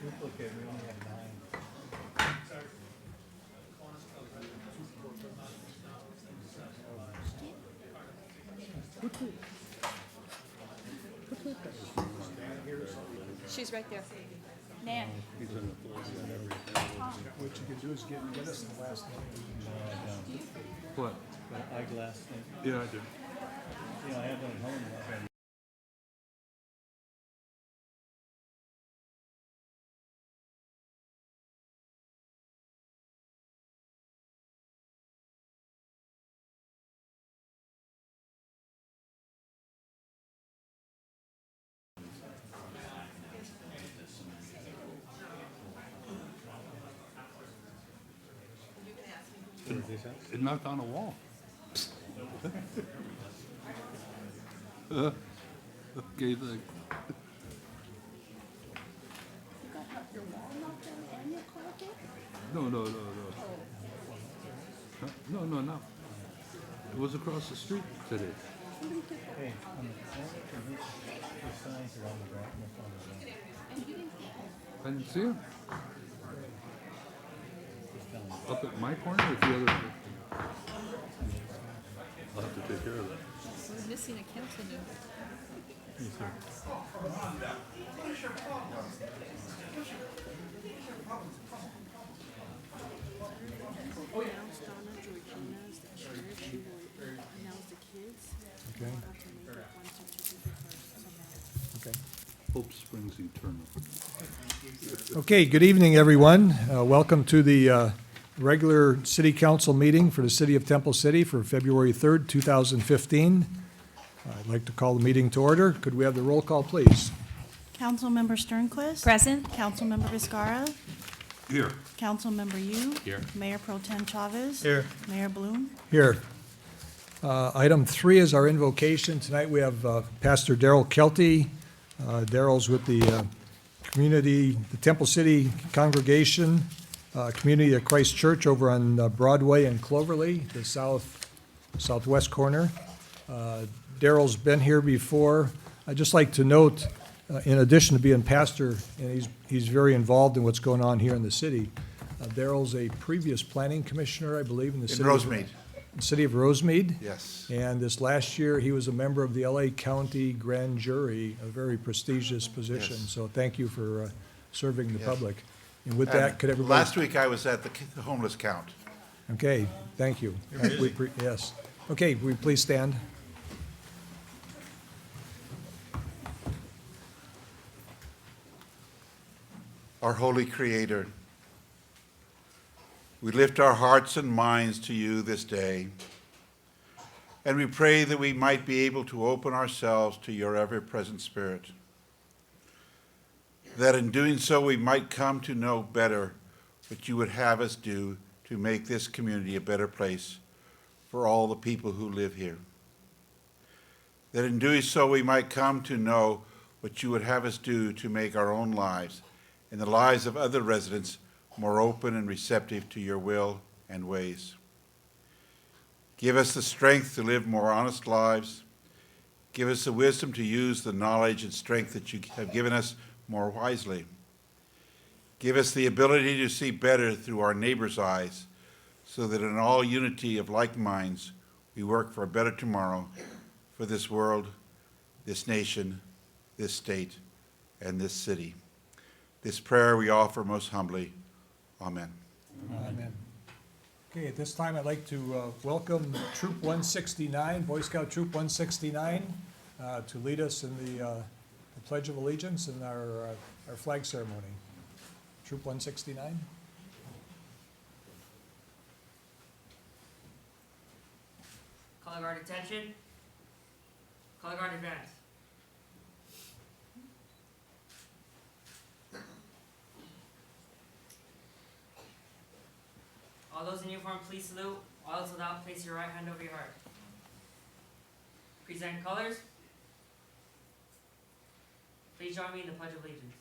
Duplicate, we only have 9. She's right there. Nan. What you can do is get us the last name. What? Eyeglass thing. Yeah, I do. You know, I have one at home. It knocked on a wall. Okay, thanks. You got your wall knocked down and your carpet? No. No. It was across the street today. Hey, on the corner, the signs are on the ground. On the ground. And you didn't get it. I didn't see him. Up at my corner or the other? I'll have to take care of that. We're missing a council note. Announce Donna Georgina as the chair. She will announce the kids. Okay. Have to make it one certificate first. Okay. Hope springs eternal. Okay, good evening, everyone. Welcome to the regular city council meeting for the city of Temple City for February 3rd, 2015. I'd like to call the meeting to order. Could we have the roll call, please? Councilmember Sternquist. Present. Councilmember Vizcarra. Here. Councilmember Yu. Here. Mayor Pro Tem Chavez. Here. Mayor Bloom. Here. Item 3 is our invocation. Tonight we have Pastor Darrell Kelty. Darrell's with the community, the Temple City Congregation, Community of Christ Church over on Broadway and Cloverly, the southwest corner. Darrell's been here before. I'd just like to note, in addition to being pastor, and he's very involved in what's going on here in the city, Darrell's a previous planning commissioner, I believe, in the city. Rosemead. The city of Rosemead. Yes. And this last year, he was a member of the LA County Grand Jury, a very prestigious position. Yes. So thank you for serving the Yes. public. And with that, could everybody? Last week I was at the homeless count. Okay, thank you. Yes. Okay, will you please stand? Our holy Creator, we lift our hearts and minds to you this day, and we pray that we might be able to open ourselves to your ever-present Spirit, that in doing so we might come to know better what you would have us do to make this community a better place for all the people who live here, that in doing so we might come to know what you would have us do to make our own lives and the lives of other residents more open and receptive to your will and ways. Give us the strength to live more honest lives. Give us the wisdom to use the knowledge and strength that you have given us more wisely. Give us the ability to see better through our neighbor's eyes, so that in all unity of like minds, we work for a better tomorrow for this world, this nation, this state, and this city. This prayer we offer most humbly. Amen. Amen. Okay, at this time, I'd like to welcome Troop 169, Boy Scout Troop 169, to lead us in the Pledge of Allegiance and our flag ceremony. Troop 169. Color guard attention. Color guard advance. All those in uniform, please salute. All those without, place your right hand over your heart. Present colors. Please join me in the Pledge of Allegiance.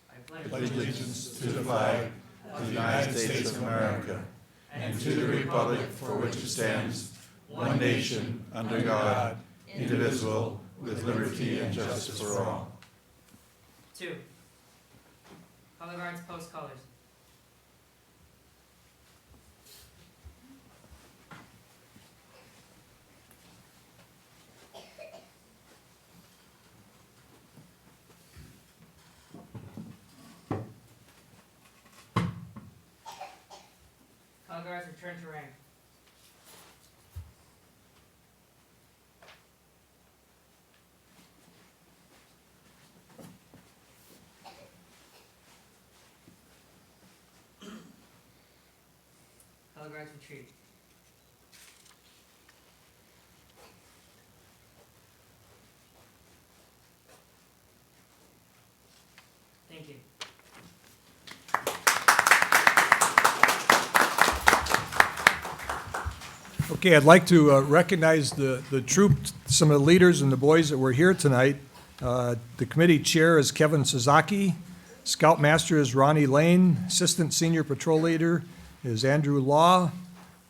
I pledge Allegiance to the flag of the United States of America and to the republic for which it stands, one nation, under God, indivisible, with liberty and justice for all. 2. Color guards, post colors. Color guards, return to rank. Color guards, retreat. Thank you. Okay, I'd like to recognize the troop, some of the leaders and the boys that were here tonight. The committee chair is Kevin Suzaki. Scoutmaster is Ronnie Lane. Assistant Senior Patrol Leader is Andrew Law.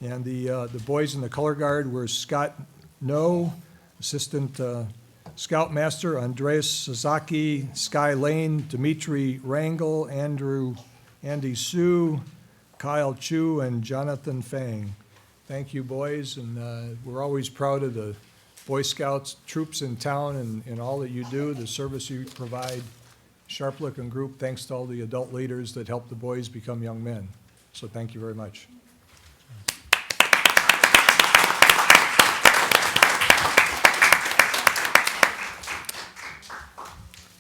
And the boys in the color guard were Scott No, Assistant Scoutmaster Andreas Suzaki, Sky Lane, Dimitri Rangel, Andy Sue, Kyle Chu, and Jonathan Fang. Thank you, boys, and we're always proud of the Boy Scouts troops in town and all that you do, the service you provide. Sharp-looking group, thanks to all the adult leaders that help the boys become young men. So thank you very much.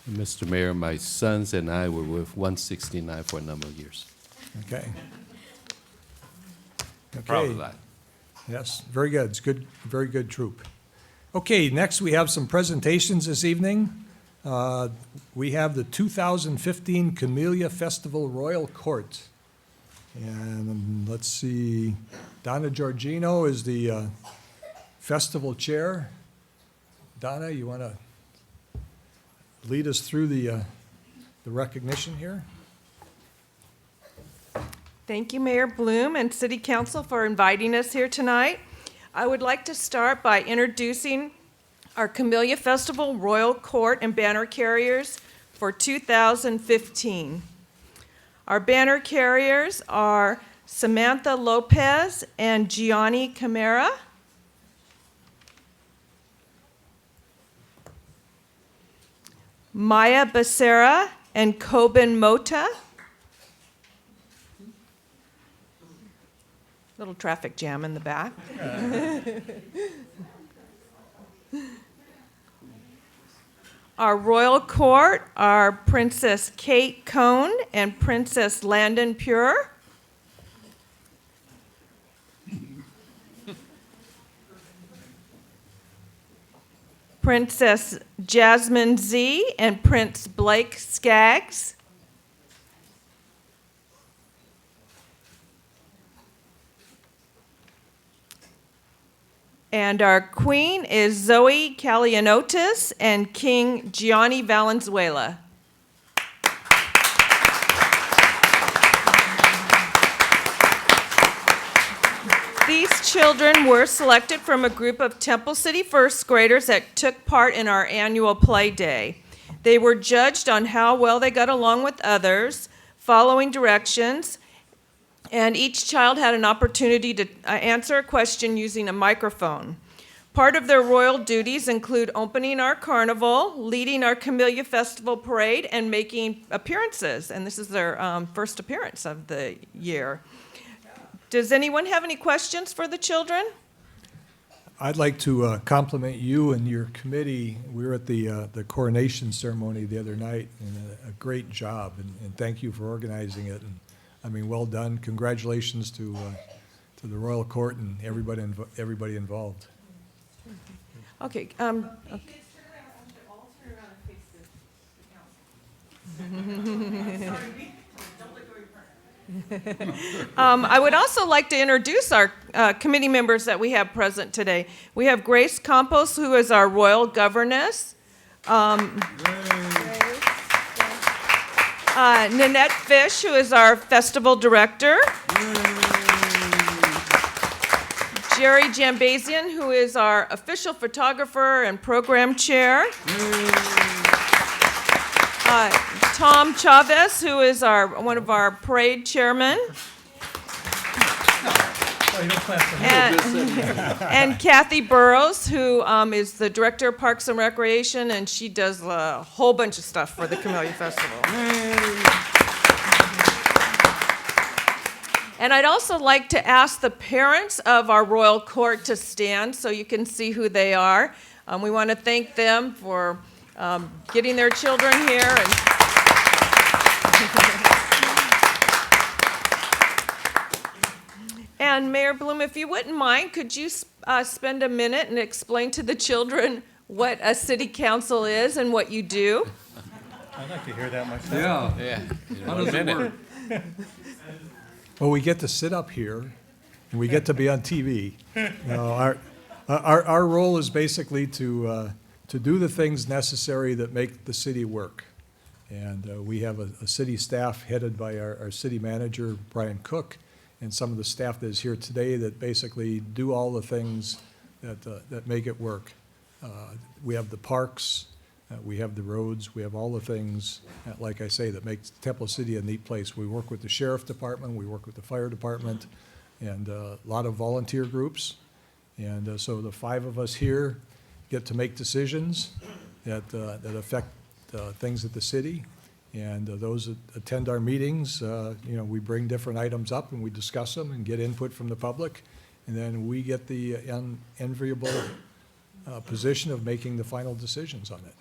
Mr. Mayor, my sons and I were with 169 for a number of years. Okay. Proud Okay. of that. Yes, very good. It's good, very good troop. Okay, next we have some presentations this evening. We have the 2015 Camellia Festival Royal Court. And let's see, Donna Giorgino is the festival chair. Donna, you want to lead us through the recognition here? Thank you, Mayor Bloom and City Council, for inviting us here tonight. I would like to start by introducing our Camellia Festival Royal Court and banner carriers for 2015. Our banner carriers are Samantha Lopez and Gianni Camara. Maya Becerra and Coben Mota. Little traffic jam in the back. Our royal court are Princess Kate Cohn and Princess Landon Pure. Princess Jasmine Z and Prince Blake Skaggs. And our queen is Zoe Kallianotis and King Gianni Valenzuela. These children were selected from a group of Temple City first graders that took part in our annual play day. They were judged on how well they got along with others, following directions, and each child had an opportunity to answer a question using a microphone. Part of their royal duties include opening our carnival, leading our Camellia Festival parade, and making appearances. And this is their first appearance of the year. Does anyone have any questions for the children? I'd like to compliment you and your committee. We were at the coronation ceremony the other night, and a great job, and thank you for organizing it. And I mean, well done. Congratulations to the Royal Court and everybody involved. Okay. I would also like to introduce our committee members that we have present today. We have Grace Campos, who is our royal governess. Nanette Fish, who is our festival director. Jerry Jambazian, who is our official photographer and program chair. Tom Chavez, who is one of our parade chairmen. And Kathy Burrows, who is the Director of Parks and Recreation, and she does a whole bunch of stuff for the Camellia Festival. And I'd also like to ask the parents of our royal court to stand so you can see who they are. We want to thank them for getting their children here. And Mayor Bloom, if you wouldn't mind, could you spend a minute and explain to the children what a city council is and what you do? I'd like to hear that myself. Yeah. Yeah. How does it work? Well, we get to sit up here, and we get to be on TV. No, our role is basically to do the things necessary that make the city work. And we have a city staff headed by our city manager, Brian Cook, and some of the staff that is here today that basically do all the things that make it work. We have the parks, we have the roads, we have all the things, like I say, that makes Temple City a neat place. We work with the sheriff department, we work with the fire department, and a lot of volunteer groups. And so the five of us here get to make decisions that affect things at the city. And those that attend our meetings, we bring different items up and we discuss them and get input from the public. And then we get the enviable position of making the final decisions on it.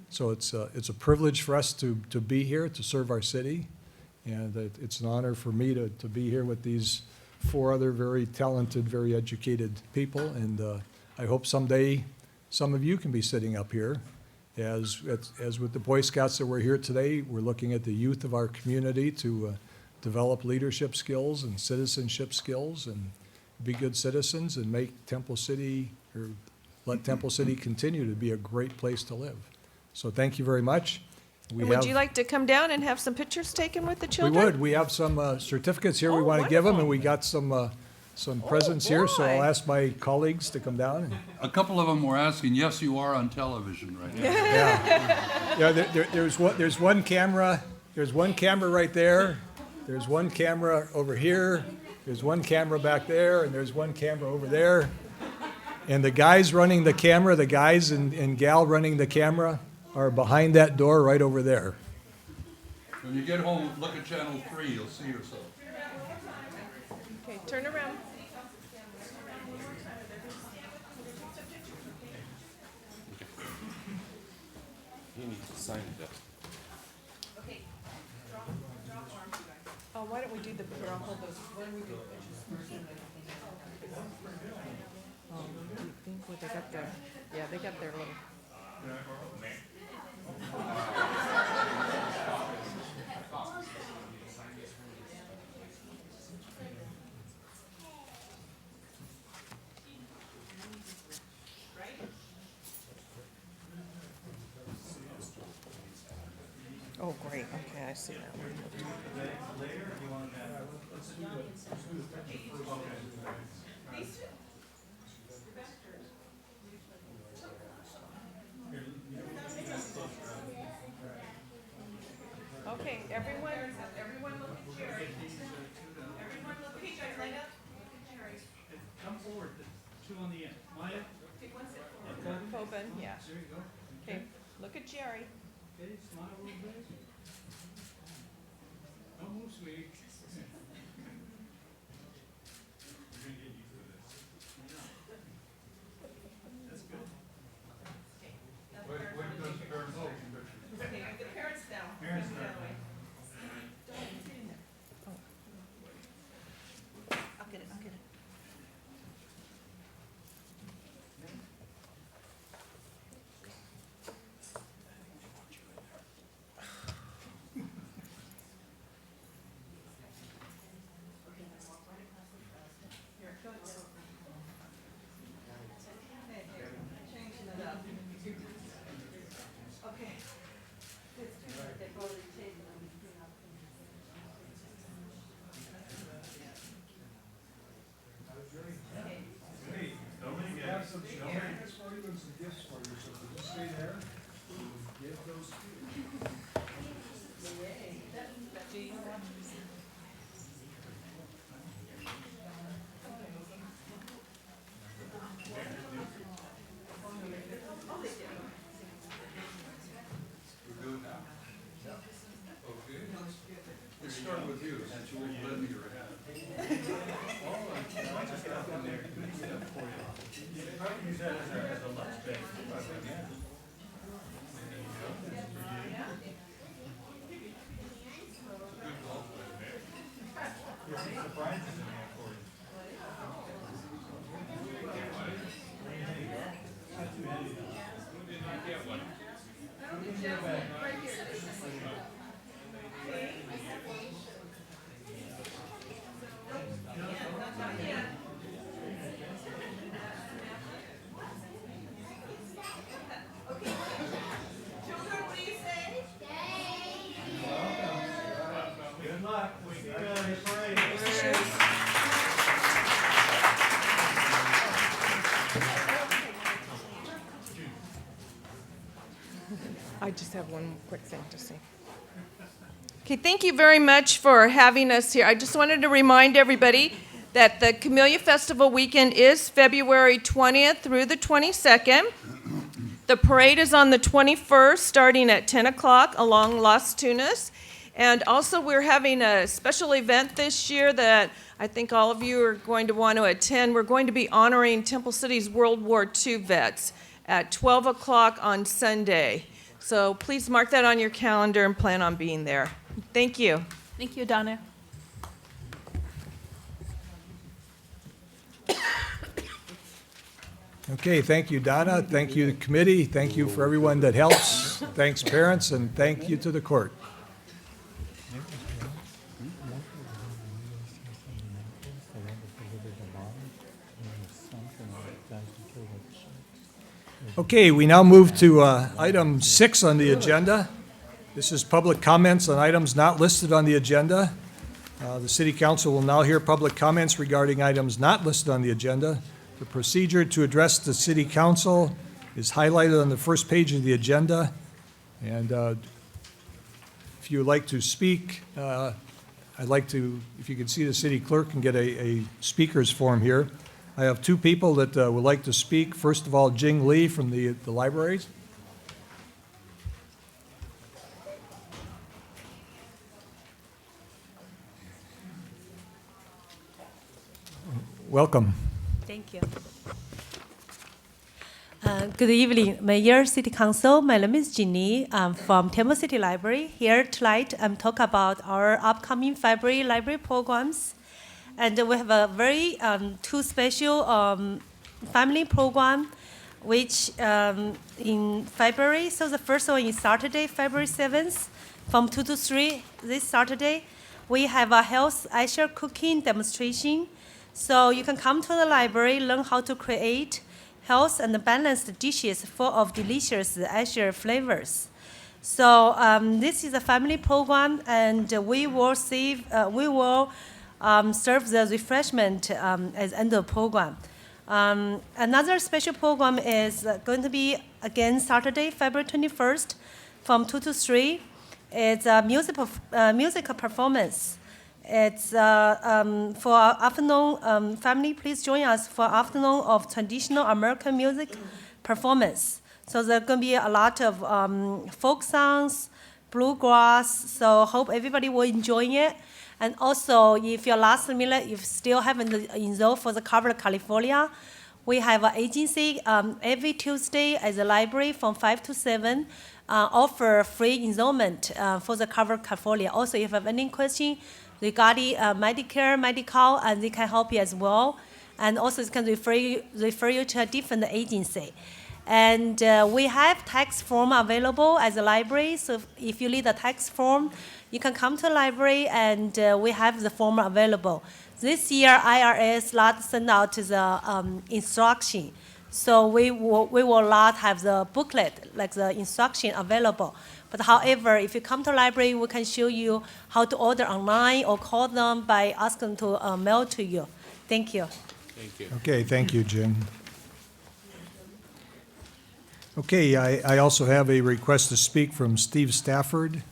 So it's a privilege for us to be here, to serve our city. And it's an honor for me to be here with these four other very talented, very educated people. And I hope someday some of you can be sitting up here. As with the Boy Scouts that were here today, we're looking at the youth of our community to develop leadership skills and citizenship skills and be good citizens and make Temple City, or let Temple City continue to be a great place to live. So thank you very much. And would you like to come down and have some pictures taken with the children? We would. We have some certificates here we Oh, want to give them, and wonderful. we got some presents here, so I'll boy. ask my colleagues to come down. A couple of them were asking, yes, you are on television right now. Yeah, there's one camera right there, there's one camera over here, there's one camera back there, and there's one camera over there. And the guys running the camera, the guys and gal running the camera are behind that door right over there. When you get home, look at Channel 3, you'll see yourself. Okay, turn around. You need to sign that. Oh, why don't we do the, here, I'll hold those, why don't we do the pictures first? I think what they got there, yeah, they got their little. Oh, great, okay, I see that one. Okay, everyone look at Jerry. Everyone look at Jerry, line up. Come forward, the two on the end. Maya? Coben, yeah. There you go. Okay, look at Jerry. Okay, smile a little bit. Don't move, sweetie. That's good. Okay, the parents down. Parents down. I'll get it, I'll get it. We have some certificates for you and some gifts for you, so if you just stay there, we'll give those to you. I just have one quick thing to say. Okay, thank you very much for having us here. I just wanted to remind everybody that the Camellia Festival weekend is February 20th through the 22nd. The parade is on the 21st, starting at 10 o'clock along Las Tunas. And also, we're having a special event this year that I think all of you are going to want to attend. We're going to be honoring Temple City's World War II vets at 12 o'clock on Sunday. So please mark that on your calendar and plan on being there. Thank you. Thank you, Donna. Okay, thank you, Donna. Thank you, the committee. Thank you for everyone that helps. Thanks, parents, and thank you to the court. Okay, we now move to item 6 on the agenda. This is public comments on items not listed on the agenda. The City Council will now hear public comments regarding items not listed on the agenda. The procedure to address the City Council is highlighted on the first page of the agenda. And if you would like to speak, I'd like to, if you could see the city clerk and get a speaker's form here. I have 2 people that would like to speak. First of all, Jing Lee from the libraries. Welcome. Thank you. Good evening, Mayor, City Council. My name is Jinny. I'm from Temple City Library. Here tonight, I'm talk about our upcoming February library programs. And we have a very 2 special family program, which in February. So the first one is Saturday, February 7th, from 2 to 3 this Saturday. We have a health Asia cooking demonstration. So you can come to the library, learn how to create health and balanced dishes full of delicious Asia flavors. So this is a family program, and we will serve the refreshment at the end of the program. Another special program is going to be again Saturday, February 21st, from 2 to 3. It's a musical performance. It's for our afternoon family. Please join us for afternoon of traditional American music performance. So there's going to be a lot of folk songs, bluegrass. So hope everybody will enjoy it. And also, if you're last minute, if still haven't enrolled for the Cover California, we have an agency every Tuesday at the library from 5 to 7. Offer free enrollment for the Cover California. Also, if you have any question regarding Medicare, medical, and they can help you as well. And also, it can refer you to a different agency. And we have tax form available at the library. So if you need a tax form, you can come to the library, and we have the form available. This year, IRS not send out the instruction. So we will not have the booklet, like the instruction available. But however, if you come to the library, we can show you how to order online or call them by asking them to mail to you. Thank you. Thank you. Okay, thank you, Jing. Okay, I also have a request to speak from Steve Stafford.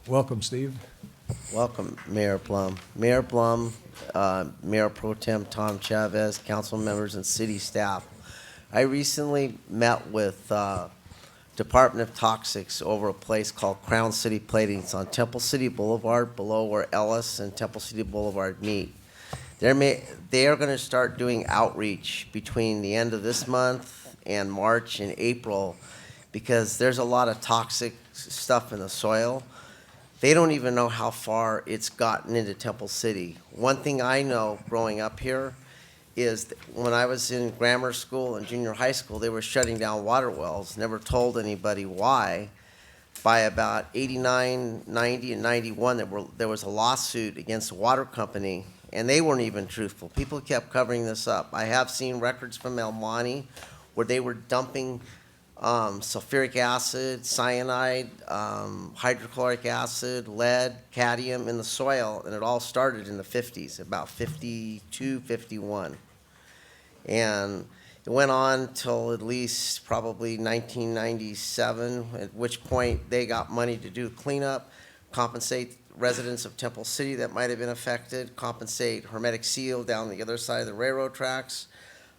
Welcome, Steve. Welcome, Mayor Blum. Mayor Blum, Mayor Pro Tem Tom Chavez, council members, and city staff. I recently met with Department of Toxics over a place called Crown City Plating. It's on Temple City Boulevard, below where Ellis and Temple City Boulevard meet. They are going to start doing outreach between the end of this month and March and April because there's a lot of toxic stuff in the soil. They don't even know how far it's gotten into Temple City. One thing I know growing up here is that when I was in grammar school and junior high school, they were shutting down water wells, never told anybody why. By about 89, 90, and 91, there was a lawsuit against the water company, and they weren't even truthful. People kept covering this up. I have seen records from El Monte where they were dumping sulfuric acid, cyanide, hydrochloric acid, lead, cadmium in the soil, and it all started in the 50s, about 52, 51. And it went on till at least probably 1997, at which point they got money to do cleanup, compensate residents of Temple City that might have been affected, compensate Hermetic Seal down the other side of the railroad tracks,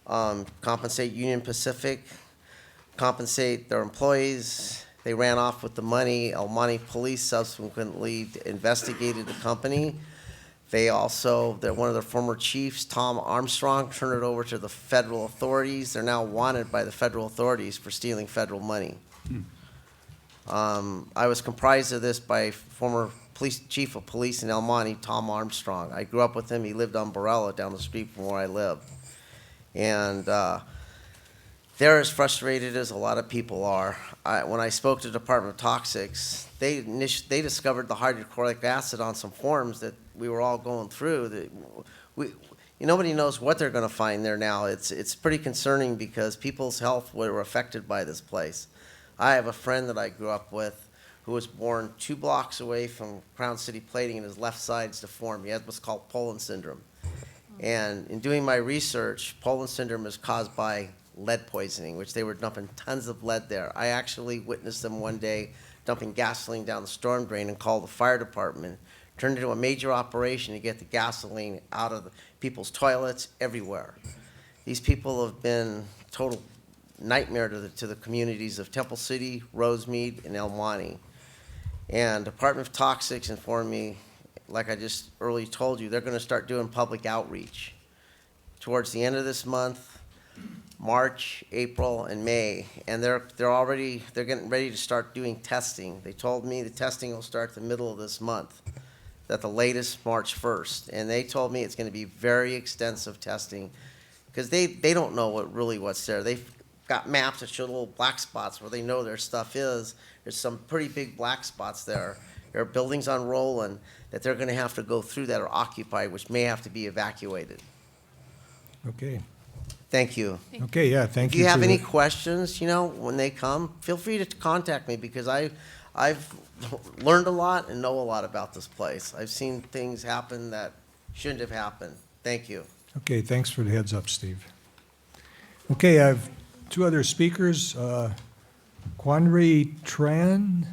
compensate Union Pacific, compensate their employees. They ran off with the money. El Monte Police subsequently investigated the company. One of their former chiefs, Tom Armstrong, turned it over to the federal authorities. They're now wanted by the federal authorities for stealing federal money. I was comprised of this by former chief of police in El Monte, Tom Armstrong. I grew up with him. He lived on Barella down the street from where I live. And they're as frustrated as a lot of people are. When I spoke to the Department of Toxics, they discovered the hydrochloric acid on some forms that we were all going through. Nobody knows what they're going to find there now. It's pretty concerning because people's health were affected by this place. I have a friend that I grew up with who was born 2 blocks away from Crown City Plating, and his left side's deformed. He had what's called Poland syndrome. And in doing my research, Poland syndrome is caused by lead poisoning, which they were dumping tons of lead there. I actually witnessed them one day dumping gasoline down the storm drain and called the fire department. Turned into a major operation to get the gasoline out of people's toilets everywhere. These people have been total nightmare to the communities of Temple City, Rosemead, and El Monte. And Department of Toxics informed me, like I just earlier told you, they're going to start doing public outreach towards the end of this month, March, April, and May, and they're getting ready to start doing testing. They told me the testing will start the middle of this month, at the latest March 1st, and they told me it's going to be very extensive testing because they don't know what's there. They've got maps that show little black spots where they know their stuff is. There's some pretty big black spots there. There are buildings on Roland that they're going to have to go through that are occupied, which may have to be evacuated. Okay. Thank you. Okay, yeah, thank If you. you have for any the- questions, when they come, feel free to contact me because I've learned a lot and know a lot about this place. I've seen things happen that shouldn't have happened. Thank you. Okay, thanks for the heads up, Steve. Okay, I have 2 other speakers. Quanri Tran.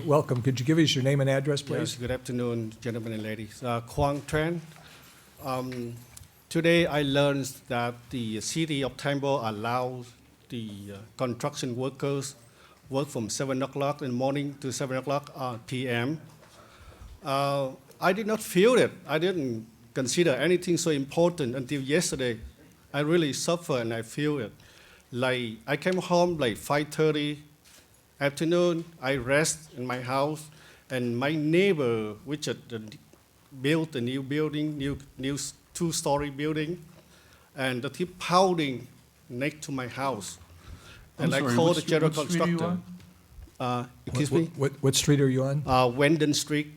Welcome. Could you give us your name and address, Yes, please? good afternoon, gentlemen and ladies. Quang Tran. Today I learned that the city of Temple allows the construction workers work from 7 o'clock in the morning to 7 o'clock p.m. I did not feel it. I didn't consider anything so important until yesterday. I really suffer and I feel it. Like I came home like 5:30 afternoon. I rest in my house, and my neighbor, which built a new building, new 2-story building, and they keep pounding next to my house. And I'm I sorry, called what the general street are you constructor. Excuse me? What street are you on? Wendon Street.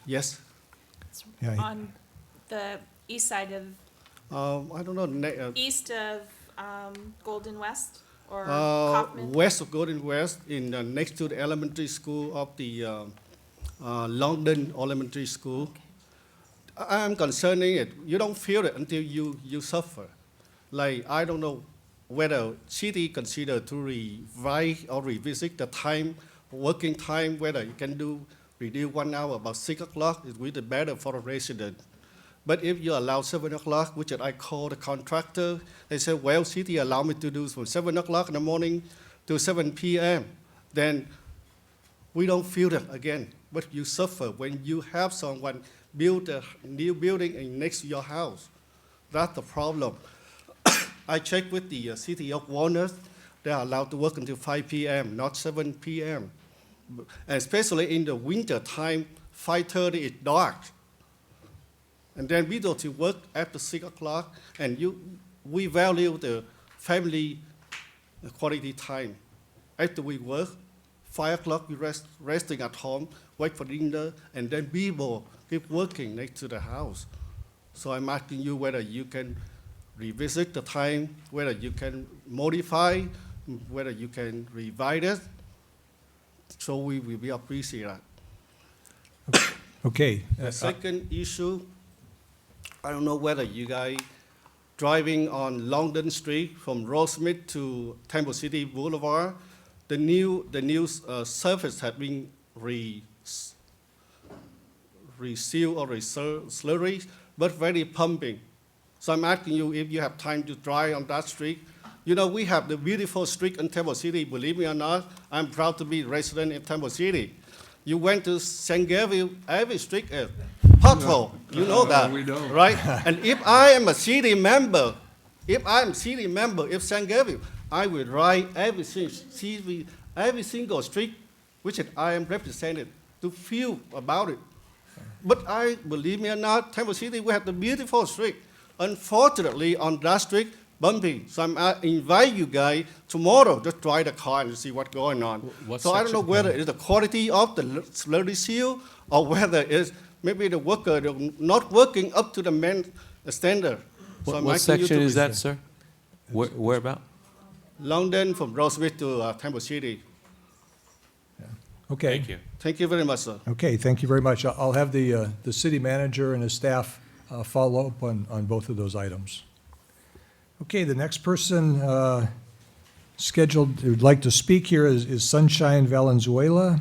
Yes. Yeah, On the east side of, I don't know. east of Golden West or Kaufman? West of Golden West, next to the elementary school of the London Elementary School. I'm concerning it. You don't feel it until you suffer. Like, I don't know whether city consider to revise or revisit the time, working time, whether you can do reduce 1 hour about 6 o'clock, it will be better for a resident. But if you allow 7 o'clock, which I call the contractor, they say, well, city allow me to do from 7 o'clock in the morning to 7 p.m., then we don't feel it again. But you suffer when you have someone build a new building next to your house. That's the problem. I checked with the city of Walnut. They are allowed to work until 5 p.m., not 7 p.m. And especially in the winter time, 5:30 is dark. And then we go to work after 6 o'clock, and we value the family quality time. After we work, 5 o'clock we resting at home, wait for dinner, and then people keep working next to the house. So I'm asking you whether you can revisit the time, whether you can modify, whether you can revise it. So we will appreciate that. Okay. The second issue, I don't know whether you guys driving on Longden Street from Rosemead to Temple City Boulevard, the new surface has been resealed or slurry, but very pumping. So I'm asking you if you have time to drive on that street. You know, we have the beautiful street in Temple City. Believe me or not, I'm proud to be a resident in Temple City. You went to St. Gabriel, every street is pothole. You know that, we know. right? And if I am a city member, if St. Gabriel, I will write every single street which I am represented to feel about it. But believe me or not, Temple City, we have the beautiful street. Unfortunately, on that street, bumpy. So I invite you guys tomorrow to try the car and see what's going on. So I don't know whether it's the quality of the slurry seal or whether it's maybe the worker not working up to the main standard. So I'm What asking you section to is that, sir? Where about? London from Rosemead to Temple City. Okay. Thank you. Thank you very much, sir. Okay, thank you very much. I'll have the city manager and his staff follow up on both of those items. Okay, the next person scheduled who'd like to speak here is Sunshine Valenzuela.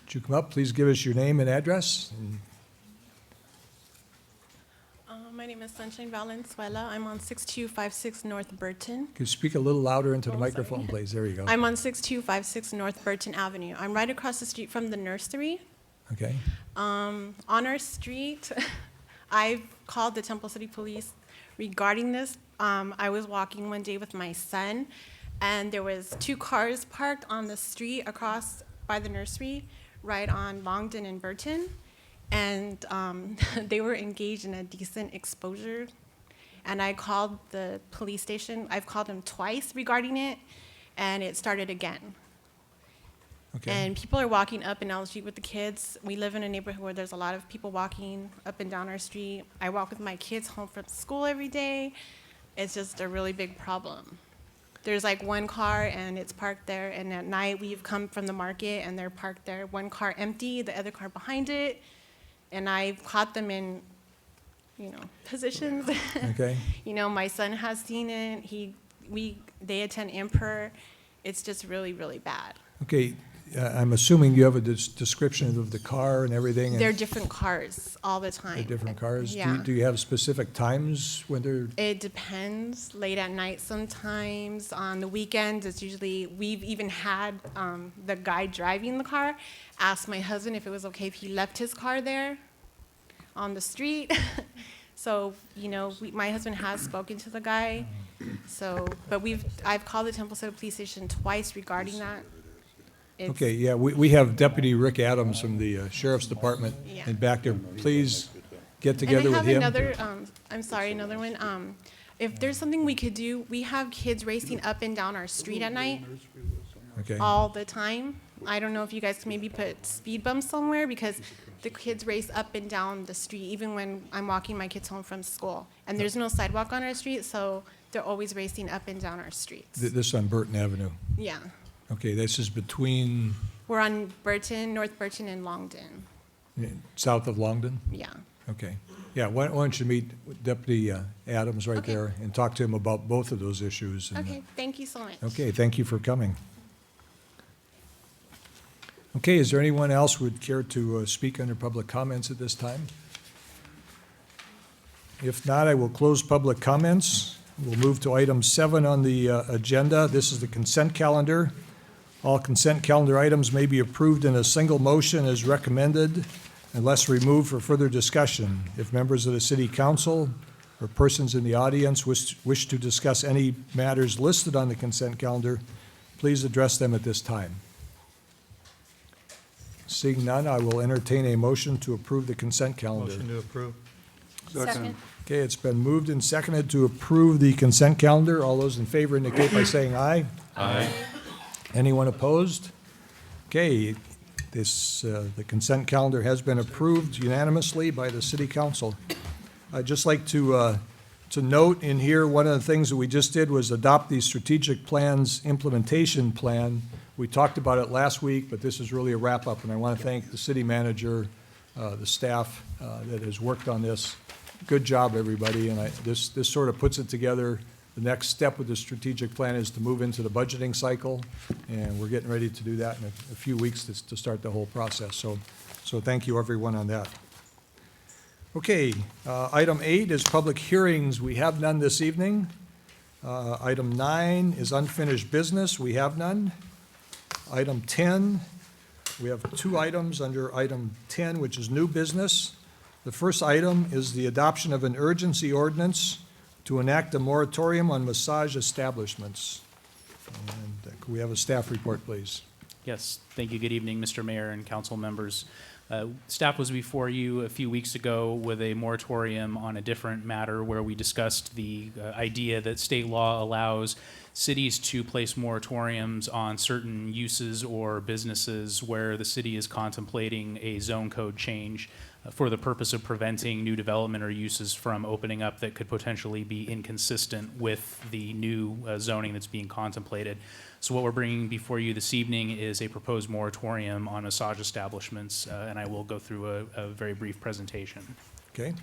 Would you come up, please give us your name and address? My name is Sunshine Valenzuela. I'm on 6256 North Burton. Could you speak a little louder into the Oh, sorry. microphone, please? There you go. I'm on 6256 North Burton Avenue. I'm right across the street from the nursery. Okay, On our street, I've called the Temple City Police regarding this. I was walking one day with my son, and there was 2 cars parked on the street across by the nursery, right on Longden and Burton. And they were engaged in a decent exposure. And I called the police station. I've called them twice regarding it, and it started again. okay. And people are walking up and down the street with the kids. We live in a neighborhood where there's a lot of people walking up and down our street. I walk with my kids home from school every day. It's just a really big problem. There's like 1 car and it's parked there, and at night we've come from the market and they're parked there. 1 car empty, the other car behind it. And I've caught them in, positions. Okay. My son has seen it. They attend Emperor. It's just really, really bad. Okay, I'm assuming you have a description of the car and everything? and They're different cars all the time. They're different cars? Yeah. Do you have specific times when they're, It depends. Late at night sometimes. On the weekends, it's usually, we've even had the guy driving the car ask my husband if it was okay if he left his car there on the street. So, my husband has spoken to the guy. So, but I've called the Temple City Police Station twice regarding that. It's- okay, yeah, we have Deputy Rick Adams from the Sheriff's Department Yeah. in back there. Please get together with And I him. have another one. If there's something we could do, we have kids racing up and down our street at night Okay, all the time. I don't know if you guys can maybe put speed bumps somewhere, because the kids race up and down the street, even when I'm walking my kids home from school. And there's no sidewalk on our street, so they're always racing up and down our streets. this on Burton Avenue. Yeah. Okay, this is between, We're on Burton, North Burton and Longden. south of Longden? Yeah. Okay. Yeah, why don't you meet Deputy Adams right Okay. there and talk to him about both of those issues. and, Okay, thank you so much. Okay, thank you for coming. Okay, is there anyone else who would care to speak under public comments at this time? If not, I will close public comments. We'll move to item 7 on the agenda. This is the consent calendar. All consent calendar items may be approved in a single motion as recommended unless removed for further discussion. If members of the city council or persons in the audience wish to discuss any matters listed on the consent calendar, please address them at this time. Seeing none, I will entertain a motion to approve the consent calendar. Motion to approve. Second. Okay, it's been moved and seconded to approve the consent calendar. All those in favor indicate by saying aye. Aye. Anyone opposed? Okay, the consent calendar has been approved unanimously by the city council. I'd just like to note in here, one of the things that we just did was adopt the strategic plans implementation plan. We talked about it last week, but this is really a wrap-up, and I want to thank the city manager, the staff that has worked on this. Good job, everybody, and this sort of puts it together. The next step with the strategic plan is to move into the budgeting cycle, and we're getting ready to do that in a few weeks to start the whole process. So thank you, everyone, on that. Okay, item 8 is public hearings. We have none this evening. Item 9 is unfinished business. We have none. Item 10, we have 2 items under item 10, which is new business. The first item is the adoption of an urgency ordinance to enact a moratorium on massage establishments. And could we have a staff report, please? Yes, thank you. Good evening, Mr. Mayor and council members. Staff was before you a few weeks ago with a moratorium on a different matter where we discussed the idea that state law allows cities to place moratoriums on certain uses or businesses where the city is contemplating a zone code change for the purpose of preventing new development or uses from opening up that could potentially be inconsistent with the new zoning that's being contemplated. So what we're bringing before you this evening is a proposed moratorium on massage establishments, and I will go through a very brief presentation. Okay.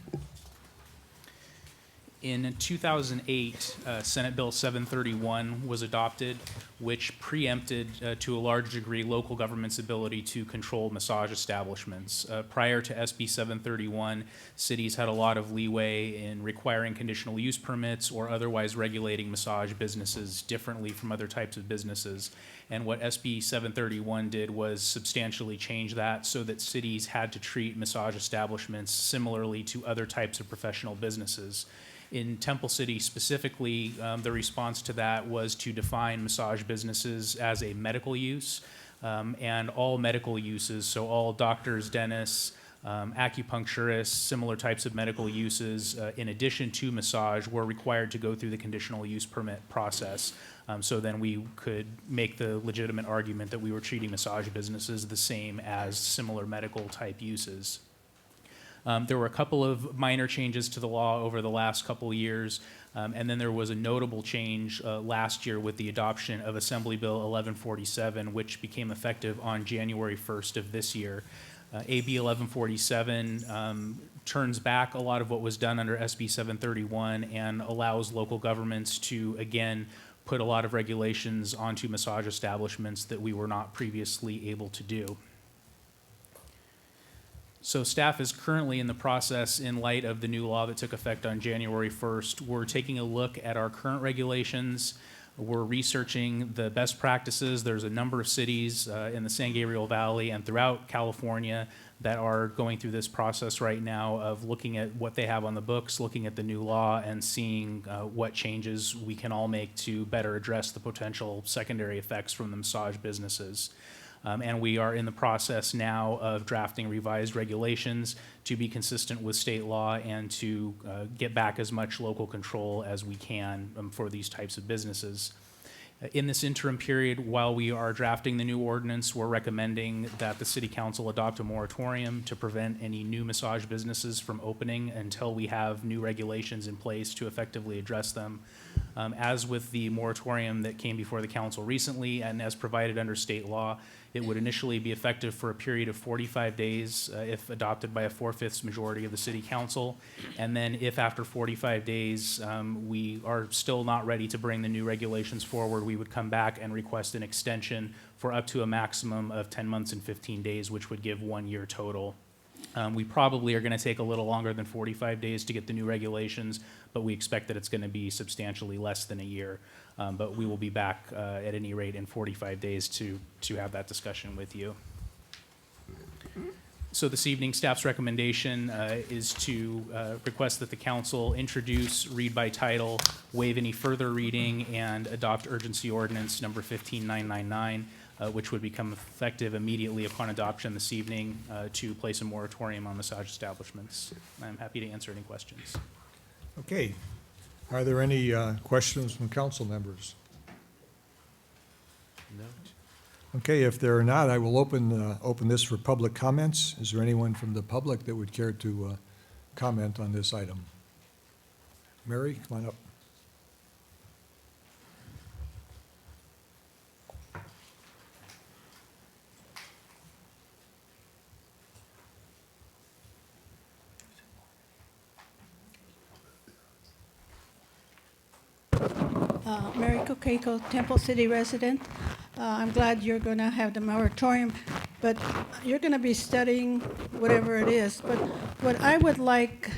In 2008, Senate Bill 731 was adopted, which preempted, to a large degree, local government's ability to control massage establishments. Prior to SB 731, cities had a lot of leeway in requiring conditional use permits or otherwise regulating massage businesses differently from other types of businesses. And what SB 731 did was substantially change that so that cities had to treat massage establishments similarly to other types of professional businesses. In Temple City specifically, the response to that was to define massage businesses as a medical use, and all medical uses, so all doctors, dentists, acupuncturists, similar types of medical uses, in addition to massage, were required to go through the conditional use permit process. So then we could make the legitimate argument that we were treating massage businesses the same as similar medical type uses. There were a couple of minor changes to the law over the last couple of years, and then there was a notable change last year with the adoption of Assembly Bill 1147, which became effective on January 1st of this year. AB 1147 turns back a lot of what was done under SB 731 and allows local governments to, again, put a lot of regulations onto massage establishments that we were not previously able to do. So staff is currently in the process, in light of the new law that took effect on January 1st. We're taking a look at our current regulations. We're researching the best practices. There's a number of cities in the San Gabriel Valley and throughout California that are going through this process right now of looking at what they have on the books, looking at the new law, and seeing what changes we can all make to better address the potential secondary effects from the massage businesses. And we are in the process now of drafting revised regulations to be consistent with state law and to get back as much local control as we can for these types of businesses. In this interim period, while we are drafting the new ordinance, we're recommending that the City Council adopt a moratorium to prevent any new massage businesses from opening until we have new regulations in place to effectively address them. As with the moratorium that came before the council recently and as provided under state law, it would initially be effective for a period of 45 days if adopted by a 4/5 majority of the city council. And then if after 45 days we are still not ready to bring the new regulations forward, we would come back and request an extension for up to a maximum of 10 months and 15 days, which would give 1 year total. We probably are going to take a little longer than 45 days to get the new regulations, but we expect that it's going to be substantially less than a year. But we will be back at any rate in 45 days to have that discussion with you. So this evening, staff's recommendation is to request that the council introduce, read by title, waive any further reading, and adopt urgency ordinance number 15999, which would become effective immediately upon adoption this evening to place a moratorium on massage establishments. I'm happy to answer any questions. Okay. Are there any questions from council members? No. Okay, if there are not, I will open this for public comments. Is there anyone from the public that would care to comment on this item? Mary, come on up. Mary Coqueco, Temple City resident. I'm glad you're going to have the moratorium, but you're going to be studying whatever it is. But what I would like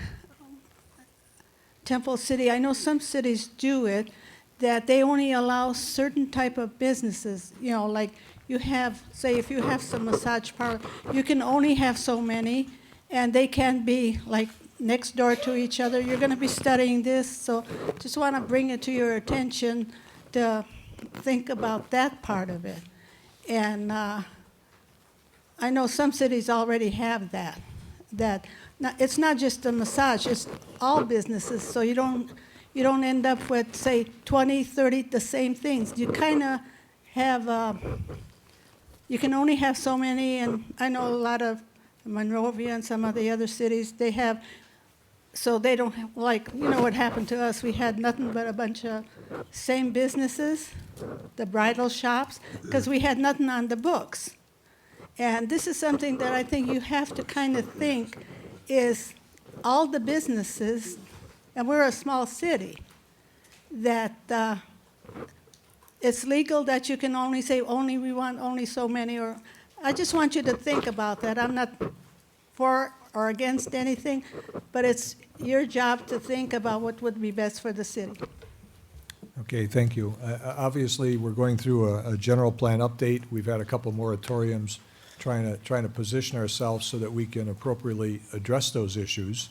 Temple City, I know some cities do it, that they only allow certain type of businesses, you know, like you have, say if you have some massage parlor, you can only have so many, and they can't be like next door to each other. You're going to be studying this, so just want to bring it to your attention to think about that part of it. And I know some cities already have that. It's not just a massage, it's all businesses, so you don't end up with, say, 20, 30, the same things. You kind of have, you can only have so many, and I know a lot of Monrovia and some of the other cities, they have, so they don't have, like, you know what happened to us, we had nothing but a bunch of same businesses, the bridal shops, because we had nothing on the books. And this is something that I think you have to kind of think is all the businesses, and we're a small city, that it's legal that you can only say we want only so many, or I just want you to think about that. I'm not for or against anything, but it's your job to think about what would be best for the city. Okay, thank you. Obviously, we're going through a general plan update. We've had a couple moratoriums trying to position ourselves so that we can appropriately address those issues.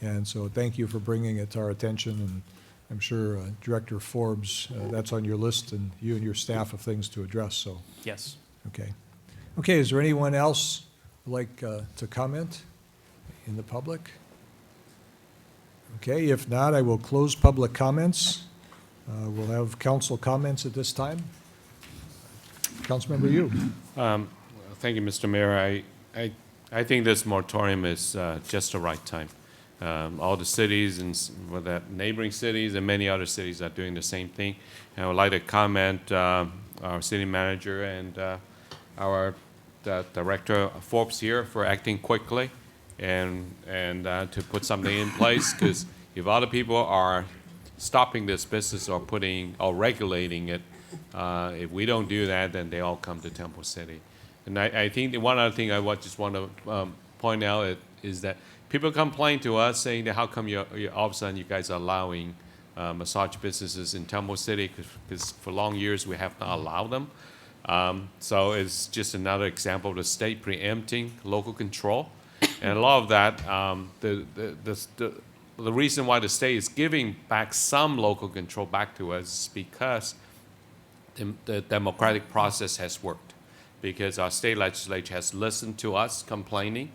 And so thank you for bringing it to our attention. And I'm sure Director Forbes, that's on your list, and you and your staff of things to address. So Yes. okay. Okay, is there anyone else who'd like to comment in the public? Okay, if not, I will close public comments. We'll have council comments at this time. Councilmember Yu. Thank you, Mr. Mayor. I think this moratorium is just the right time. All the cities and with that neighboring cities and many other cities are doing the same thing. And I would like to comment our city manager and our Director Forbes here for acting quickly and to put something in place, because if other people are stopping this business or regulating it, if we don't do that, then they all come to Temple City. And I think the one other thing I just want to point out is that people complain to us saying that how come all of a sudden you guys are allowing massage businesses in Temple City, because for long years we have not allowed them. So it's just another example of the state preempting local control. And a lot of that, the reason why the state is giving back some local control back to us is because the democratic process has worked. Because our state legislature has listened to us complaining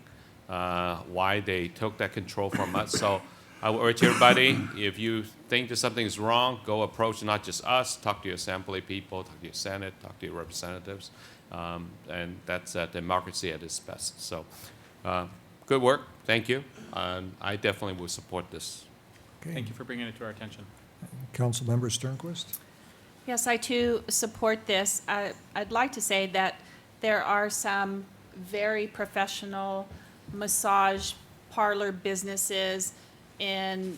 why they took that control from us. So I would urge everybody, if you think that something is wrong, go approach not just us, talk to your assembly people, talk to your Senate, talk to your representatives, and that's democracy at its best. So good work, thank you. I definitely will support this. Okay. Thank you for bringing it to our attention. Councilmember Sternquist? Yes, I too support this. I'd like to say that there are some very professional massage parlor businesses in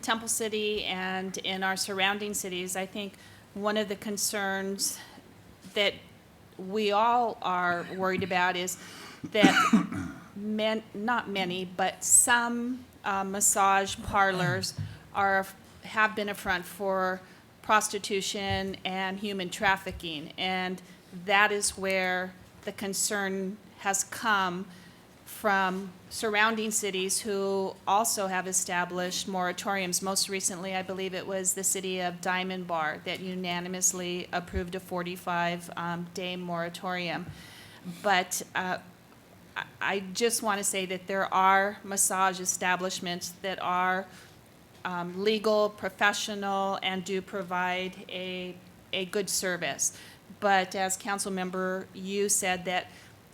Temple City and in our surrounding cities. I think one of the concerns that we all are worried about is that not many, but some massage parlors have been a front for prostitution and human trafficking. And that is where the concern has come from surrounding cities who also have established moratoriums. Most recently, I believe it was the city of Diamond Bar that unanimously approved a 45-day moratorium. But I just want to say that there are massage establishments that are legal, professional, and do provide a good service. But as council member, you said that,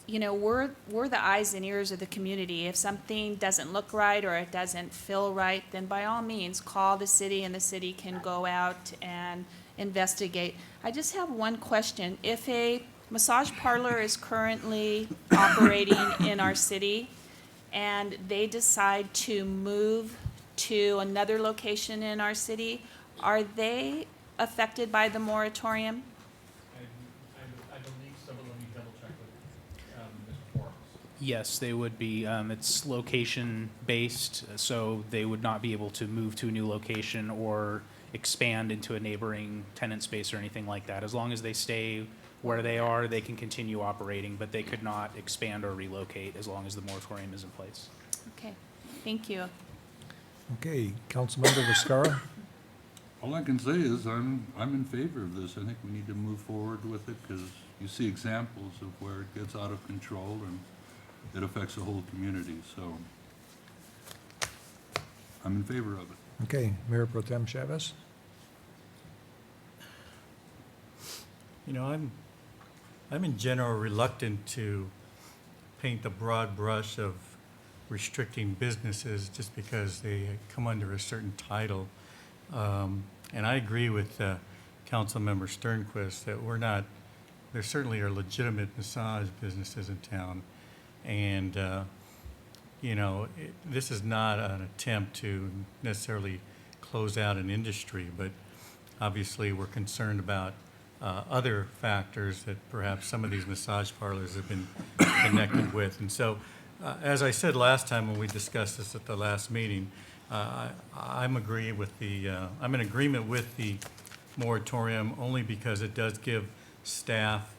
you know, we're the eyes and ears of the community. If something doesn't look right or it doesn't feel right, then by all means, call the city and the city can go out and investigate. I just have one question. If a massage parlor is currently operating in our city and they decide to move to another location in our city, are they affected by the moratorium? I believe so, but let me double check with Mr. Forbes. Yes, they would be. It's location-based, so they would not be able to move to a new location or expand into a neighboring tenant space or anything like that. As long as they stay where they are, they can continue operating, but they could not expand or relocate as long as the moratorium is in place. Okay, thank you. Okay, Councilmember Viscara? All I can say is I'm in favor of this. I think we need to move forward with it because you see examples of where it gets out of control and it affects the whole community. So I'm in favor of it. Okay, Mayor Pro Tem Chavez? You know, I'm in general reluctant to paint the broad brush of restricting businesses just because they come under a certain title. And I agree with Councilmember Sternquist that there certainly are legitimate massage businesses in town. And, you know, this is not an attempt to necessarily close out an industry, but obviously we're concerned about other factors that perhaps some of these massage parlors have been connected with. And so, as I said last time when we discussed this at the last meeting, I'm in agreement with the moratorium only because it does give staff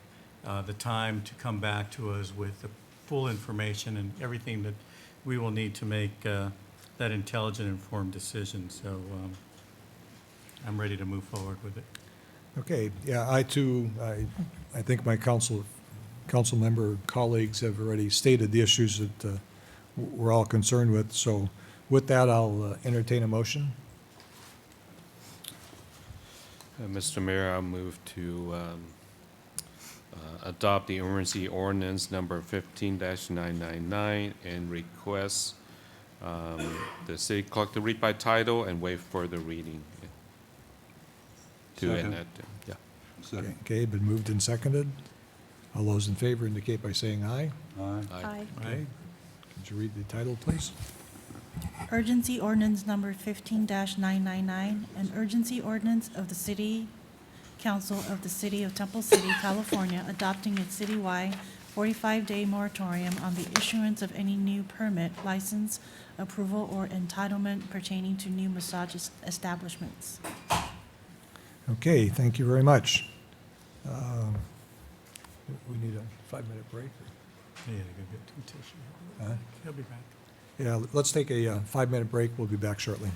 the time to come back to us with the full information and everything that we will need to make that intelligent, informed decision. So I'm ready to move forward with it. Okay, yeah, I too, I think my council member colleagues have already stated the issues that we're all concerned with. So with that, I'll entertain a motion. Mr. Mayor, I'll move to adopt the emergency ordinance number 15-999 and request the city clerk to read by title and waive further reading. To Second. enact, yeah. Second. Okay, been moved and seconded. All those in favor indicate by saying aye. Aye. Aye. Okay. Could you read the title, please? Urgency ordinance number 15-999, an urgency ordinance of the City Council of the City of Temple City, California, adopting a citywide 45-day moratorium on the issuance of any new permit, license, approval, or entitlement pertaining to new massage establishments. Okay, thank you very much. We need a 5-minute break. Yeah, go get some tissue. Huh? He'll be back. Yeah, let's take a 5-minute break. We'll be back shortly.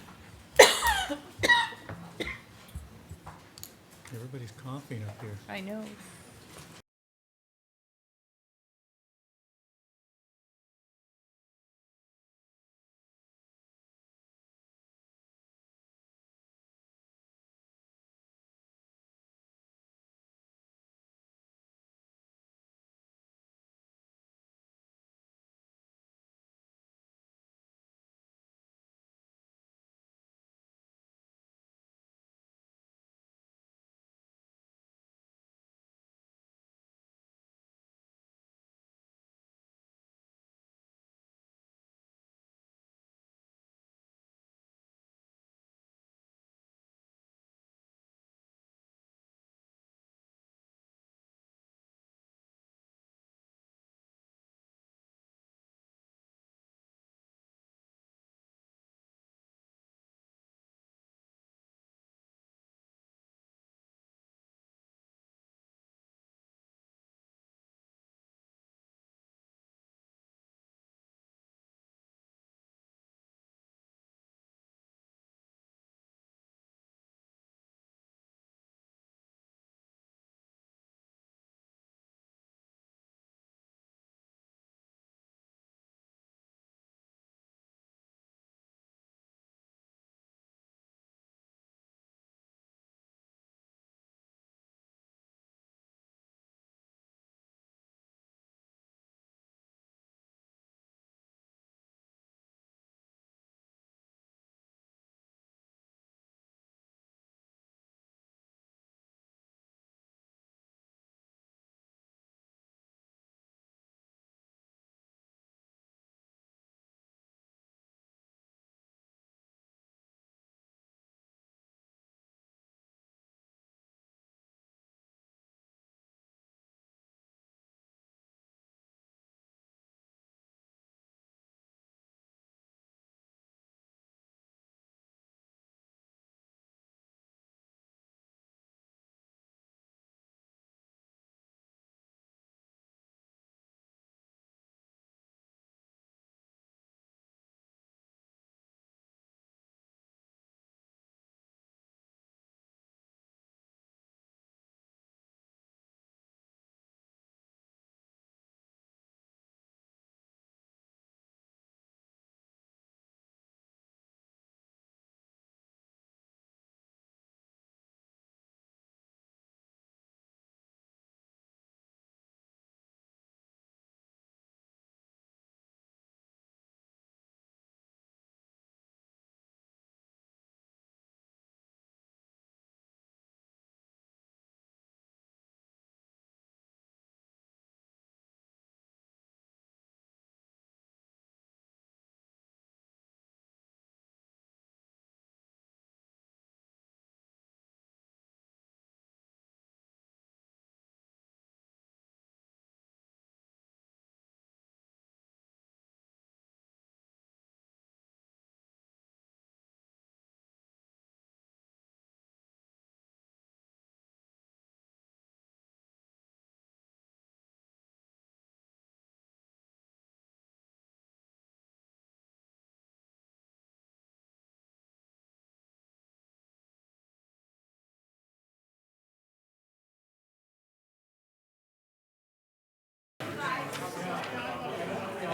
Everybody's coughing up here. I know.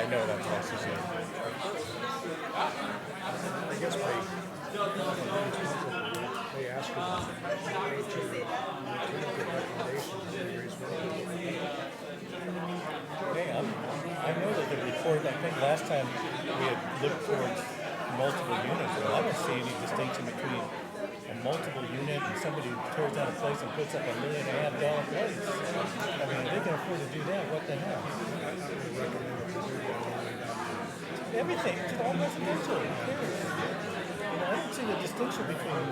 I know that's what she said. I guess they ask about Hey, I know that the report, I think last time we had looked towards multiple units, but I don't see any distinction between a multiple unit and somebody who tears down a place and puts up $1.5 million place. I mean, if they can afford to do that, what the hell? Everything, it's all residential. Who cares? You know, I don't see the distinction between them.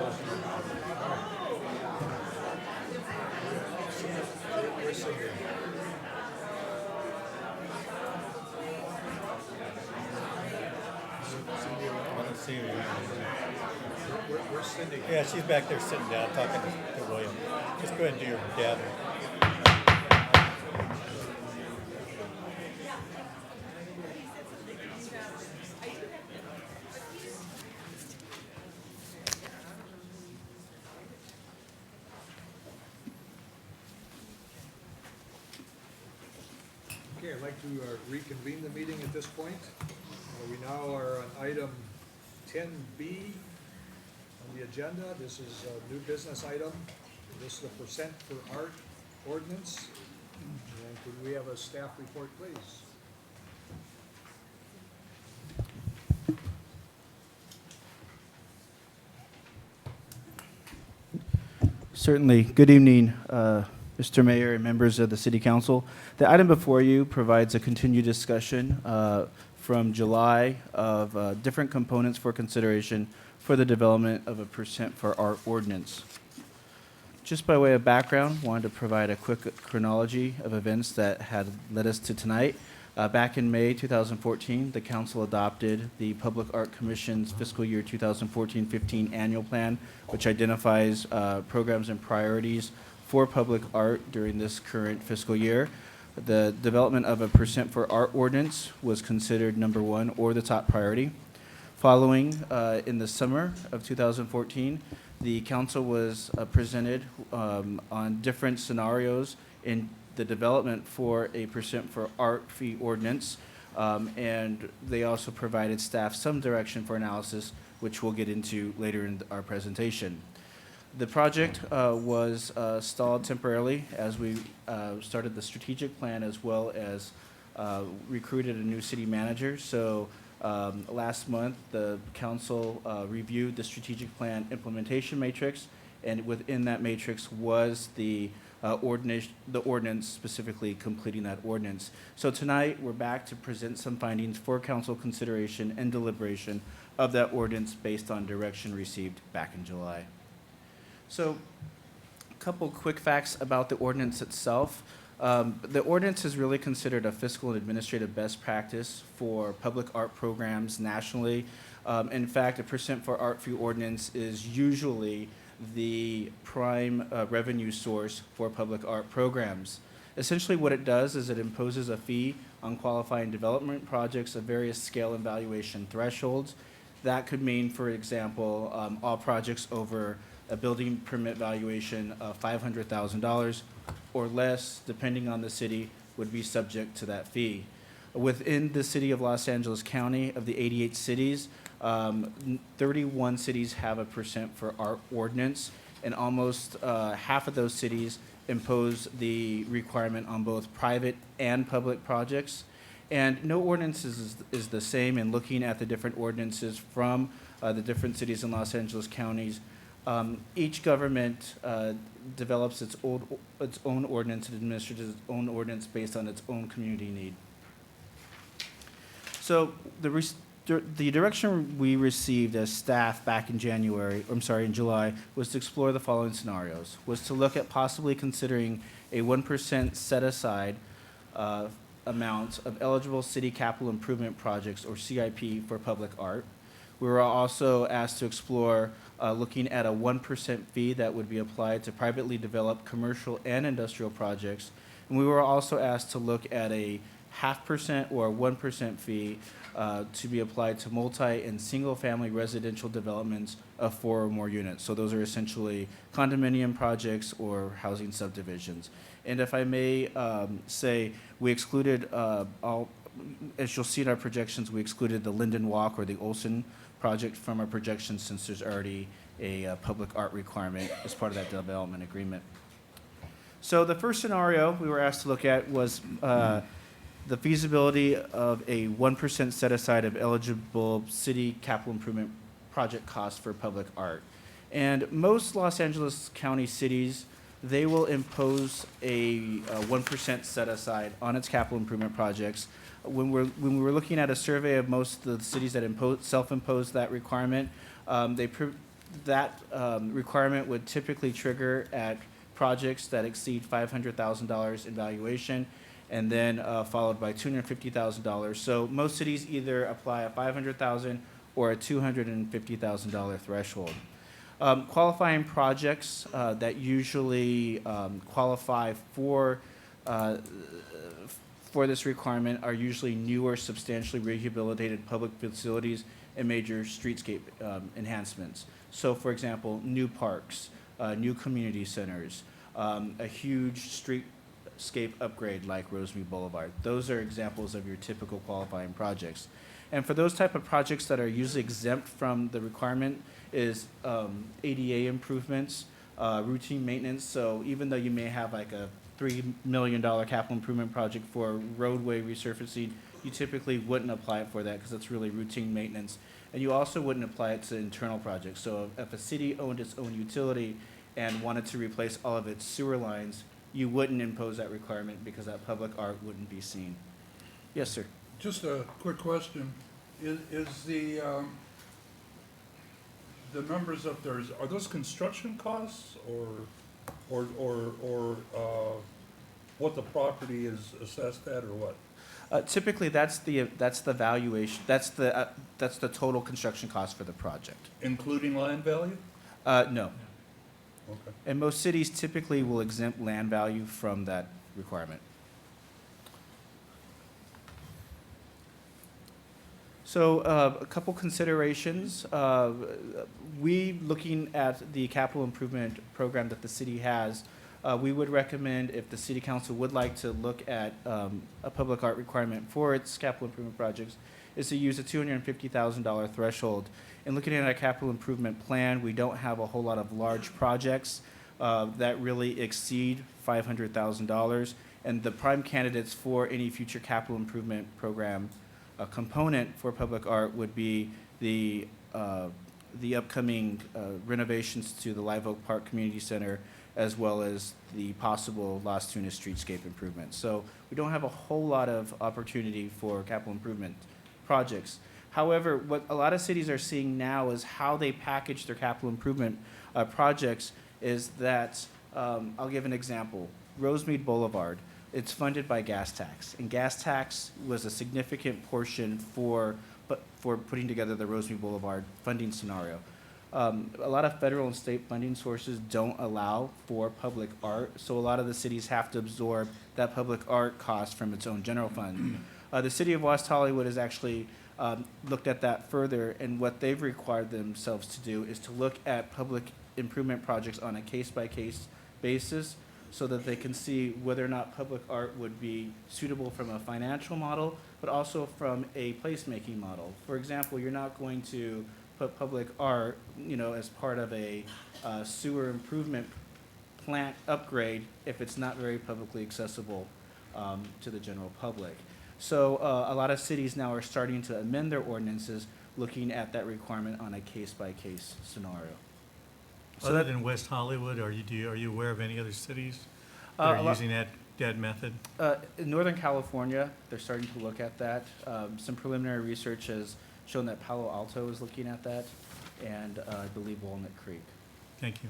I don't see her. Where's Cindy? Yeah, she's back there sitting down talking to William. Just go ahead and do your gather. Okay, I'd like to reconvene the meeting at this point. We now are on item 10B on the agenda. This is a new business item. This is the percent for art ordinance. And could we have a staff report, please? Certainly. Good evening, Mr. Mayor and members of the City Council. The item before you provides a continued discussion from July of different components for consideration for the development of a percent for art ordinance. Just by way of background, wanted to provide a quick chronology of events that had led us to tonight. Back in May 2014, the council adopted the Public Art Commission's fiscal year 2014-15 annual plan, which identifies programs and priorities for public art during this current fiscal year. The development of a percent for art ordinance was considered number one or the top priority. Following, in the summer of 2014, the council was presented on different scenarios in the development for a percent for art fee ordinance, and they also provided staff some direction for analysis, which we'll get into later in our presentation. The project was stalled temporarily as we started the strategic plan, as well as recruited a new city manager. So last month, the council reviewed the strategic plan implementation matrix, and within that matrix was the ordinance, specifically completing that ordinance. So tonight, we're back to present some findings for council consideration and deliberation of that ordinance based on direction received back in July. So a couple quick facts about the ordinance itself. The ordinance is really considered a fiscal and administrative best practice for public art programs nationally. In fact, a percent for art fee ordinance is usually the prime revenue source for public art programs. Essentially what it does is it imposes a fee on qualifying development projects of various scale and valuation thresholds. That could mean, for example, all projects over a building permit valuation of $500,000 or less, depending on the city, would be subject to that fee. Within the city of Los Angeles County, of the 88 cities, 31 cities have a percent for art ordinance, and almost half of those cities impose the requirement on both private and public projects. And no ordinance is the same. In looking at the different ordinances from the different cities in Los Angeles counties, each government develops its own ordinance and administers its own ordinance based on its own community need. So the direction we received as staff back in in July, was to explore the following scenarios. Was to look at possibly considering a 1% set aside amount of eligible city capital improvement projects, or CIP, for public art. We were also asked to explore looking at a 1% fee that would be applied to privately developed commercial and industrial projects. And we were also asked to look at a 0.5% or 1% fee to be applied to multi and single-family residential developments of 4 or more units. So those are essentially condominium projects or housing subdivisions. And if I may say, we excluded all as you'll see in our projections, we excluded the Linden Walk or the Olson project from our projections since there's already a public art requirement as part of that development agreement. So the first scenario we were asked to look at was the feasibility of a 1% set aside of eligible city capital improvement project costs for public art. And most Los Angeles County cities, they will impose a 1% set aside on its capital improvement projects. When we were looking at a survey of most of the cities that self-impose that requirement, that requirement would typically trigger at projects that exceed $500,000 in valuation, and then followed by $250,000. So most cities either apply a $500,000 or a $250,000 threshold. Qualifying projects that usually qualify for this requirement are usually newer, substantially rehabilitated public facilities and major streetscape enhancements. So, for example, new parks, new community centers, a huge streetscape upgrade like Rosemead Boulevard. Those are examples of your typical qualifying projects. And for those type of projects that are usually exempt from the requirement is ADA improvements, routine maintenance. So even though you may have like a $3 million capital improvement project for roadway resurfacing, you typically wouldn't apply it for that because it's really routine maintenance. And you also wouldn't apply it to internal projects. So if a city owned its own utility and wanted to replace all of its sewer lines, you wouldn't impose that requirement because that public art wouldn't be seen. Yes, sir. Just a quick question. Is the numbers up there, are those construction costs or what the property is assessed at or what? Typically, that's the valuation. That's the total construction cost for the project. Including land value? No. Okay. And most cities typically will exempt land value from that requirement. So a couple considerations. We, looking at the capital improvement program that the city has, we would recommend, if the city council would like to look at a public art requirement for its capital improvement projects, is to use a $250,000 threshold. And looking at our capital improvement plan, we don't have a whole lot of large projects that really exceed $500,000. And the prime candidates for any future capital improvement program component for public art would be the upcoming renovations to the Live Oak Park Community Center, as well as the possible Las Tunas streetscape improvements. So we don't have a whole lot of opportunity for capital improvement projects. However, what a lot of cities are seeing now is how they package their capital improvement projects is that, I'll give an example, Rosemead Boulevard. It's funded by gas tax, and gas tax was a significant portion for putting together the Rosemead Boulevard funding scenario. A lot of federal and state funding sources don't allow for public art, so a lot of the cities have to absorb that public art cost from its own general fund. The city of West Hollywood has actually looked at that further, and what they've required themselves to do is to look at public improvement projects on a case-by-case basis, so that they can see whether or not public art would be suitable from a financial model, but also from a placemaking model. For example, you're not going to put public art, as part of a sewer improvement plant upgrade if it's not very publicly accessible to the general public. So a lot of cities now are starting to amend their ordinances looking at that requirement on a case-by-case scenario. So Other that- than West Hollywood, are you aware of any other cities A that are lot- using that method? In Northern California, they're starting to look at that. Some preliminary research has shown that Palo Alto is looking at that, and I believe Walnut Creek. Thank you.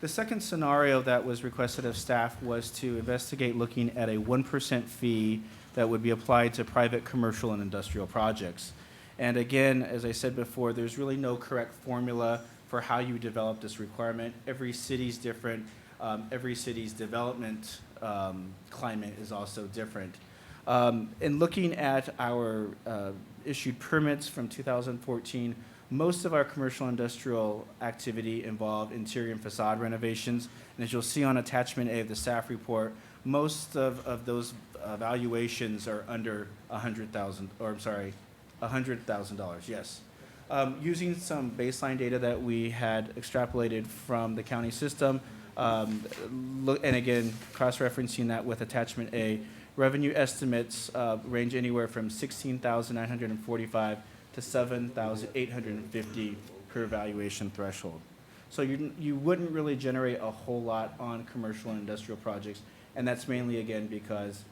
The second scenario that was requested of staff was to investigate looking at a 1% fee that would be applied to private commercial and industrial projects. And again, as I said before, there's really no correct formula for how you develop this requirement. Every city's different. Every city's development climate is also different. In looking at our issued permits from 2014, most of our commercial industrial activity involved interior and facade renovations. And as you'll see on attachment A of the staff report, most of those valuations are under $100,000, yes. Using some baseline data that we had extrapolated from the county system, and again, cross-referencing that with attachment A, revenue estimates range anywhere from $16,945 to $7,850 per valuation threshold. So you wouldn't really generate a whole lot on commercial and industrial projects, and that's mainly, again, because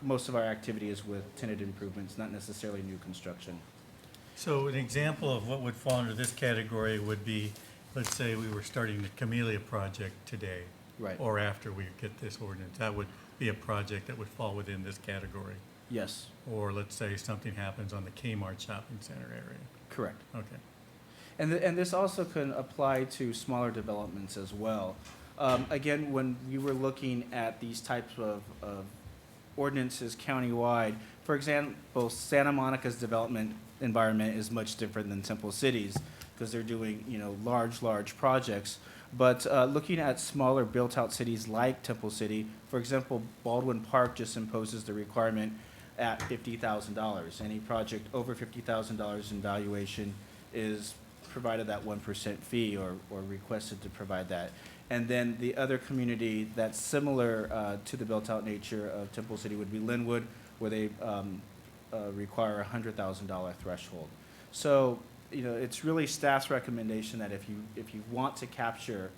most of our activity is with tenant improvements, not necessarily new construction. So an example of what would fall under this category would be, let's say we were starting the Camellia project today. Right. Or after we get this ordinance. That would be a project that would fall within this category. Yes, Or let's say something happens on the Kmart shopping center area. correct. Okay. And this also can apply to smaller developments as well. Again, when we were looking at these types of ordinances countywide, for example, Santa Monica's development environment is much different than Temple City's because they're doing, large projects. But looking at smaller built-out cities like Temple City, for example, Baldwin Park just imposes the requirement at $50,000. Any project over $50,000 in valuation is provided that 1% fee or requested to provide that. And then the other community that's similar to the built-out nature of Temple City would be Linwood, where they require a $100,000 threshold. So, it's really staff's recommendation that if you want to capture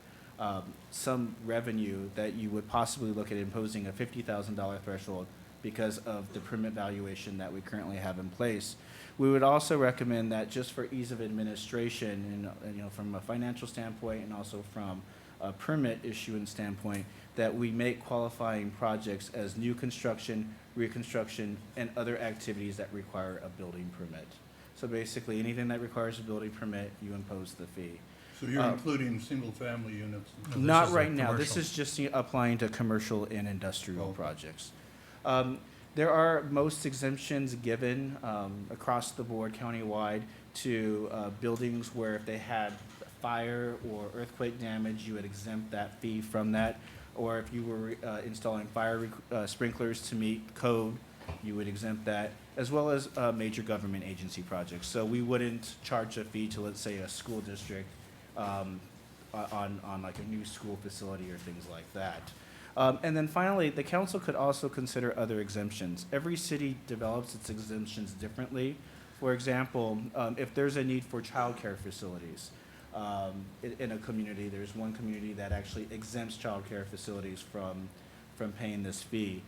some revenue, that you would possibly look at imposing a $50,000 threshold because of the permit valuation that we currently have in place. We would also recommend that just for ease of administration and from a financial standpoint and also from a permit issuance standpoint, that we make qualifying projects as new construction, reconstruction, and other activities that require a building permit. So basically, anything that requires a building permit, you impose the fee. So you're including single-family units? Not right now. This is just applying to commercial and industrial Okay. projects. There are most exemptions given across the board countywide to buildings where if they had fire or earthquake damage, you would exempt that fee from that. Or if you were installing fire sprinklers to meet code, you would exempt that, as well as major government agency projects. So we wouldn't charge a fee to, let's say, a school district on like a new school facility or things like that. And then finally, the council could also consider other exemptions. Every city develops its exemptions differently. For example, if there's a need for childcare facilities in a community, there's one community that actually exempts childcare facilities from paying this fee.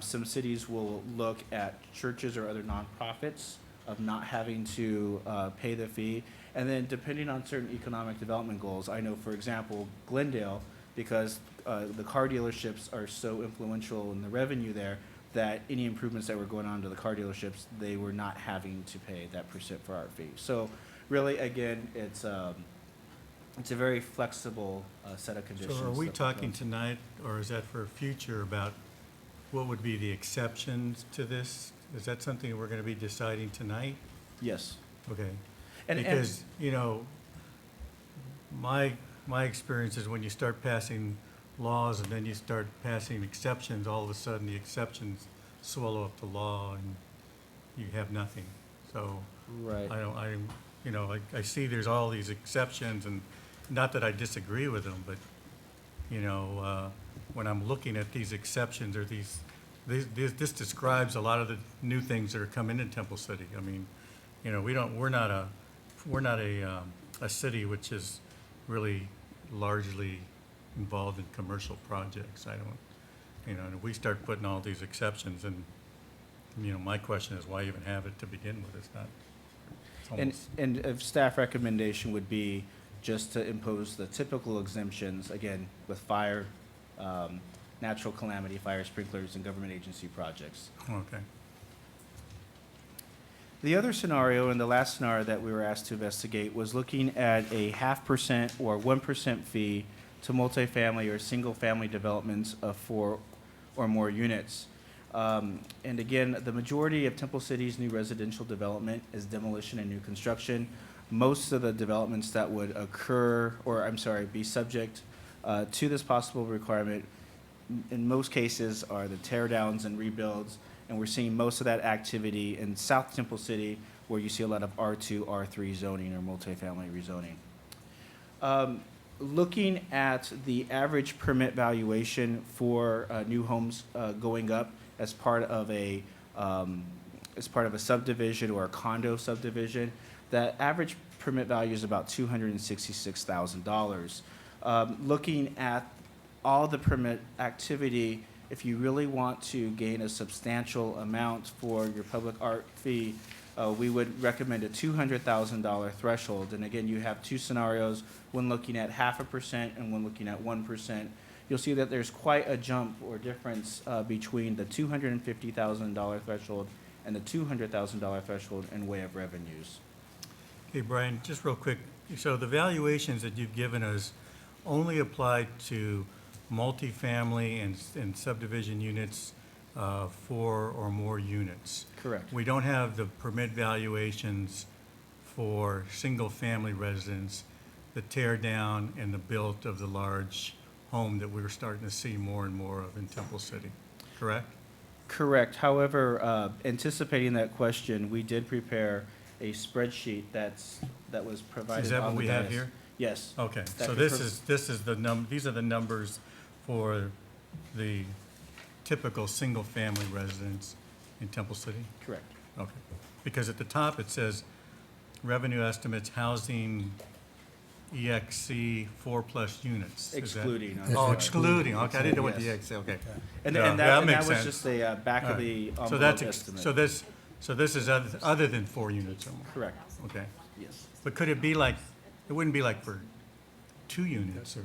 Some cities will look at churches or other nonprofits of not having to pay the fee. And then depending on certain economic development goals, I know, for example, Glendale, because the car dealerships are so influential in the revenue there, that any improvements that were going on to the car dealerships, they were not having to pay that % for our fee. So really, again, it's a very flexible set of conditions. So are we talking tonight, or is that for future, about what would be the exceptions to this? Is that something we're going to be deciding tonight? Yes. Okay. And- Because, my experience is when you start passing laws and then you start passing exceptions, all of a sudden the exceptions swallow up the law and you have nothing. So Right. I see there's all these exceptions, and not that I disagree with them, but, when I'm looking at these exceptions or this describes a lot of the new things that are coming in Temple City. I mean, we're not a city which is really largely involved in commercial projects. And if we start putting all these exceptions, and, my question is, why even have it to begin with? It's not, it's almost. And if staff recommendation would be just to impose the typical exemptions, again, with fire, natural calamity, fire sprinklers, and government agency projects. Okay. The other scenario, and the last scenario that we were asked to investigate, was looking at a 0.5% or 1% fee to multifamily or single-family developments of 4 or more units. And again, the majority of Temple City's new residential development is demolition and new construction. Most of the developments that would occur, or I'm sorry, be subject to this possible requirement in most cases are the tear downs and rebuilds, and we're seeing most of that activity in South Temple City, where you see a lot of R2, R3 zoning or multifamily rezoning. Looking at the average permit valuation for new homes going up as part of a subdivision or a condo subdivision, that average permit value is about $266,000. Looking at all the permit activity, if you really want to gain a substantial amount for your public art fee, we would recommend a $200,000 threshold. And again, you have two scenarios, one looking at 0.5% and one looking at 1%. You'll see that there's quite a jump or difference between the $250,000 threshold and the $200,000 threshold in way of revenues. Okay, Brian, just real quick. So the valuations that you've given us only apply to multifamily and subdivision units, 4 or more units. Correct. We don't have the permit valuations for single-family residents, the tear down and the built of the large home that we're starting to see more and more of in Temple City, correct? Correct. However, anticipating that question, we did prepare a spreadsheet that was provided. Is that on what the we have dais. here? Yes. Okay, That so could this is these are the numbers for the typical single-family residence in Temple City? Correct. Okay, because at the top it says revenue estimates, housing, EXC, 4+ units. Is that- Excluding. I'm Oh, sorry. excluding, okay, I didn't know what the Yes. EXC, okay. And, Yeah, and that makes was sense. just a back All of right. the So envelope that's, estimate. so this is other than 4 units or more? Correct. Okay. Yes. But could it be like, it wouldn't be like for 2 units or?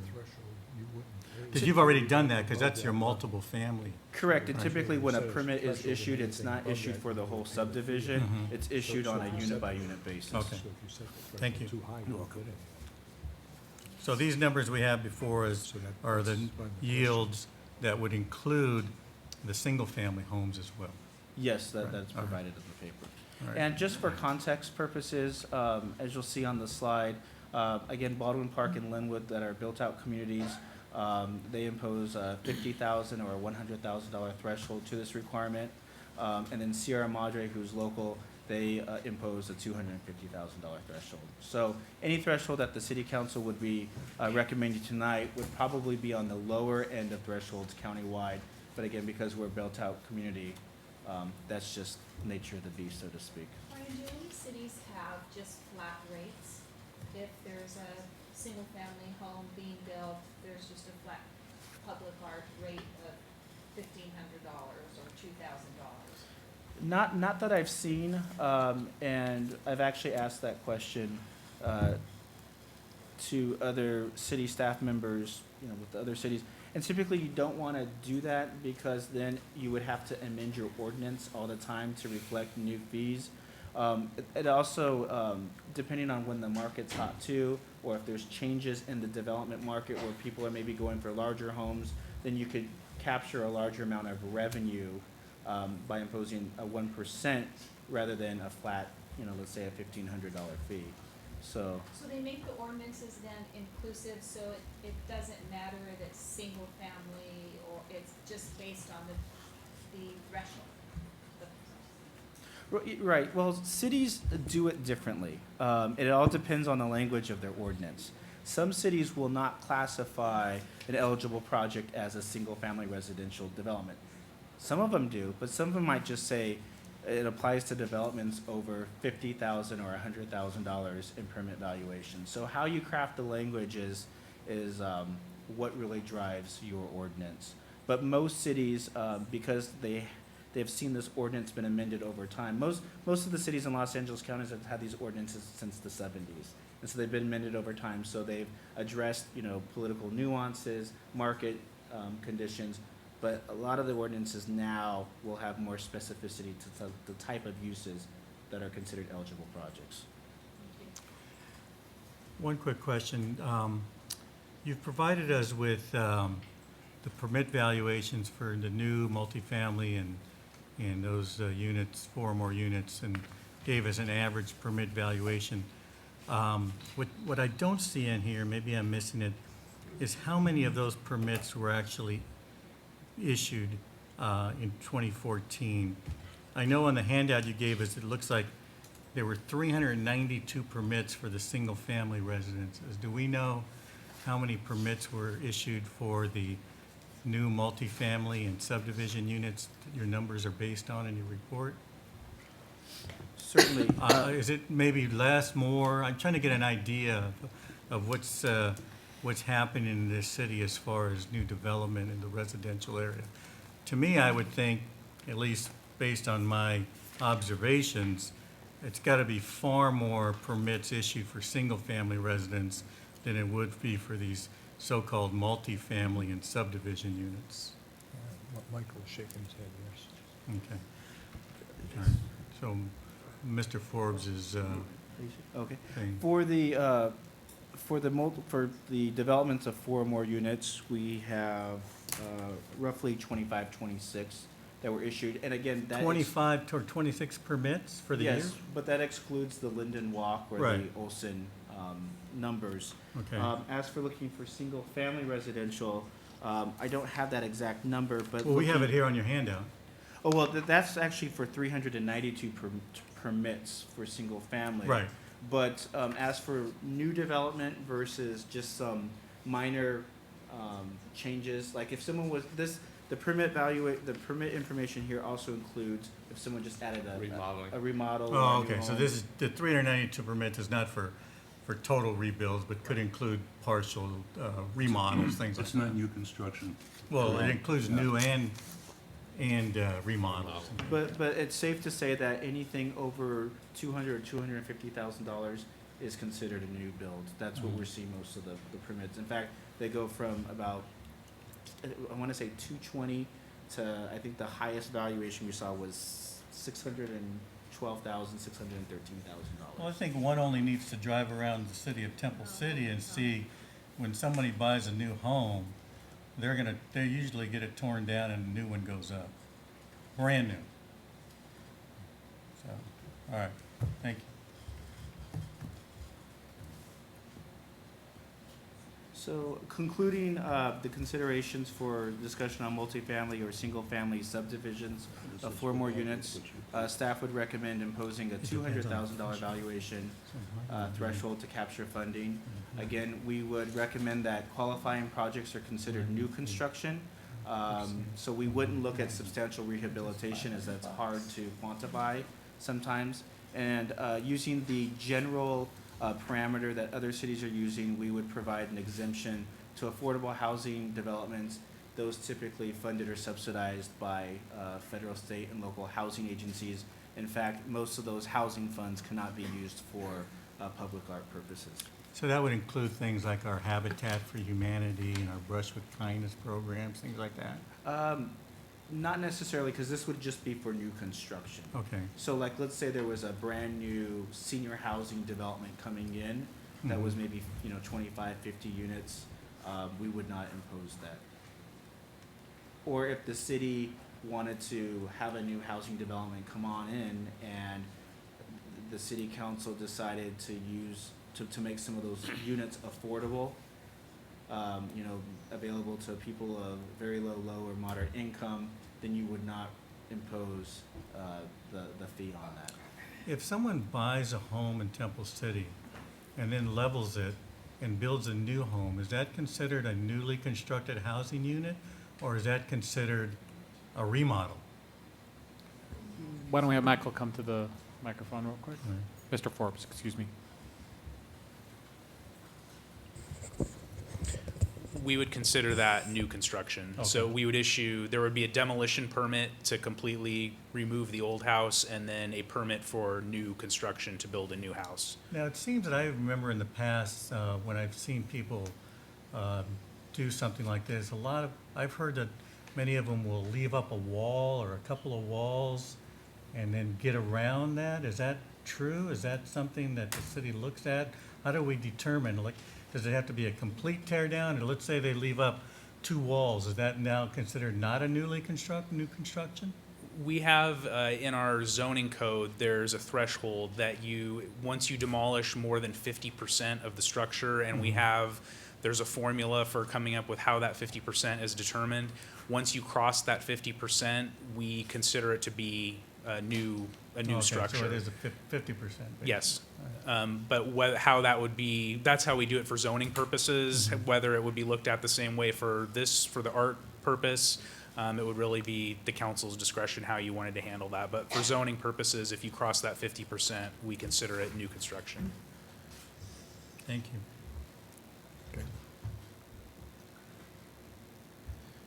Because you've already done that, because that's your multiple family. Correct, and typically when a permit is issued, it's not issued for the whole subdivision, Mhm. it's issued on a unit-by-unit basis. Okay. Thank you. So these numbers we have before us are the yields that would include the single-family homes as well. Yes, Right. that's All right. provided in the paper. All right. And just for context purposes, as you'll see on the slide, again, Baldwin Park and Linwood that are built-out communities, they impose a $50,000 or a $100,000 threshold to this requirement. And then Sierra Madre, who's local, they impose a $250,000 threshold. So any threshold that the city council would be recommending tonight would probably be on the lower end of thresholds countywide. But again, because we're a built-out community, that's just nature of the beast, so to speak. Brian, do any cities have just flat rates? If there's a single-family home being built, there's just a flat public art rate of $1,500 or $2,000? Not that I've seen, and I've actually asked that question to other city staff members, with the other cities. And typically, you don't want to do that because then you would have to amend your ordinance all the time to reflect new fees. It also, depending on when the market's hot too, or if there's changes in the development market where people are maybe going for larger homes, then you could capture a larger amount of revenue by imposing a 1% rather than a flat, let's say a $1,500 fee. So they make the ordinances then inclusive, so it doesn't matter if it's single family or it's just based on the threshold? Right, well, cities do it differently. It all depends on the language of their ordinance. Some cities will not classify an eligible project as a single-family residential development. Some of them do, but some of them might just say it applies to developments over $50,000 or $100,000 in permit valuation. So how you craft the language is what really drives your ordinance. But most cities, because they've seen this ordinance been amended over time. Most of the cities in Los Angeles counties have had these ordinances since the 70s. And so they've been amended over time. So they've addressed, political nuances, market conditions. But a lot of the ordinances now will have more specificity to the type of uses that are considered eligible projects. One quick question. You've provided us with the permit valuations for the new multifamily and those units, 4 or more units, and gave us an average permit valuation. What I don't see in here, maybe I'm missing it, is how many of those permits were actually issued in 2014. I know on the handout you gave us, it looks like there were 392 permits for the single-family residences. Do we know how many permits were issued for the new multifamily and subdivision units that your numbers are based on in your report? Certainly. Is it maybe less, more? I'm trying to get an idea of what's happening in this city as far as new development in the residential area. To me, I would think, at least based on my observations, it's got to be far more permits issued for single-family residents than it would be for these so-called multifamily and subdivision units. Michael's shaking his head, yes. Okay. All right. So, Mr. Forbes is, Okay. thing. For the for the developments of 4 more units, we have roughly 25, 26 that were issued. And again, that 25 or 26 permits for the year? yes, but that excludes the Linden Walk or the Right. Olson numbers. Okay. As for looking for single-family residential, I don't have that exact number, but Well, we have it looking- here on your handout. Oh, well, that's actually for 392 permits for single-family. Right. But as for new development versus just some minor changes, like if someone was, the permit information here also includes if someone just added Remodeling. a remodel. or Oh, a new okay, so home. this is, the 392 permits is not for total rebuilds, but could include partial remodels, things like It's that. not new construction. Well, it includes new and remodels. But it's safe to say that anything over $200,000 or $250,000 is considered a new build. That's what we're seeing most of the permits. In fact, they go from about, I want to say 220 to, I think the highest valuation we saw was $612,000, $613,000. Well, I think one only needs to drive around the city of Temple City and see when somebody buys a new home, they usually get it torn down and a new one goes up. Brand new. So, all right, thank you. So concluding the considerations for discussion on multifamily or single-family subdivisions of 4 more units, staff would recommend imposing a $200,000 valuation threshold to capture funding. Again, we would recommend that qualifying projects are considered new construction. So we wouldn't look at substantial rehabilitation as that's hard to quantify sometimes. And using the general parameter that other cities are using, we would provide an exemption to affordable housing developments, those typically funded or subsidized by federal, state, and local housing agencies. In fact, most of those housing funds cannot be used for public art purposes. So that would include things like our Habitat for Humanity and our Brush with Kindness programs, things like that? Not necessarily, because this would just be for new construction. Okay. So like, let's say there was a brand-new senior housing development coming in that was maybe, 25, 50 units, we would not impose that. Or if the city wanted to have a new housing development come on in and the city council decided to make some of those units affordable, available to people of very low or moderate income, then you would not impose the fee on that. If someone buys a home in Temple City and then levels it and builds a new home, is that considered a newly constructed housing unit, or is that considered a remodel? Why don't we have Michael come to the microphone real quick? Mr. Forbes, excuse me. We would consider that new construction. So Okay. we would there would be a demolition permit to completely remove the old house, and then a permit for new construction to build a new house. Now, it seems that I remember in the past, when I've seen people do something like this, I've heard that many of them will leave up a wall or a couple of walls and then get around that. Is that true? Is that something that the city looks at? How do we determine, does it have to be a complete tear down? Or let's say they leave up 2 walls, is that now considered not a new construction? We have, in our zoning code, there's a threshold that once you demolish more than 50% of the structure, and we have There's a formula for coming up with how that 50% is determined. Once you cross that 50%, we consider it to be a new Okay, structure. So it is a 50%. Yes. But how that would be, that's how we do it for zoning purposes. Whether it would be looked at the same way for the art purpose, it would really be the council's discretion how you wanted to handle that. But for zoning purposes, if you cross that 50%, we consider it new construction. Thank you.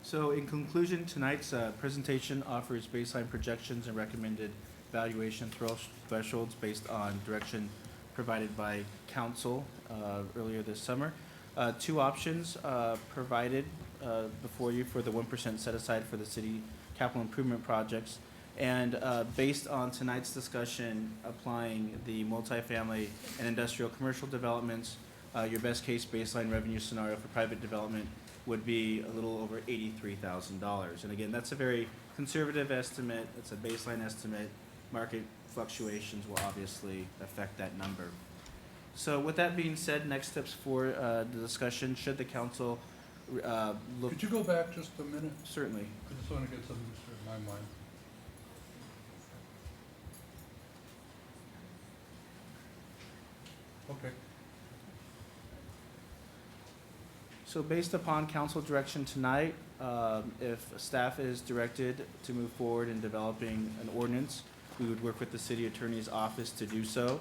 So in conclusion, tonight's presentation offers baseline projections and recommended valuation thresholds based on direction provided by council earlier this summer. Two options provided before you for the 1% set aside for the city capital improvement projects. And based on tonight's discussion, applying the multifamily and industrial commercial developments, your best case baseline revenue scenario for private development would be a little over $83,000. And again, that's a very conservative estimate. It's a baseline estimate. Market fluctuations will obviously affect that number. So with that being said, next steps for the discussion, should the council look... Could you go back just a minute? Certainly. I just want to get something straight in my mind. Okay. So based upon council direction tonight, if staff is directed to move forward in developing an ordinance, we would work with the city attorney's office to do so.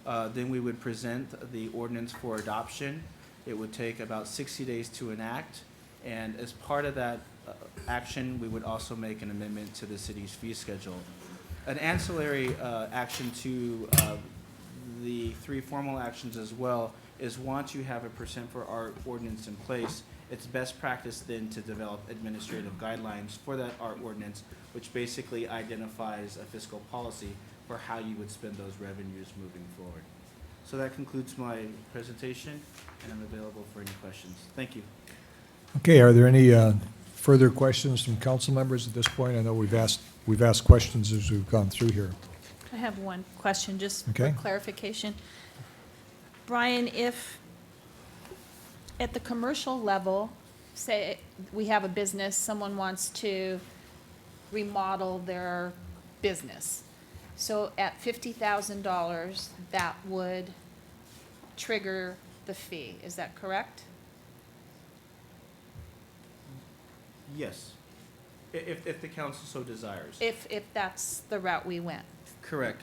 Then we would present the ordinance for adoption. It would take about 60 days to enact. And as part of that action, we would also make an amendment to the city's fee schedule. An ancillary action to the three formal actions as well is once you have a percent for art ordinance in place, it's best practice then to develop administrative guidelines for that art ordinance, which basically identifies a fiscal policy for how you would spend those revenues moving forward. So that concludes my presentation, and I'm available for any questions. Thank you. Okay, are there any further questions from council members at this point? I know we've asked questions as we've gone through here. I have one question, just Okay. for clarification. Brian, if at the commercial level, say we have a business, someone wants to remodel their business. So at $50,000, that would trigger the fee. Is that correct? Yes, if the council so desires. If that's the route we went. Correct.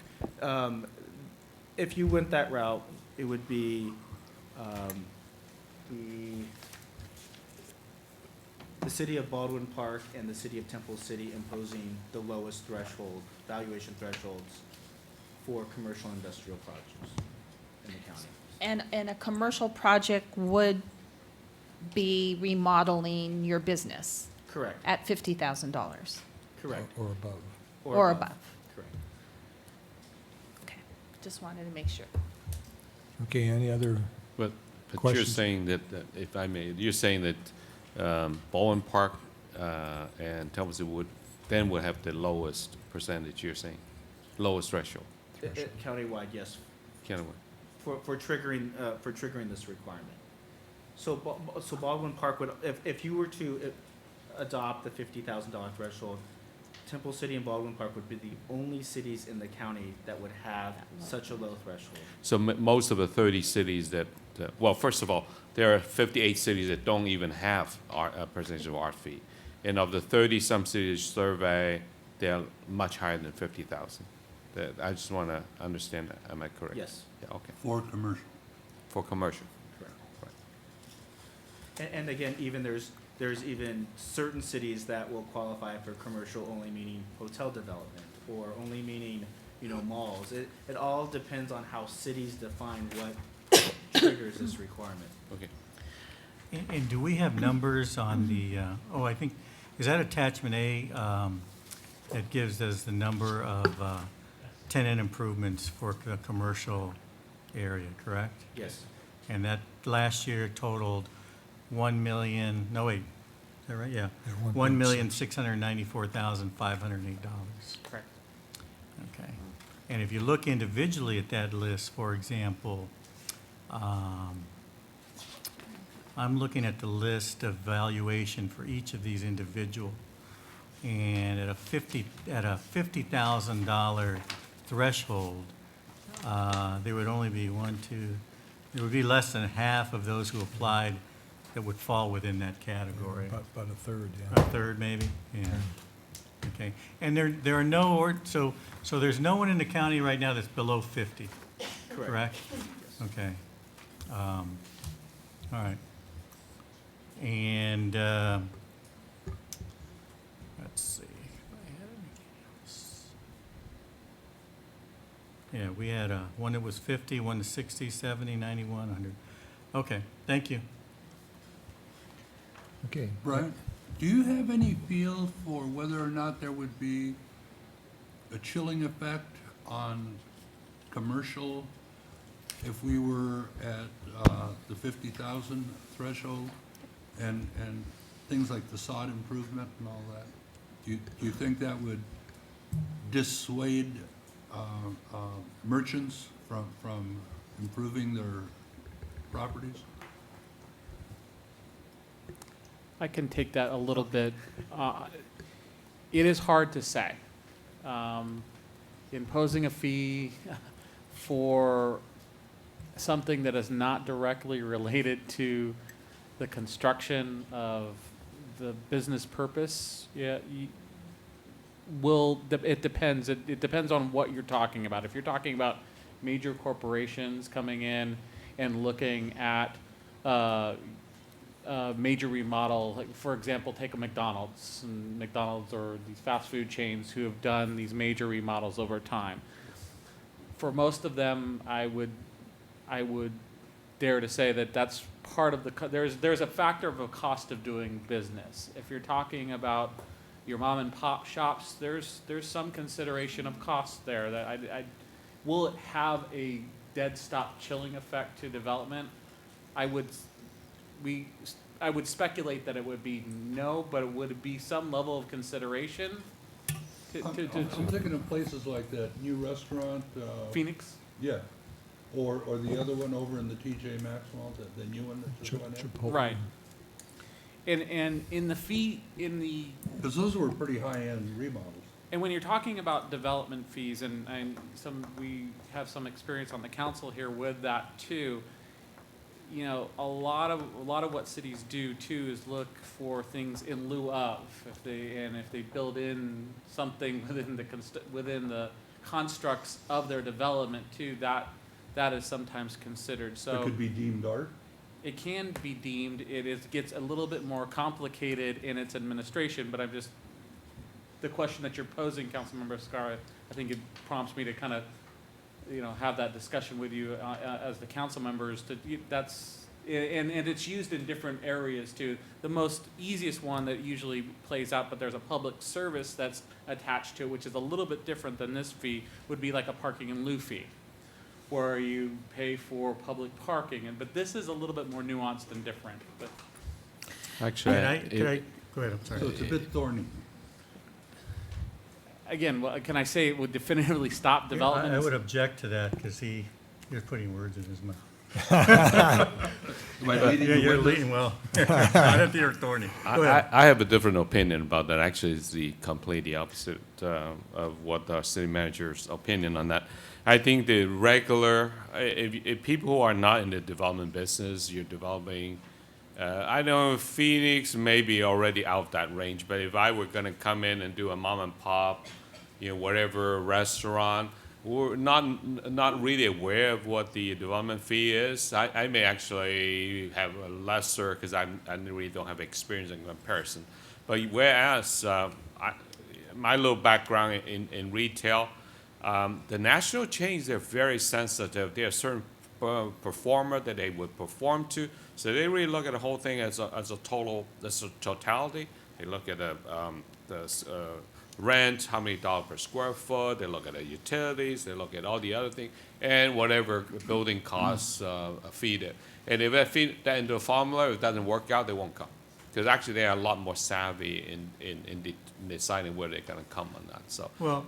If you went that route, it would be the city of Baldwin Park and the city of Temple City imposing the lowest threshold, valuation thresholds for commercial and industrial projects in the county. And a commercial project would be remodeling your business Correct. at $50,000 Correct. Or above. or above. Correct. Okay, just wanted to make sure. Okay, any other But you're questions? saying that, if I may, you're saying that Baldwin Park and Temple City would have the lowest percentage, you're saying? Lowest threshold, Countywide, yes, countywide. for triggering this requirement. So Baldwin Park would, if you were to adopt the $50,000 threshold, Temple City and Baldwin Park would be the only cities in the county that would have such a low threshold. So most of the 30 cities that, well, first of all, there are 58 cities that don't even have a percentage of art fee. And of the 30-some cities survey, they're much higher than 50,000. I just want to understand that. Am I correct? Yes. Yeah, okay. For commercial. For commercial. And again, even there's even certain cities that will qualify for commercial only, meaning hotel development, or only meaning, malls. It all depends on how cities define what triggers this requirement. Okay. And do we have numbers on the, I think, is that attachment A that gives us the number of tenant improvements for the commercial area, correct? Yes. And that last year totaled 1 million, no wait, is that right? Yeah. Yeah, 1,694,508. Correct. Okay. And if you look individually at that list, for example, I'm looking at the list of valuation for each of these individual. And at a $50,000 threshold, there would only be there would be less than half of those who applied that would fall within that category. About a third, A third, maybe? Yeah. Okay. And there are no, so there's no one in the county right now that's below 50, correct? Okay. All right. And, let's see. if I had anything else. Yeah, we had one that was 50, one to 60, 70, 91, 100. Okay, thank you. Okay. Brian, do you have any feel for whether or not there would be a chilling effect on commercial if we were at the 50,000 threshold and things like the sod improvement and all that? Do you think that would dissuade merchants from improving their properties? I can take that a little bit. It is hard to say. Imposing a fee for something that is not directly related to the construction of the business purpose, it depends. It depends on what you're talking about. If you're talking about major corporations coming in and looking at major remodel, like for example, take a McDonald's or these fast food chains who have done these major remodels over time. For most of them, I would dare to say that that's part of the, there's a factor of a cost of doing business. If you're talking about your mom and pop shops, there's some consideration of cost there that will it have a dead stop chilling effect to development? I would speculate that it would be no, but it would be some level of consideration. I'm thinking of places like that new restaurant. Phoenix? Yeah. Or the other one over in the TJ Maxx Mall, the new one that just went in. Right. And in the fee, because those were pretty high-end remodels. And when you're talking about development fees, and we have some experience on the council here with that too. You know, a lot of what cities do too is look for things in lieu of. If they build in something within the constructs of their development too, that is sometimes considered. So It could be deemed art. It can be deemed. It gets a little bit more complicated in its administration. But the question that you're posing, Councilmember Scarra, I think it prompts me to kind of, have that discussion with you as the council members. And it's used in different areas too. The most easiest one that usually plays out, but there's a public service that's attached to it, which is a little bit different than this fee, would be like a parking in lieu fee, where you pay for public parking. But this is a little bit more nuanced and different. But Actually, go ahead, I'm sorry. So it's a bit thorny. again, can I say it would definitively stop development? I would object to that because you're putting words in his mouth. You're leading well. I don't think you're thorny. Go ahead. I have a different opinion about that. Actually, it's the completely opposite of what our city manager's opinion on that. I think the regular, if people who are not in the development business, you're developing, I know Phoenix may be already out of that range, but if I were going to come in and do a mom and pop, whatever restaurant, we're not really aware of what the development fee is. I may actually have a lesser because I really don't have experience in comparison. But whereas my little background in retail, the national chains, they're very sensitive. There are certain performer that they would perform to, so they really look at the whole thing as a totality. They look at the rent, how many dollars per square foot, they look at the utilities, they look at all the other things, and whatever building costs feed it. And if they feed that into a formula, if it doesn't work out, they won't come. Because actually they are a lot more savvy in deciding where they're going to come on that. So. Well,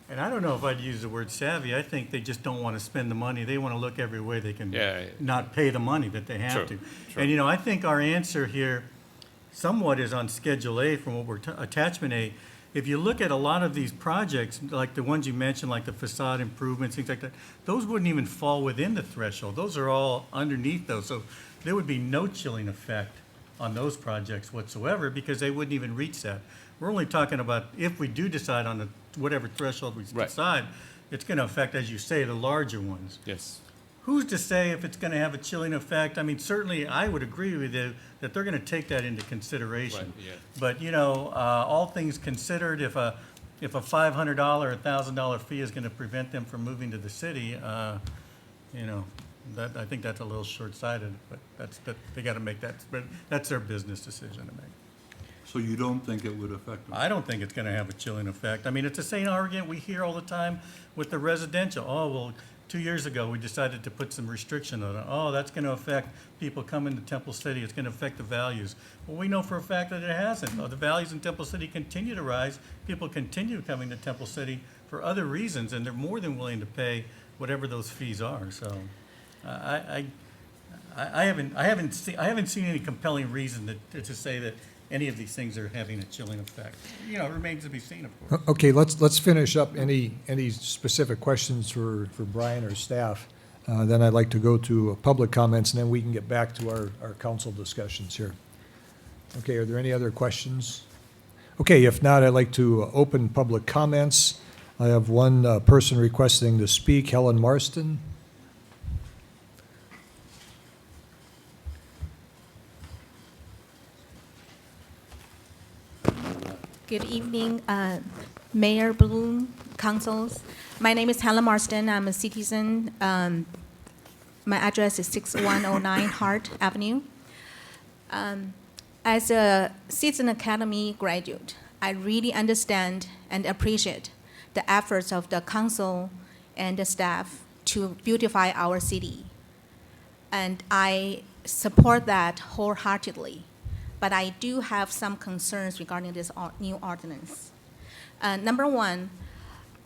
and I don't know if I'd use the word savvy. I think they just don't want to spend the money. They want to look every way they can Yeah. not pay the money that they have True, to. true. And, you know, I think our answer here somewhat is on Schedule A from what we're, Attachment A. If you look at a lot of these projects, like the ones you mentioned, like the facade improvements, things like that, those wouldn't even fall within the threshold. Those are all underneath those. So there would be no chilling effect on those projects whatsoever because they wouldn't even reach that. We're only talking about if we do decide on the, whatever threshold we Right. decide, it's going to affect, as you say, the larger ones. Yes. Who's to say if it's going to have a chilling effect? I mean, certainly I would agree with you that they're going to take that into consideration. Right, yeah. But, you know, all things considered, if a $500 or $1,000 fee is going to prevent them from moving to the city, you know, that, I think that's a little short-sighted, but they got to make that, but that's their business decision to make. So you don't think it would affect them? I don't think it's going to have a chilling effect. I mean, it's the same argument we hear all the time with the residential. Oh, well, 2 years ago, we decided to put some restriction on it. Oh, that's going to affect people coming to Temple City. It's going to affect the values. Well, we know for a fact that it hasn't. The values in Temple City continue to rise. People continue coming to Temple City for other reasons, and they're more than willing to pay whatever those fees are. So I haven't seen any compelling reason to say that any of these things are having a chilling effect. You know, it remains to be seen, of course. Okay, let's finish up any specific questions for Brian or staff. Then I'd like to go to public comments, and then we can get back to our council discussions here. Okay, are there any other questions? Okay, if not, I'd like to open public comments. I have one person requesting to speak, Helen Marston. Good evening, Mayor Bloom, councils. My name is Helen Marston. I'm a citizen. My address is 6109 Hart Avenue. As a Citizen Academy graduate, I really understand and appreciate the efforts of the council and the staff to beautify our city. And I support that wholeheartedly. But I do have some concerns regarding this new ordinance. Number one,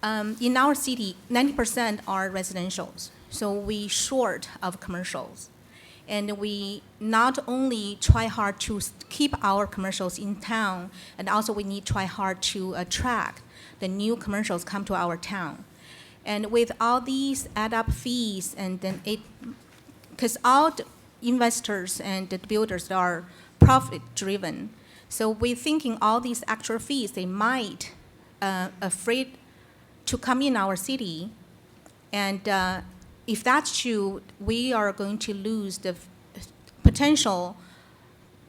in our city, 90% are residentials, so we short of commercials. And we not only try hard to keep our commercials in town, and also we need to try hard to attract the new commercials come to our town. And with all these add-up fees, and then because all the investors and the builders are profit-driven. So we're thinking all these extra fees, they might afraid to come in our city. And if that's true, we are going to lose the potential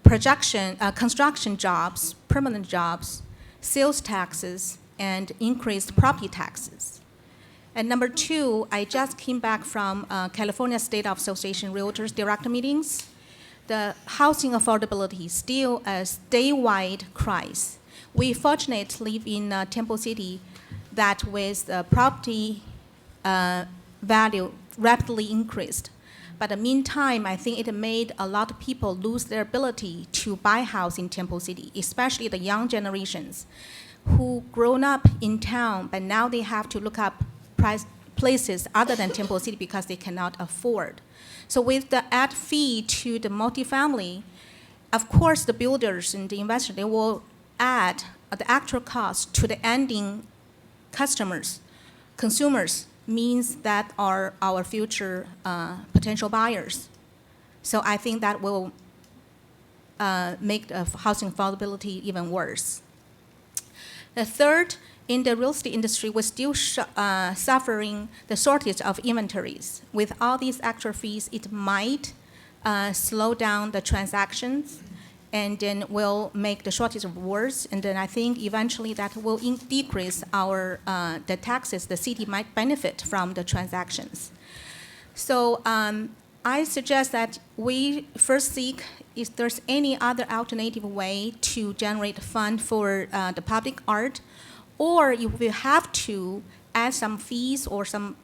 construction jobs, permanent jobs, sales taxes, and increased property taxes. And number two, I just came back from California State Association Realtors Direct Meetings. The housing affordability is still a statewide crisis. We fortunately live in Temple City that with the property value rapidly increased. But in the meantime, I think it made a lot of people lose their ability to buy a house in Temple City, especially the young generations who grown up in town, but now they have to look up places other than Temple City because they cannot afford. So with the add fee to the multifamily, of course the builders and the investors, they will add the actual cost to the ending customers, consumers, means that are our future potential buyers. So I think that will make the housing affordability even worse. The third, in the real estate industry, we're still suffering the shortage of inventories. With all these extra fees, it might slow down the transactions and then will make the shortage worse. And then I think eventually that will decrease our the taxes the city might benefit from the transactions. So I suggest that we first seek if there's any other alternative way to generate fund for the public art, or if we have to add some fees or some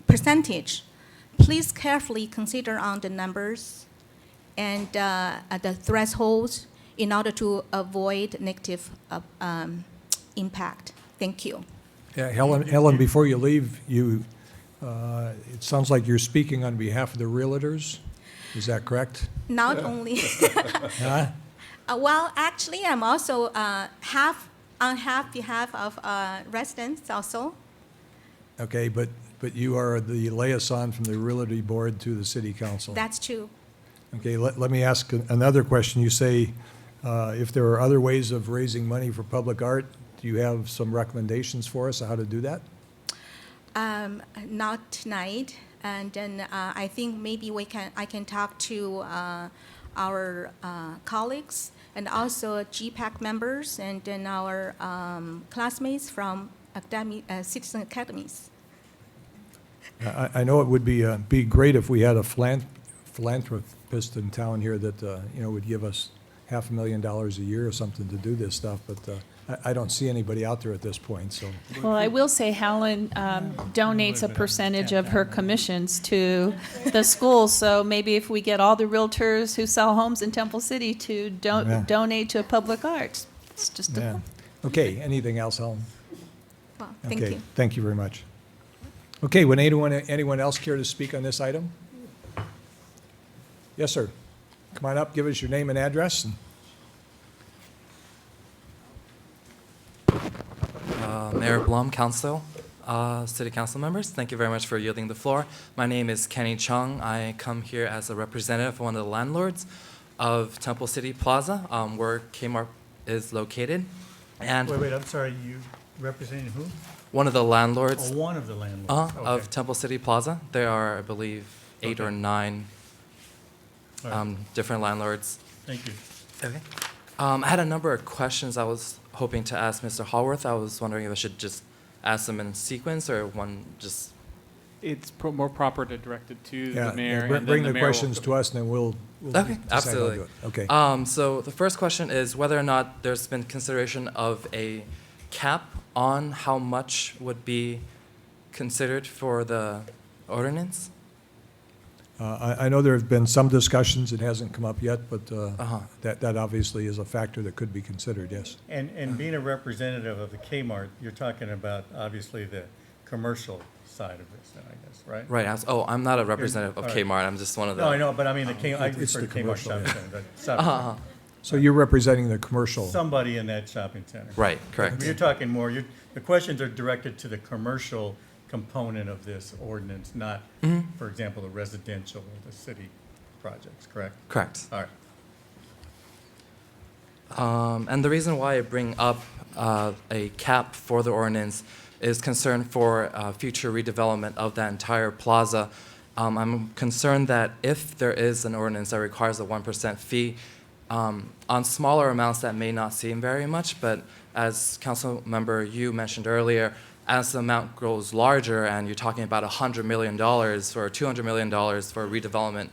percentage, please carefully consider on the numbers and the thresholds in order to avoid negative impact. Thank you. Yeah, Helen, before you leave, it sounds like you're speaking on behalf of the realtors. Is that correct? Not only, Huh? well, actually, I'm also on behalf of residents also. Okay, but you are the liaison from the Realty Board to the City Council. That's true. Okay, let me ask another question. You say if there are other ways of raising money for public art, do you have some recommendations for us on how to do that? Not tonight, and then I think maybe I can talk to our colleagues and also GPAC members and then our classmates from citizen academies. I know it would be great if we had a philanthropist in town here that would give us $500,000 a year or something to do this stuff, but I don't see anybody out there at this point. So, Well, I will say Helen donates a percentage of her commissions to the schools, so maybe if we get all the realtors who sell homes in Temple City to donate to public arts, it's just yeah. Okay. Anything else, Helen? Well, thank Okay. you. Thank you very much. Okay. Would anyone else care to speak on this item? Yes, sir. Come on up. Give us your name and address. Mayor Blum, Council, City Council members, thank you very much for yielding the floor. My name is Kenny Chung. I come here as a representative of one of the landlords of Temple City Plaza, where Kmart is located. And Wait, I'm sorry, you representing who? one of the landlords Oh, one of the landlords. Okay. of Temple City Plaza. There are, I believe, 8 or 9 All right. different landlords. Thank you. Okay. I had a number of questions I was hoping to ask Mr. Hallworth. I was wondering if I should just ask them in sequence or one just. It's more proper to direct it to Yeah. the mayor. Bring and then the mayor will- questions to us, and then we'll Okay, decide how to absolutely. do it. Okay. So the first question is whether or not there's been consideration of a cap on how much would be considered for the ordinance? I know there have been some discussions. It hasn't come up yet, but Uh-huh. that obviously is a factor that could be considered, yes. And being a representative of the Kmart, you're talking about obviously the commercial side of this, then, I guess, right? Right. I'm not a representative of all right. Kmart. I'm just one of the. No, I know, but I mean, I It's refer the to Kmart commercial, shopping yeah. center, but shopping Uh-huh. center. So you're representing the commercial. Somebody in that shopping center. Right, correct. You're talking more, the questions are directed to the commercial component of this ordinance, not, Mhm. for example, the residential or the city projects, correct? Correct. All right. And the reason why I bring up a cap for the ordinance is concern for future redevelopment of that entire plaza. I'm concerned that if there is an ordinance that requires a 1% fee, on smaller amounts that may not seem very much, but as Council Member you mentioned earlier, as the amount grows larger and you're talking about $100 million or $200 million for redevelopment,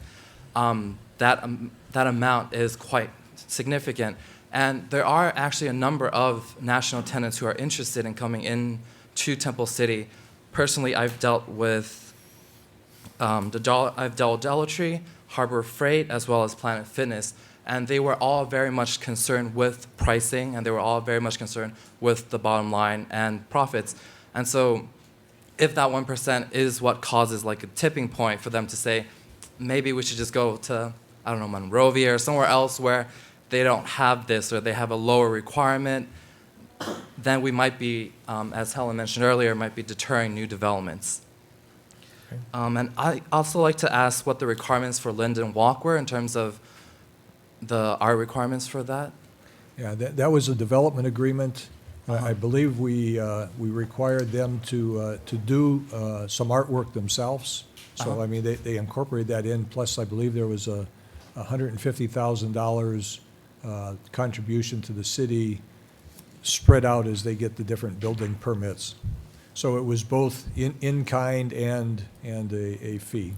that amount is quite significant. And there are actually a number of national tenants who are interested in coming in to Temple City. Personally, I've dealt with Dollar Tree, Harbor Freight, as well as Planet Fitness, and they were all very much concerned with pricing, and they were all very much concerned with the bottom line and profits. And so if that 1% is what causes like a tipping point for them to say, maybe we should just go to, I don't know, Monrovia or somewhere else where they don't have this or they have a lower requirement, then we might be, as Helen mentioned earlier, might be deterring new developments. And I also like to ask what the requirements for Linden Walk were in terms of our requirements for that. Yeah, that was a development agreement. I believe we required them to do some artwork themselves. So, I mean, they incorporated that in, plus I believe there was a $150,000 contribution to the city spread out as they get the different building permits. So it was both in kind and a fee.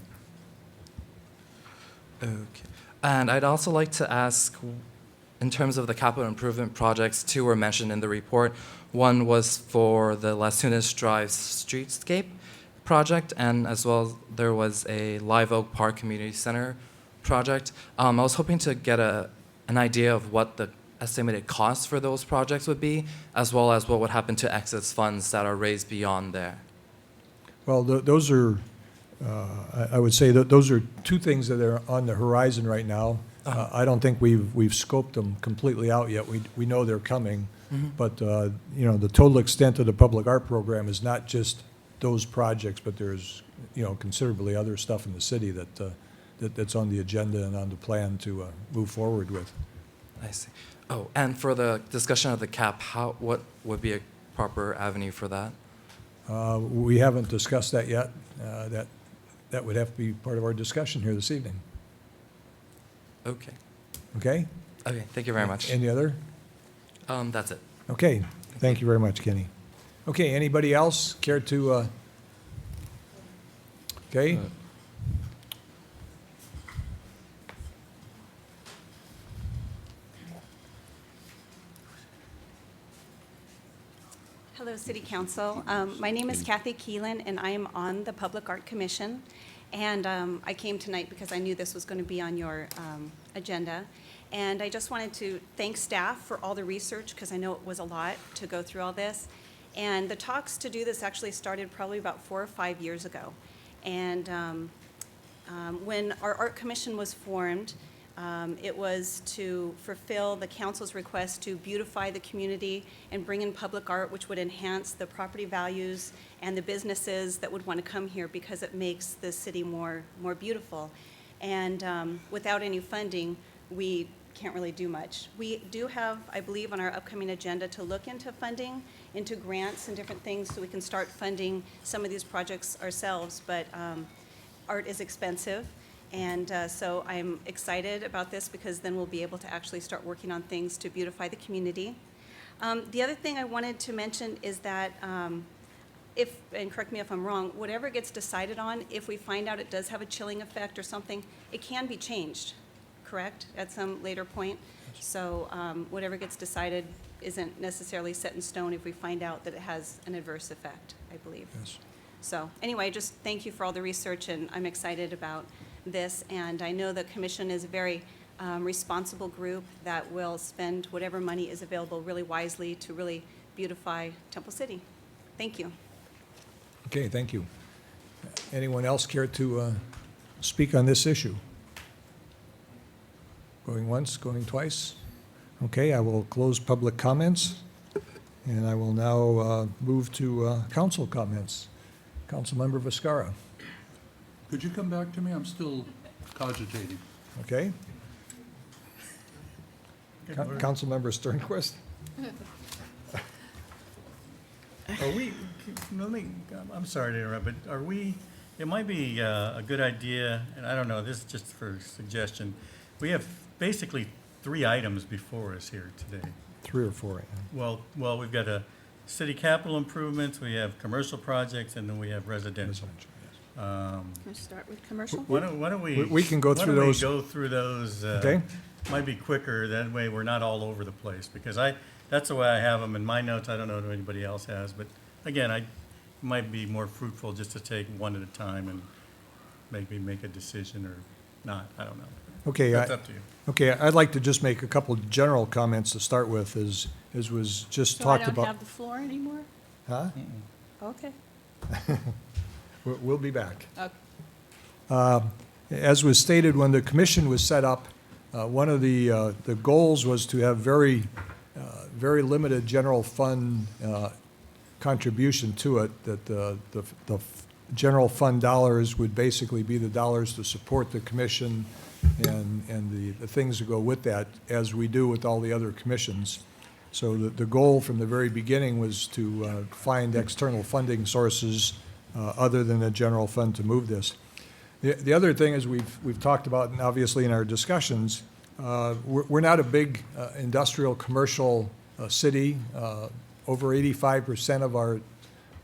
Okay. And I'd also like to ask, in terms of the capital improvement projects, 2 were mentioned in the report. One was for the Las Tunas Drive streetscape project, and as well as there was a Live Oak Park Community Center project. I was hoping to get an idea of what the estimated cost for those projects would be, as well as what would happen to excess funds that are raised beyond there. Well, those are, I would say that those are two things that are on the horizon right now. I don't think we've scoped them completely out yet. We know they're coming. But, you know, the total extent of the public art program is not just those projects, but there's, you know, considerably other stuff in the city that's on the agenda and on the plan to move forward with. I see. Oh, and for the discussion of the cap, what would be a proper avenue for that? We haven't discussed that yet. That would have to be part of our discussion here this evening. Okay. Okay? Okay, thank you very much. Any other? That's it. Okay, thank you very much, Kenny. Okay, anybody else care to, okay? Hello, City Council. My name is Kathy Keelan, and I am on the Public Art Commission. And I came tonight because I knew this was going to be on your agenda. And I just wanted to thank staff for all the research, because I know it was a lot to go through all this. And the talks to do this actually started probably about 4 or 5 years ago. And when our Art Commission was formed, it was to fulfill the council's request to beautify the community and bring in public art, which would enhance the property values and the businesses that would want to come here, because it makes the city more beautiful. And without any funding, we can't really do much. We do have, I believe, on our upcoming agenda to look into funding, into grants and different things, so we can start funding some of these projects ourselves. But art is expensive. And so I'm excited about this, because then we'll be able to actually start working on things to beautify the community. The other thing I wanted to mention is that if, and correct me if I'm wrong, whatever gets decided on, if we find out it does have a chilling effect or something, it can be changed, correct, at some later point? So whatever gets decided isn't necessarily set in stone if we find out that it has an adverse effect, I believe. Yes. So anyway, just thank you for all the research, and I'm excited about this. And I know the commission is a very responsible group that will spend whatever money is available really wisely to really beautify Temple City. Thank you. Okay, thank you. Anyone else care to speak on this issue? Going once, going twice? Okay, I will close public comments, and I will now move to council comments. Councilmember Viscara. Could you come back to me? I'm still cogitating. Okay. Councilmember Sternquist. Are we, I'm sorry to interrupt, but are we, it might be a good idea, and I don't know, this is just for suggestion. We have basically 3 items before us here today. 3 or 4. Well, we've got a city capital improvements, we have commercial projects, and then we have residential. Can we start with commercial? Why don't we? We can go through those. Why don't we go through those? Okay. Might be quicker, that way we're not all over the place, because that's the way I have them in my notes. I don't know if anybody else has, but again, it might be more fruitful just to take one at a time and maybe make a decision or not. I don't know. Okay. That's up to you. Okay, I'd like to just make a couple general comments to start with, as was just talked So I about. don't have the floor anymore? Huh? Okay. We'll be back. Okay. As was stated when the commission was set up, one of the goals was to have very limited general fund contribution to it, that the general fund dollars would basically be the dollars to support the commission and the things that go with that, as we do with all the other commissions. So the goal from the very beginning was to find external funding sources other than the general fund to move this. The other thing is we've talked about, and obviously in our discussions, we're not a big industrial commercial city. Over 85% of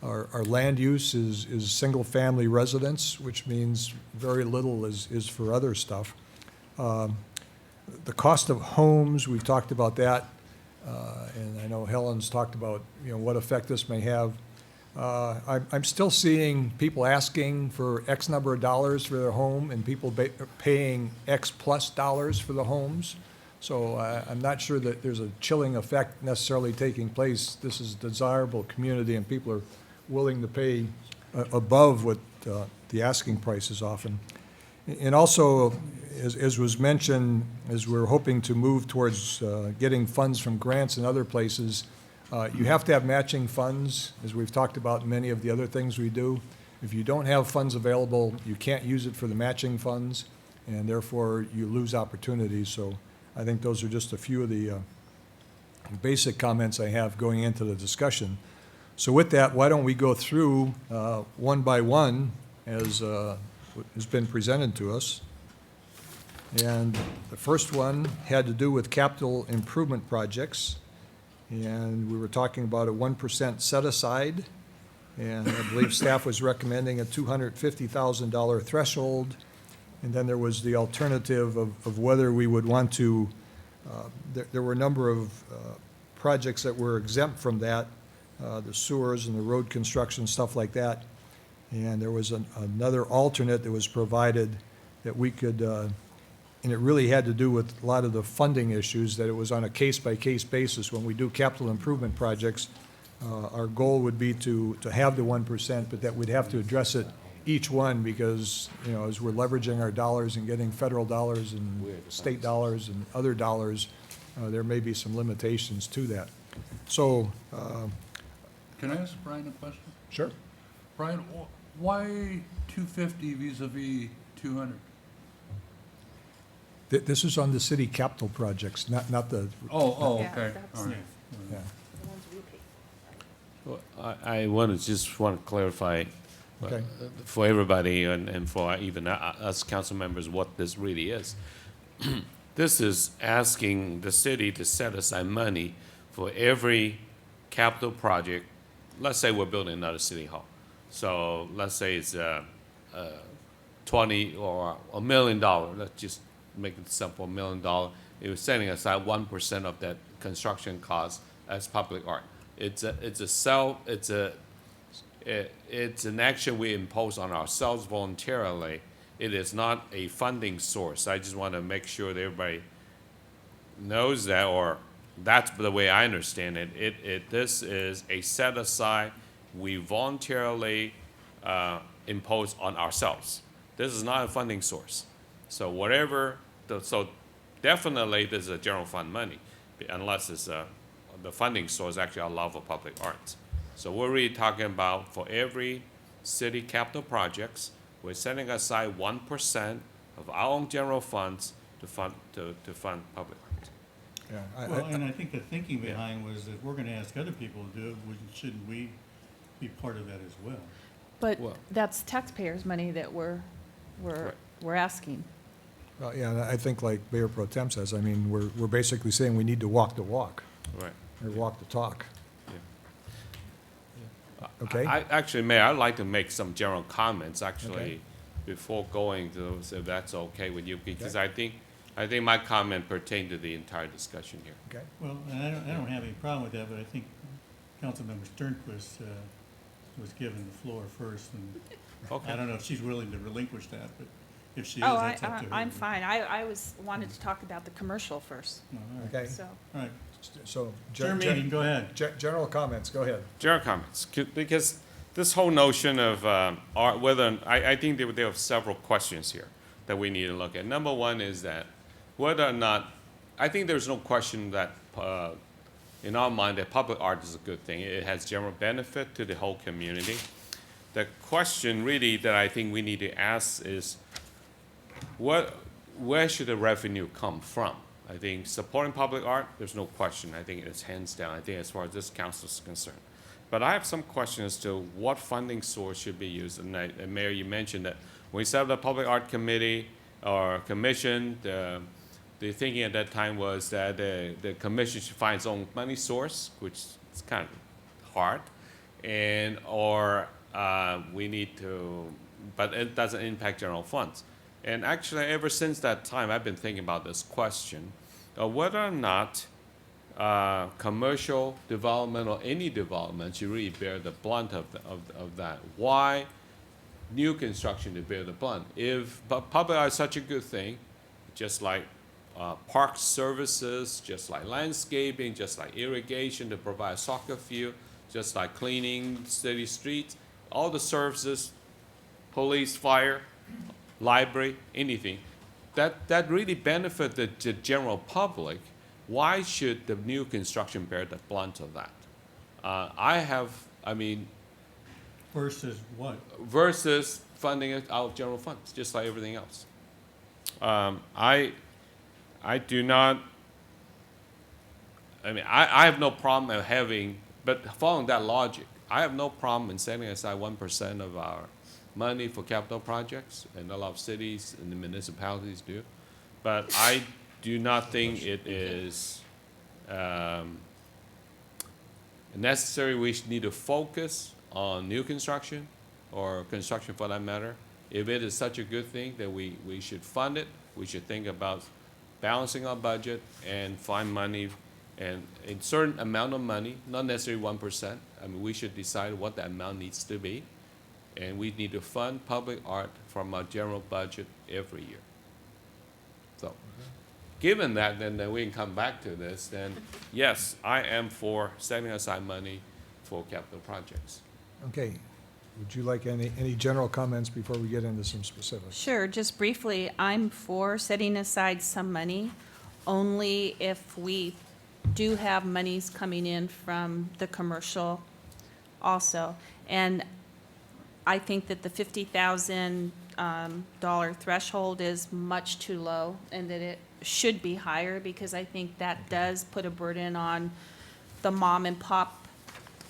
our land use is single-family residence, which means very little is for other stuff. The cost of homes, we've talked about that, and I know Helen's talked about what effect this may have. I'm still seeing people asking for X number of dollars for their home and people paying X plus dollars for the homes. So I'm not sure that there's a chilling effect necessarily taking place. This is a desirable community, and people are willing to pay above what the asking price is often. And also, as was mentioned, as we're hoping to move towards getting funds from grants and other places, you have to have matching funds, as we've talked about in many of the other things we do. If you don't have funds available, you can't use it for the matching funds, and therefore you lose opportunities. So I think those are just a few of the basic comments I have going into the discussion. So with that, why don't we go through one by one as has been presented to us. And the first one had to do with capital improvement projects. And we were talking about a 1% set aside. And I believe staff was recommending a $250,000 threshold. And then there was the alternative of whether we would want to, there were a number of projects that were exempt from that, the sewers and the road construction, stuff like that. And there was another alternate that was provided that we could, and it really had to do with a lot of the funding issues, that it was on a case-by-case basis. When we do capital improvement projects, our goal would be to have the 1%, but that we'd have to address it each one because, you know, as we're leveraging our dollars and getting federal dollars and state dollars and other dollars, there may be some limitations to that. So, Can I ask Brian a question? Sure. Brian, why 250 vis-a-vis 200? This is on the city capital projects, not the. Okay, all right. Yeah. Well, I want to clarify Okay. for everybody and for even us council members what this really is. This is asking the city to set aside money for every capital project. Let's say we're building another city hall. So let's say it's 20 or $1 million. Let's just make it simple, $1 million. It was setting aside 1% of that construction cost as public art. It's an action we impose on ourselves voluntarily. It is not a funding source. I just want to make sure that everybody knows that, or that's the way I understand it. This is a set aside we voluntarily impose on ourselves. This is not a funding source. So so definitely this is a general fund money, unless it's the funding source actually allow for public arts. So we're really talking about for every city capital projects, we're setting aside 1% of our own general funds to fund public arts. Yeah, Well, and I think the thinking behind was that we're gonna ask other people to do it, shouldn't we be part of that as well? But that's taxpayers' money that we're asking. Yeah, and I think like Mayor Pro Tem says, I mean, we're basically saying we need to walk the walk. Right. Or walk the talk. Yeah. Okay. Actually, Mayor, I'd like to make some general comments, actually, Okay. before going to those, if that's okay with you, because I think my comment pertained to the entire discussion here. Okay. Well, and I don't have any problem with that, but I think Councilmember Sternquist was given the floor first, and Okay. I don't know if she's willing to relinquish that, but if she is, Oh, that's up to her. I'm fine. I wanted to talk about the commercial first, No, all right. Okay. so. All right. So. Chair meeting, go ahead. General comments, go ahead. General comments, because this whole notion of art, I think there are several questions here that we need to look at. Number one is that whether or not, I think there's no question that in our mind that public art is a good thing. It has general benefit to the whole community. The question really that I think we need to ask is, where should the revenue come from? I think supporting public art, there's no question. I think it's hands down. I think as far as this council is concerned. But I have some questions as to what funding source should be used. And Mayor, you mentioned that when we set up the public art committee or commission, the thinking at that time was that the commission should find its own money source, which is kind of hard, or we need to, but it doesn't impact general funds. And actually, ever since that time, I've been thinking about this question of whether or not commercial development or any development should really bear the blunt of that. Why new construction to bear the blunt? If public art is such a good thing, just like park services, just like landscaping, just like irrigation to provide soccer field, just like cleaning city streets, all the services, police, fire, library, anything, that really benefit the general public. Why should the new construction bear the brunt of that? Versus what? Versus funding it out of general funds, just like everything else. I do not, I have no problem of having, but following that logic, I have no problem in setting aside 1% of our money for capital projects, and a lot of cities and the municipalities do. But I do not think it is necessary. We need to focus on new construction, or construction for that matter. If it is such a good thing, that we should fund it. We should think about balancing our budget and find money, and a certain amount of money, not necessarily 1%. We should decide what that amount needs to be. And we need to fund public art from our general budget every year. So, given that, then we can come back to this. Then, yes, I am for setting aside money for capital projects. Okay. Would you like any general comments before we get into some specifics? Sure, just briefly, I'm for setting aside some money only if we do have monies coming in from the commercial also. And I think that the $50,000 threshold is much too low, and that it should be higher, because I think that does put a burden on the mom and pop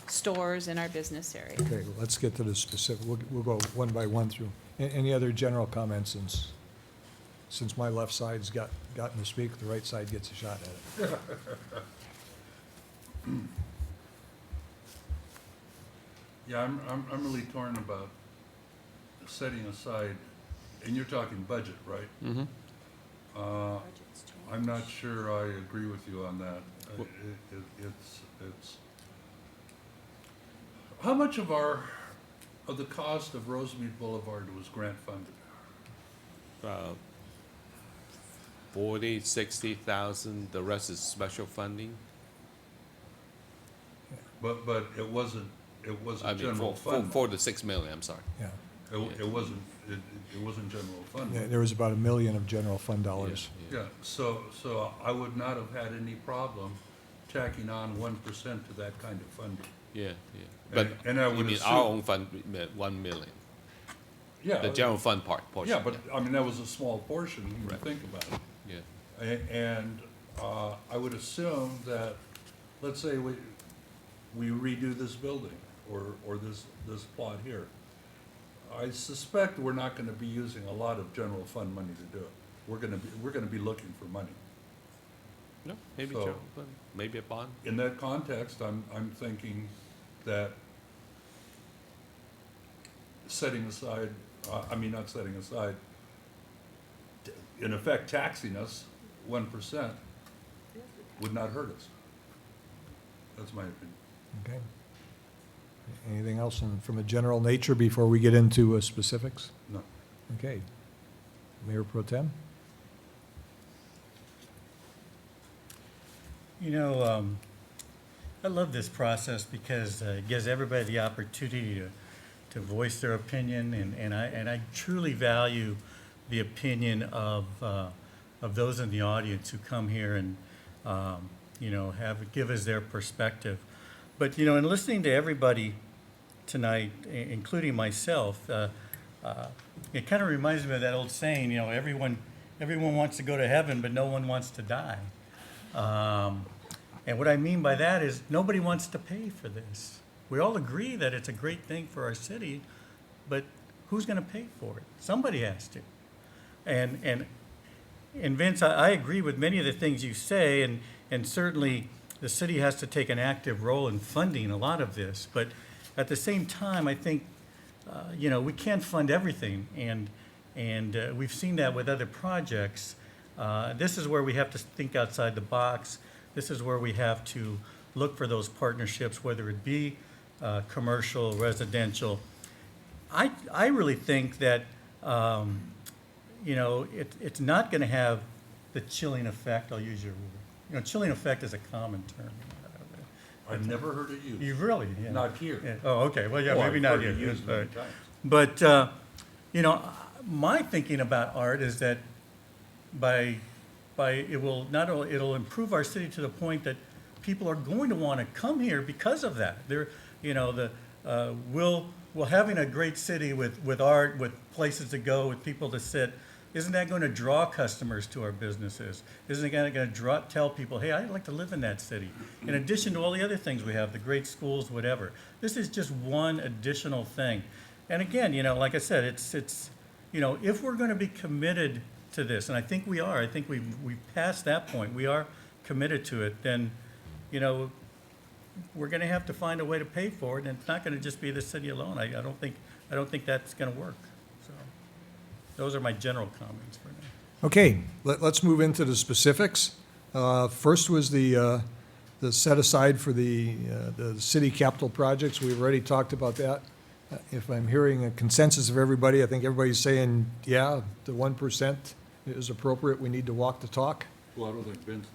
stores in our business area. Okay, well, let's get to the specific. We'll go one by one through. Any other general comments, since my left side's gotten to speak, the right side gets a shot at it. Yeah, I'm really torn about setting aside, and you're talking budget, right? Mm-hmm. I'm not sure I agree with you on that. It's how much of the cost of Rosemead Boulevard was grant funded? 40, 60,000. The rest is special funding. But it wasn't general fund. 4 to 6 million. I'm sorry. Yeah. It wasn't general fund. Yeah, there was about $1 million of general fund dollars. Yeah, so I would not have had any problem tacking on 1% to that kind of funding. Yeah. But and I would you mean assume, our own fund, 1 million? Yeah. The general fund portion. Yeah, but that was a small portion when you think about it. Yeah. And I would assume that, let's say we redo this building or this plot here. I suspect we're not going to be using a lot of general fund money to do it. We're going to be looking for money. No, maybe So, general fund, maybe a bond. In that context, I'm thinking that setting aside, not setting aside, in effect taxing us 1% would not hurt us. That's my opinion. Okay. Anything else from a general nature before we get into specifics? No. Okay. Mayor Pro Tem? I love this process because it gives everybody the opportunity to voice their opinion, and I truly value the opinion of those in the audience who come here and give us their perspective. But in listening to everybody tonight, including myself, it kind of reminds me of that old saying, everyone wants to go to heaven, but no one wants to die. And what I mean by that is nobody wants to pay for this. We all agree that it's a great thing for our city, but who's going to pay for it? Somebody has to. And Vince, I agree with many of the things you say, and certainly the city has to take an active role in funding a lot of this. But at the same time, I think, we can't fund everything, and we've seen that with other projects. This is where we have to think outside the box. This is where we have to look for those partnerships, whether it be commercial, residential. I really think that, it's not going to have the chilling effect, I'll use your word. You know, chilling effect is a common term. I've never heard it used. You really? Yeah. Not here. Yeah. Oh, okay, well, yeah, Oh, maybe I've not heard here. it used All many right. times. But, you know, my thinking about art is that it will not only, it'll improve our city to the point that people are going to want to come here because of that. They're, you know, we'll having a great city with art, with places to go, with people to sit, isn't that going to draw customers to our businesses? Isn't it going to tell people, hey, I'd like to live in that city? In addition to all the other things we have, the great schools, whatever. This is just one additional thing. And again, you know, like I said, it's you know, if we're going to be committed to this, and I think we are, I think we've passed that point, we are committed to it, then, you know, we're going to have to find a way to pay for it, and it's not going to just be the city alone. I don't think that's going to work. So those are my general comments for now. Okay, let's move into the specifics. First was the set aside for the city capital projects. We've already talked about that. If I'm hearing a consensus of everybody, I think everybody's saying, yeah, the 1% is appropriate. We need to walk the talk. Well, I don't think Vince is.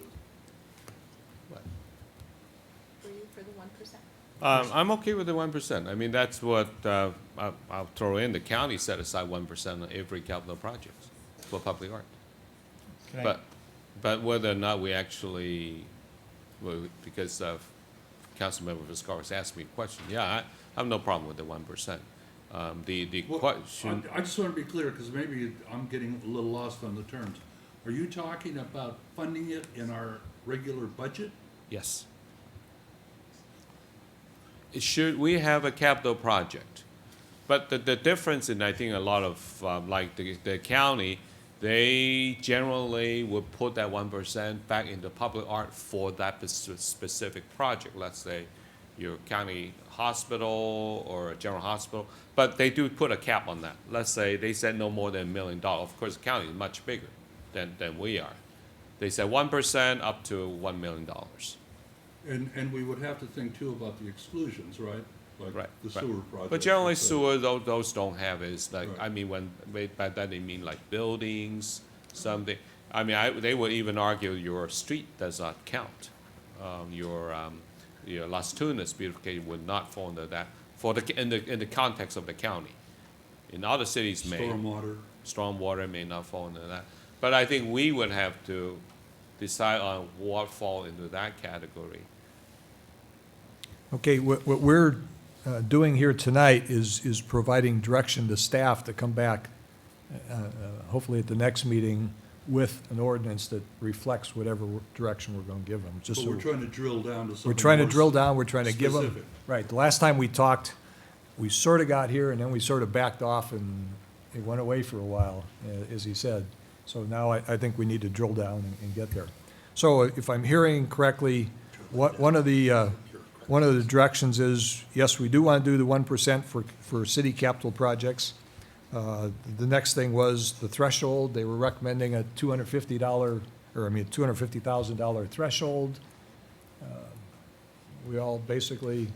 For you, for the 1%? I'm okay with the 1%. I mean, that's what, I'll throw in, the county set aside 1% on every capital project for public art. But whether or not we actually, well, because Councilmember Viscaris asked me a question, yeah, I have no problem with the 1%. The Well, question. I just want to be clear, because maybe I'm getting a little lost on the terms. Are you talking about funding it in our regular budget? Yes. We have a capital project, but the difference in, I think, a lot of, like the county, they generally would put that 1% back into public art for that specific project. Let's say your county hospital or a general hospital, but they do put a cap on that. Let's say they said no more than $1 million. Of course, the county is much bigger than we are. They said 1% up to $1 million. And we would have to think too about the exclusions, right? Like the sewer project. But generally sewer, those don't have it. It's like, I mean, by that they mean like buildings, something. I mean, they would even argue your street does not count. Your Las Tunas beautification would not fall under that in the context of the county. In other cities may. Stormwater may not fall under that. But I think we would have to decide on what fall into that category. Okay, what we're doing here tonight is providing direction to staff to come back, hopefully at the next meeting, with an ordinance that reflects whatever direction we're going to give them. But we're trying to drill down to something We're trying to more drill down, we're trying to give them. specific. Right, the last time we talked, we sort of got here, and then we sort of backed off, and it went away for a while, as he said. So now I think we need to drill down and get there. So if I'm hearing correctly, one of the directions is, yes, we do want to do the 1% for city capital projects. The next thing was the threshold. They were recommending a $250,000 threshold. We all basically.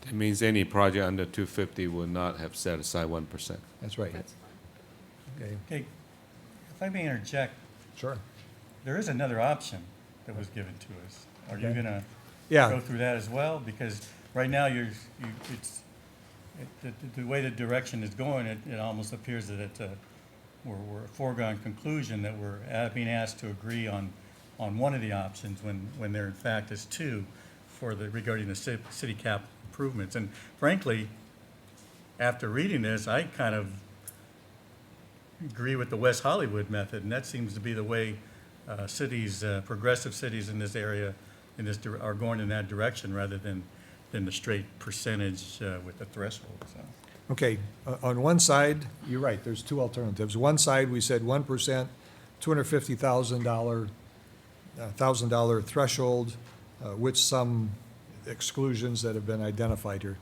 It means any project under 250 will not have set aside 1%. That's right. Okay. Okay, if I may interject. Sure. There is another option that was given to us. Are you Okay. gonna Yeah. go through that as well? Because right now the way the direction is going, it almost appears that we're a foregone conclusion that we're being asked to agree on one of the options when there in fact is two regarding the city cap improvements. And frankly, after reading this, I kind of agree with the West Hollywood method, and that seems to be the way cities, progressive cities in this area, are going in that direction rather than the straight percentage with the threshold. So. Okay, on one side, you're right, there's two alternatives. One side, we said 1%, $250,000 threshold, with some exclusions that have been identified here.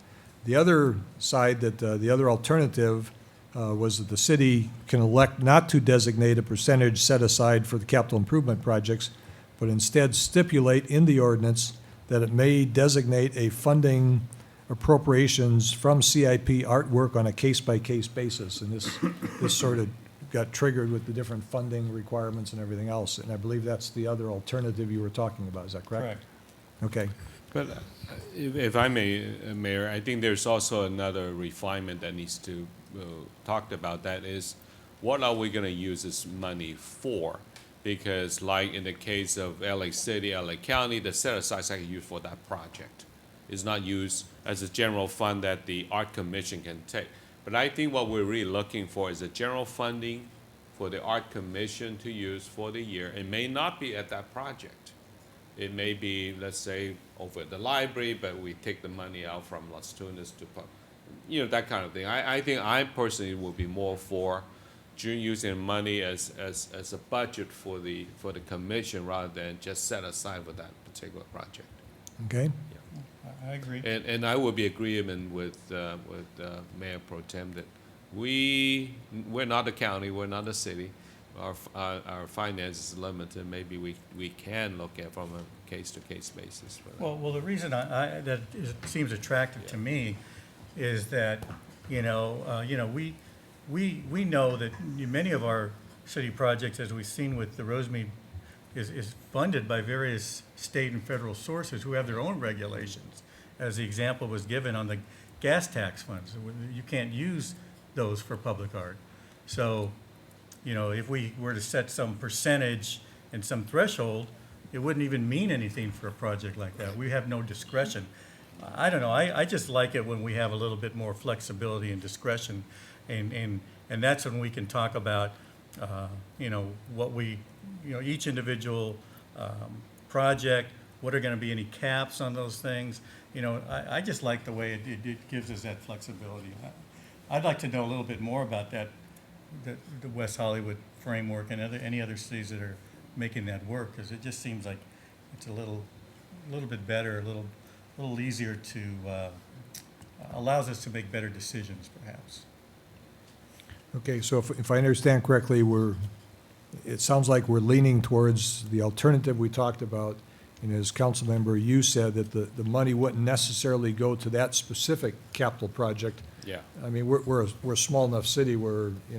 The other side, the other alternative was that the city can elect not to designate a percentage set aside for the capital improvement projects, but instead stipulate in the ordinance that it may designate a funding appropriations from CIP artwork on a case-by-case basis. And this sort of got triggered with the different funding requirements and everything else. And I believe that's the other alternative you were talking about. Is that correct? Correct. Okay. But if I may, Mayor, I think there's also another refinement that needs to talked about. That is, what are we going to use this money for? Because like in the case of LA City, LA County, the set aside is actually used for that project. It's not used as a general fund that the Art Commission can take. But I think what we're really looking for is a general funding for the Art Commission to use for the year. It may not be at that project. It may be, let's say, over at the library, but we take the money out from Las Tunas to, that kind of thing. I think I personally would be more for using money as a budget for the commission rather than just set aside for that particular project. Okay. I agree. And I would be agreement with Mayor Pro Tem that we're not a county, we're not a city. Our finance is limited. Maybe we can look at from a case-to-case basis for that. Well, the reason that seems attractive to me is that, we know that many of our city projects, as we've seen with the Rosemead, is funded by various state and federal sources who have their own regulations. As the example was given on the gas tax funds, you can't use those for public art. So, if we were to set some percentage and some threshold, it wouldn't even mean anything for a project like that. We have no discretion. I don't know, I just like it when we have a little bit more flexibility and discretion, and that's when we can talk about, what we, each individual project, what are gonna be any caps on those things. I just like the way it gives us that flexibility. I'd like to know a little bit more about that, the West Hollywood framework and any other cities that are making that work, because it just seems like it's a little bit better, a little easier to, allows us to make better decisions, perhaps. Okay, so if I understand correctly, it sounds like we're leaning towards the alternative we talked about. And as council member, you said that the money wouldn't necessarily go to that specific capital project. Yeah. I mean, we're a small enough city where, it's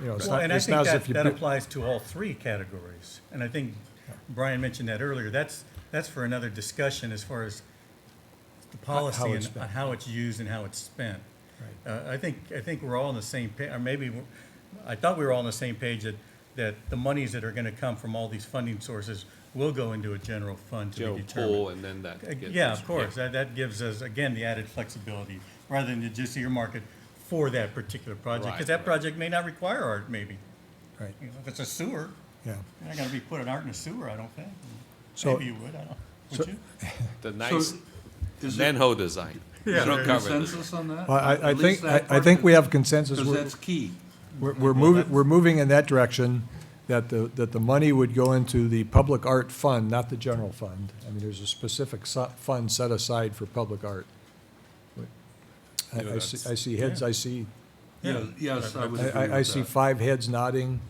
Well, not, and I it's think not as if you. that applies to all three categories. And I think Brian mentioned that earlier. That's for another discussion as far as the policy How it's and spent. how it's used and how it's spent. I think we're all on the same page, or maybe, I thought we were all on the same page that the monies that are gonna come from all these funding sources will go into a general fund to General be determined. pool, and then that gets. Yeah, of course. That gives us, again, the added flexibility, rather than to just earmark it for that particular project. Because that project may not require art, maybe. Right. If it's a sewer, Yeah. you're not gonna be putting art in a sewer, I don't think. So- Maybe you would, I don't know. Would you? The nice is there- manhole design. Yeah, You don't there- cover it. Consensus on that? Well, I At least think, that I part think we that- have consensus. Because We're- that's key. We're moving in that direction, that the money would go into the public art fund, not the general fund. I mean, there's a specific fund set aside for public art. I see heads, I see, Yes, I would agree I with see that. 5 heads nodding.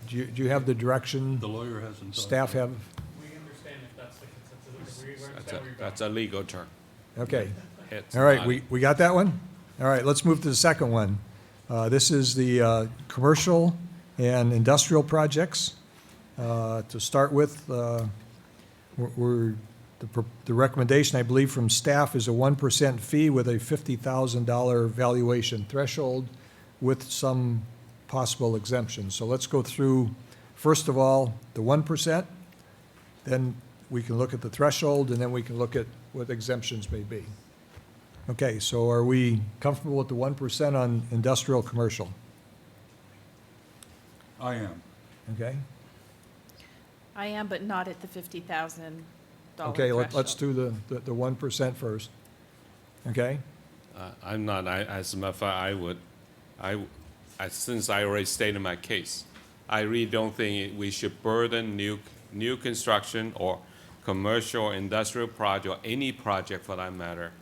Do you have the direction? The lawyer hasn't talked. Staff have? We understand if that's the consensus. That's a legal term. Okay. Heads All right, nodding. we got that one? All right, let's move to the second one. This is the commercial and industrial projects. To start with, the recommendation, I believe, from staff is a 1% fee with a $50,000 valuation threshold with some possible exemptions. So let's go through, first of all, the 1%, then we can look at the threshold, and then we can look at what exemptions may be. Okay, so are we comfortable with the 1% on industrial commercial? I am. Okay? I am, but not at the $50,000 Okay, threshold. let's do the 1% first. Okay? I'm not, as a matter of fact, since I already stated my case, I really don't think we should burden new construction or commercial or industrial project, or any project for that matter.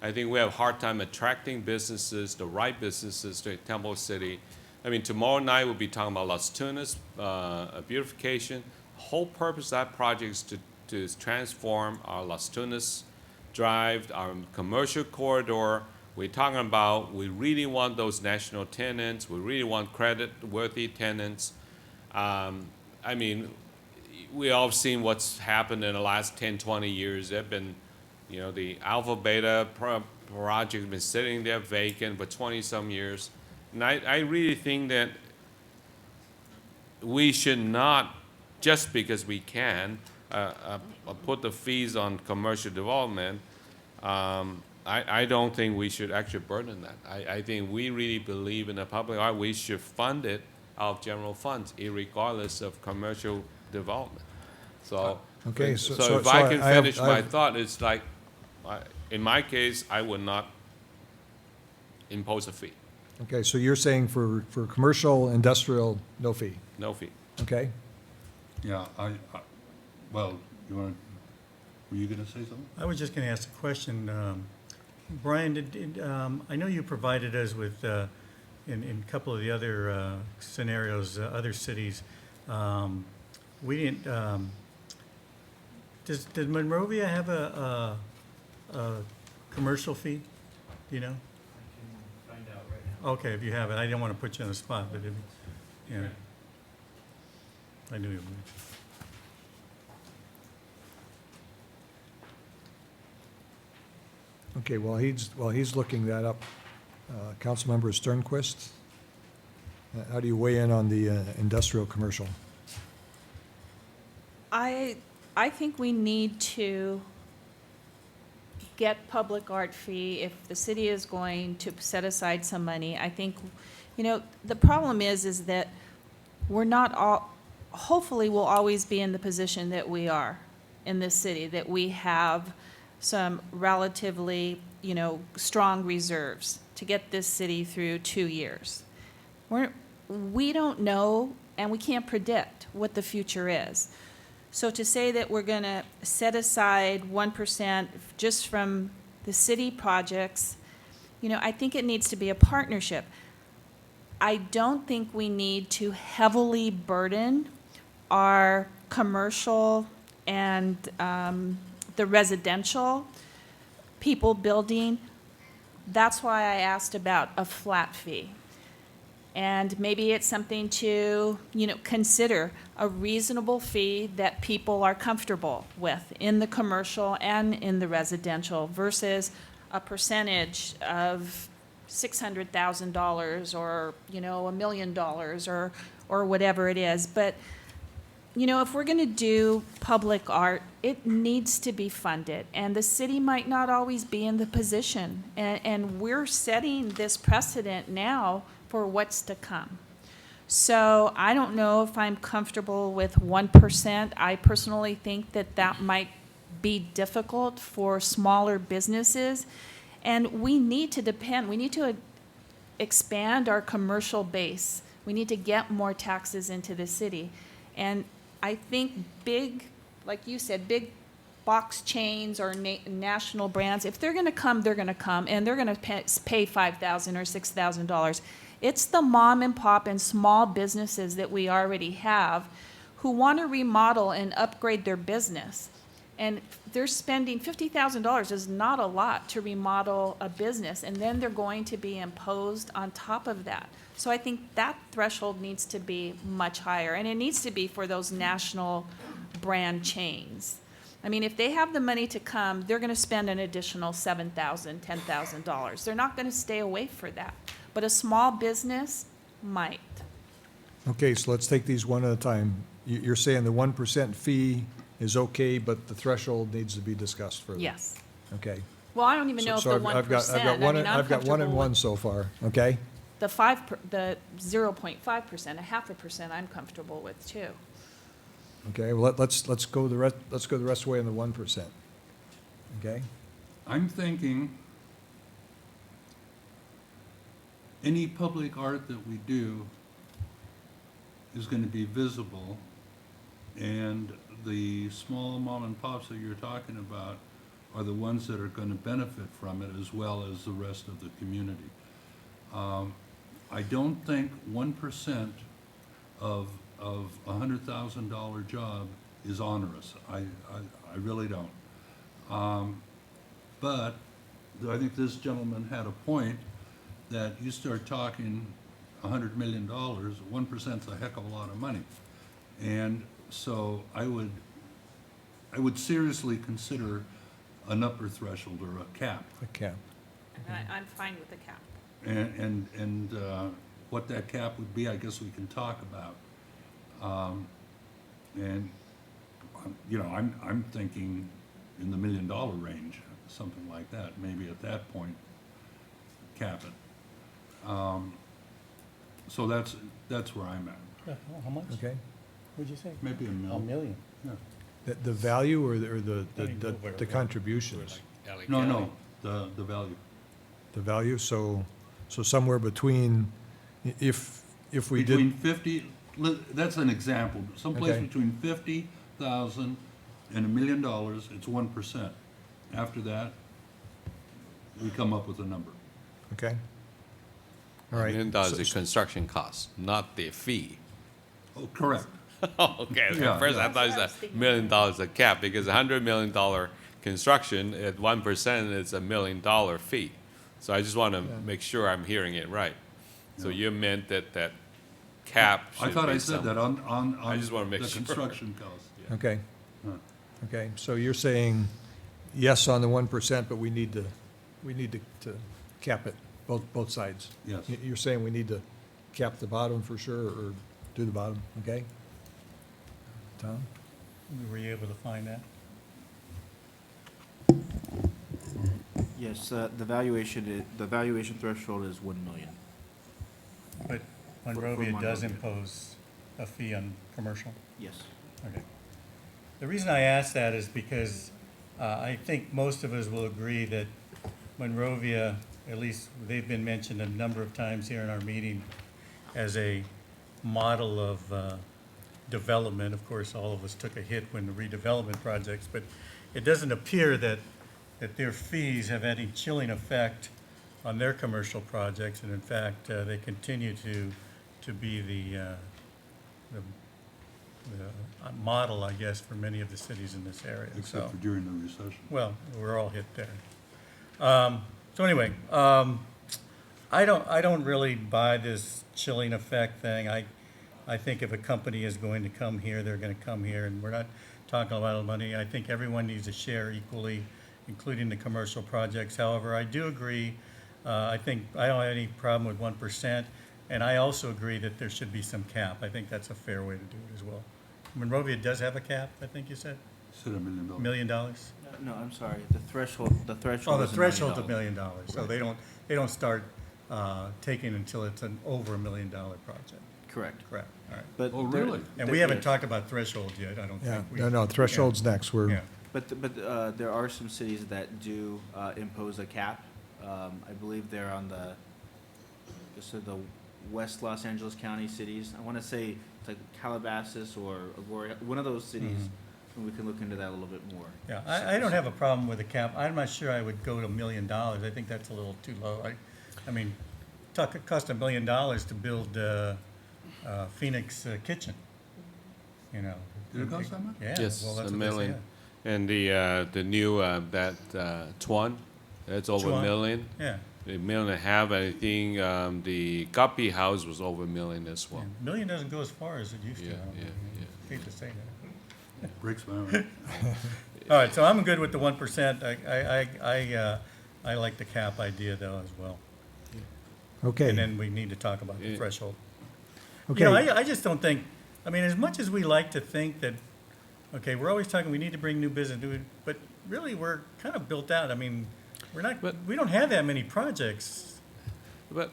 I think we have a hard time attracting businesses, the right businesses to Temple City. I mean, tomorrow night we'll be talking about Las Tunas, a beautification. The whole purpose of that project is to transform our Las Tunas Drive, our commercial corridor, we're talking about, we really want those national tenants, we really want credit-worthy tenants. I mean, we all seen what's happened in the last 10, 20 years. They've been, you know, the Alpha Beta project has been sitting there vacant for 20-some years. And I really think that we should not, just because we can, put the fees on commercial development. I don't think we should actually burden that. I think we really believe in the public art. We should fund it out of general funds, regardless of commercial development. So, Okay, so if I can finish my thought, it's like, in my case, I would not impose a fee. Okay, so you're saying for commercial, industrial, no fee? No fee. Okay? Yeah, well, were you gonna say something? I was just going to ask a question. Brian, I know you provided us with, in a couple of the other scenarios, other cities, we didn't, does Monrovia have a commercial fee? Do you know? Find out right now. Okay, if you have it, I didn't want to put you on the spot, but if, yeah. I knew you would. Okay, while he's looking that up, Councilmember Sternquist, how do you weigh in on the industrial commercial? I think we need to get public art fee if the city is going to set aside some money. I think, you know, the problem is that we're not all, hopefully we'll always be in the position that we are in this city, that we have some relatively, you know, strong reserves to get this city through 2 years. We don't know and we can't predict what the future is. So to say that we're going to set aside 1% just from the city projects, you know, I think it needs to be a partnership. I don't think we need to heavily burden our commercial and the residential people building. That's why I asked about a flat fee. And maybe it's something to, you know, consider a reasonable fee that people are comfortable with in the commercial and in the residential versus a percentage of $600,000 or, you know, $1 million or whatever it is. But, you know, if we're going to do public art, it needs to be funded. And the city might not always be in the position. And we're setting this precedent now for what's to come. So I don't know if I'm comfortable with 1%. I personally think that that might be difficult for smaller businesses. And we need to expand our commercial base. We need to get more taxes into the city. And I think big, like you said, big box chains or national brands, if they're gonna come, they're gonna come, and they're gonna pay $5,000 or $6,000. It's the mom and pop and small businesses that we already have who want to remodel and upgrade their business. And they're spending $50,000 is not a lot to remodel a business, and then they're going to be imposed on top of that. So I think that threshold needs to be much higher, and it needs to be for those national brand chains. I mean, if they have the money to come, they're going to spend an additional $7,000, $10,000. They're not going to stay away for that. But a small business might. Okay, so let's take these one at a time. You're saying the 1% fee is okay, but the threshold needs to be discussed further? Yes. Okay. Well, I don't even know if the 1%. I've got one and one so far, okay? The 0.5%, a 0.5%, I'm comfortable with too. Okay, well, let's go the rest of the way on the 1%. Okay? I'm thinking any public art that we do is going to be visible, and the small mom and pops that you're talking about are the ones that are going to benefit from it as well as the rest of the community. I don't think 1% of a $100,000 job is onerous. I really don't. But I think this gentleman had a point, that you start talking $100 million, 1%'s a heck of a lot of money. And so I would seriously consider an upper threshold or a cap. A cap. And I'm fine with the cap. And what that cap would be, I guess we can talk about. And, you know, I'm thinking in the $1 million range, something like that, maybe at that point, cap it. So that's where I'm at. How much? Okay. What'd you say? Maybe $1 million. $1 million. Yeah. The value or the I didn't go where- the contributions? No, the value. The value, so somewhere between, if we Between did, 50, that's an example, someplace Okay. between 50,000 and $1 million, it's 1%. After that, we come up with a number. okay? All right. $1 million So- is the construction cost, not the fee. Oh, correct. Okay, Yeah, at first yeah. I thought it's $1 million a cap, because $100 million construction at 1% is $1 million fee. So I just want to make sure I'm hearing it right. So you meant that cap should I be thought I said some- that on I just want to make the sure. construction cost. Okay, Huh. okay, so you're saying yes on the 1%, but we need to cap it, both sides? Yes. You're saying we need to cap the bottom for sure, or do the bottom, okay? Tom? Were you able to find that? Yes, the valuation threshold is 1 million. But For Monrovia does Monrovia. impose a fee on commercial? Yes. Okay. The reason I ask that is because I think most of us will agree that Monrovia, at least they've been mentioned a number of times here in our meeting, as a model of development. Of course, all of us took a hit when the redevelopment projects, but it doesn't appear that their fees have any chilling effect on their commercial projects, and in fact, they continue to be the model, I guess, for many of the cities in this area. Except for during the recession. Well, we're all hit there. So anyway, I don't really buy this chilling effect thing. I think if a company is going to come here, they're going to come here, and we're not talking about money. I think everyone needs to share equally, including the commercial projects. However, I do agree, I think, I don't have any problem with 1%, and I also agree that there should be some cap. I think that's a fair way to do it as well. Monrovia does have a cap, I think you said? Said $1 million. $1 million? No, I'm sorry, the threshold Oh, the is $1 million. threshold's $1 million, so they don't start taking until it's an over $1 million project. Correct. Correct, all right. But Oh, there- really? And we haven't talked about thresholds yet, I don't Yeah, think. no, threshold's next, we're, Yeah. But there are some cities that do impose a cap. I believe they're on the West Los Angeles County cities. I want to say it's like Calabasas or Agoura, one of those cities, and we can look into that a little bit more. Yeah, I don't have a problem with a cap. I'm not sure I would go to $1 million. I think that's a little too low. I mean, it cost $1 million to build Phoenix Kitchen, you know. Did it cost that much? Yeah. Yes, well, that's $1 what they say. million. And the new, Tuan, that's over Tuan, $1 million. Yeah. $1.5 million, I think, the Guppy House was over $1 million as well. $1 million doesn't go as far as it used to. Yeah, I don't yeah, know. Hate to say that. Breaks my heart. All right, so I'm good with the 1%. I like the cap idea though as well. okay. And then we need to talk about the Yeah. threshold. Okay. You know, I just don't think, I mean, as much as we like to think that, okay, we're always talking, we need to bring new business, but really, we're kind of built out. I mean, we don't have that many projects But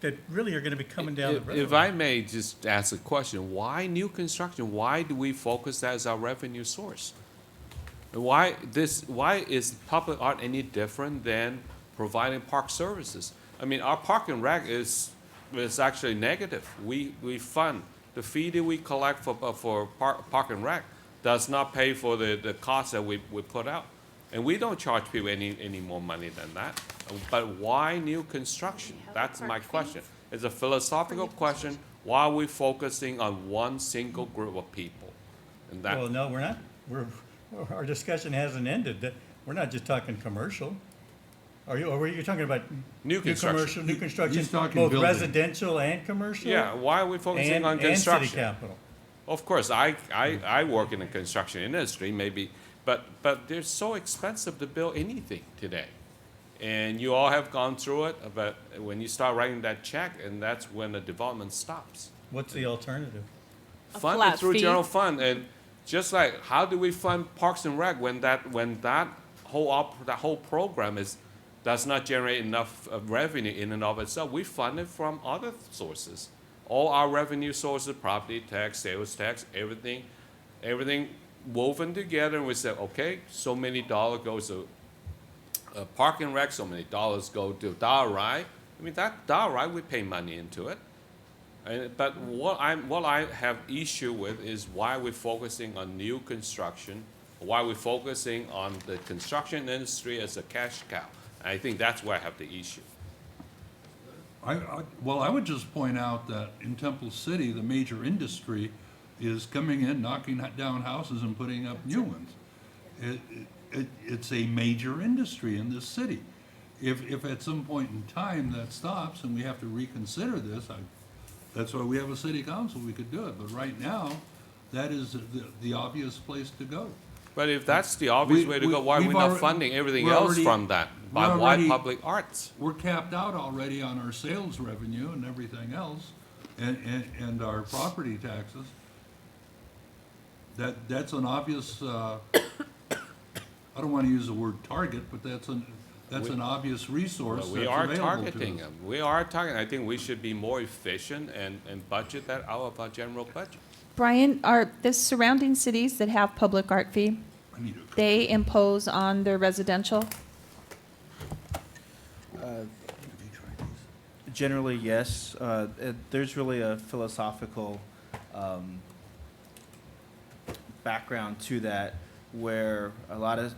that really are gonna be coming down the road. if I may just ask a question, why new construction? Why do we focus that as our revenue source? Why is public art any different than providing park services? I mean, our park and rec is actually negative. We fund the fee that we collect for park and rec does not pay for the cost that we put out, and we don't charge people any more money than that. But why new construction? That's my question. It's a philosophical question. Why are we focusing on one single group of people? And that Well, no, we're not. Our discussion hasn't ended. We're not just talking commercial. Are you talking about New construction. commercial, new construction, He's talking both building. residential and commercial? Yeah, why are we focusing on And construction? city capital. Of course, I work in the construction industry, maybe, but they're so expensive to build anything today. And you all have gone through it, but when you start writing that check, and that's when the development stops. What's the alternative? Fund flat it through fee. general fund, and just like, how do we fund Parks and Rec when that whole program does not generate enough revenue in and of itself? We fund it from other sources. All our revenue sources, property tax, sales tax, everything woven together, and we say, okay, so many dollars goes to Park and Rec, so many dollars go to Dollar Ride. I mean, that Dollar Ride, we pay money into it. But what I have issue with is why we're focusing on new construction, why we're focusing on the construction industry as a cash cow. I think that's where I have the issue. Well, I would just point out that in Temple City, the major industry is coming in, knocking down houses and putting up new ones. It's a major industry in this city. If at some point in time that stops and we have to reconsider this, that's why we have a city council, we could do it. But right now, that is the obvious place to go. But if that's the obvious way to go, why are we we've not already- funding everything we're else already- from that? we're By why already- public arts? We're capped out already on our sales revenue and everything else, and our property taxes. That's an obvious, I don't want to use the word target, but that's an obvious resource Well, that's we are available to targeting us. them. We are targeting. I think we should be more efficient and budget that out of our general budget. Brian, are the surrounding cities that have public art fee, they impose on their residential? Generally, yes. There's really a philosophical background to that, where a lot of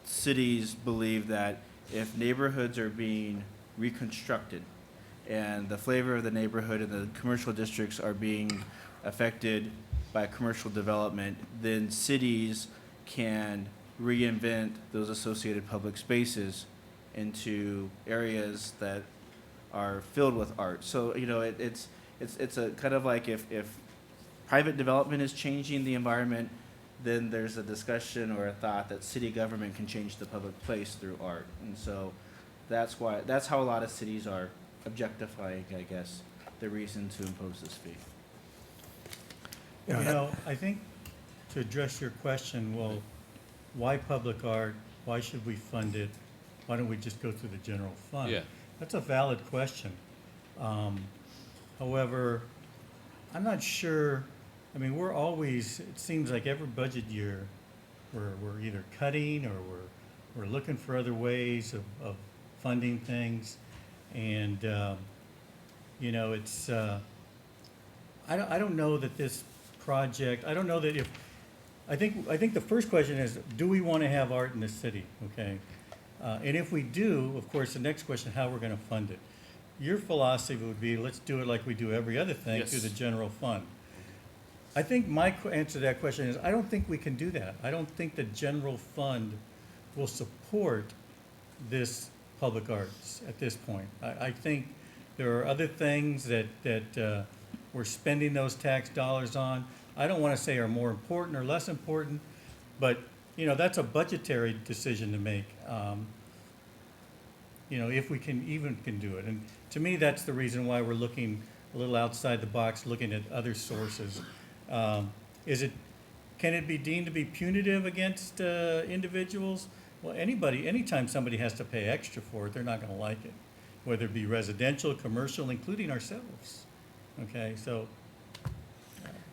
cities believe that if neighborhoods are being reconstructed and the flavor of the neighborhood and the commercial districts are being affected by commercial development, then cities can reinvent those associated public spaces into areas that are filled with art. So, you know, it's a kind of like if private development is changing the environment, then there's a discussion or a thought that city government can change the public place through art. And so that's how a lot of cities are objectifying, I guess, the reason to impose this fee. You know, I think to address your question, well, why public art? Why should we fund it? Why don't we just go through the general fund? Yeah. That's a valid question. However, I'm not sure, I mean, we're always, it seems like every budget year, we're either cutting or we're looking for other ways of funding things. And, you know, it's, I don't know that this project, I don't know that if, I think the first question is, do we want to have art in the city, okay? And if we do, of course, the next question, how we're going to fund it. Your philosophy would be, let's do it like we do every other thing, Yes. through the general fund. I think my answer to that question is, I don't think we can do that. I don't think the general fund will support this public arts at this point. I think there are other things that we're spending those tax dollars on. I don't want to say are more important or less important, but, you know, that's a budgetary decision to make. You know, if we can do it. And to me, that's the reason why we're looking a little outside the box, looking at other sources. Can it be deemed to be punitive against individuals? Well, anytime somebody has to pay extra for it, they're not going to like it, whether it be residential, commercial, including ourselves. Okay, so.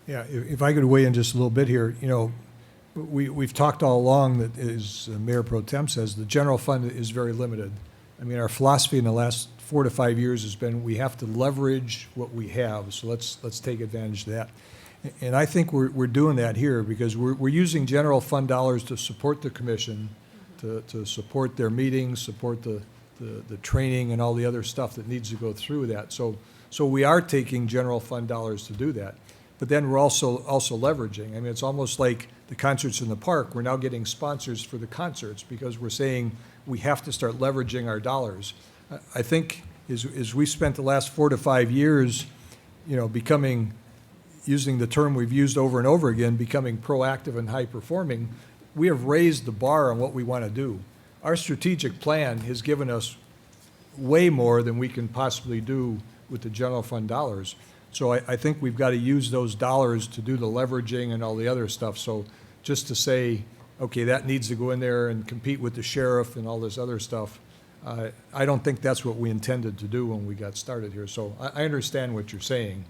Yeah, if I could weigh in just a little bit here, you know, we've talked all along that, as Mayor Pro Tem says, the general fund is very limited. I mean, our philosophy in the last 4 to 5 years has been we have to leverage what we have, so let's take advantage of that. And I think we're doing that here because we're using general fund dollars to support the commission, to support their meetings, support the training and all the other stuff that needs to go through that. So we are taking general fund dollars to do that. but then we're also leveraging. I mean, it's almost like the concerts in the park. We're now getting sponsors for the concerts because we're saying we have to start leveraging our dollars. I think as we spent the last 4 to 5 years, becoming, using the term we've used over and over again, becoming proactive and high performing, we have raised the bar on what we want to do. Our strategic plan has given us way more than we can possibly do with the general fund dollars. So I think we've got to use those dollars to do the leveraging and all the other stuff. So just to say, okay, that needs to go in there and compete with the sheriff and all this other stuff, I don't think that's what we intended to do when we got started here. So I understand what you're saying.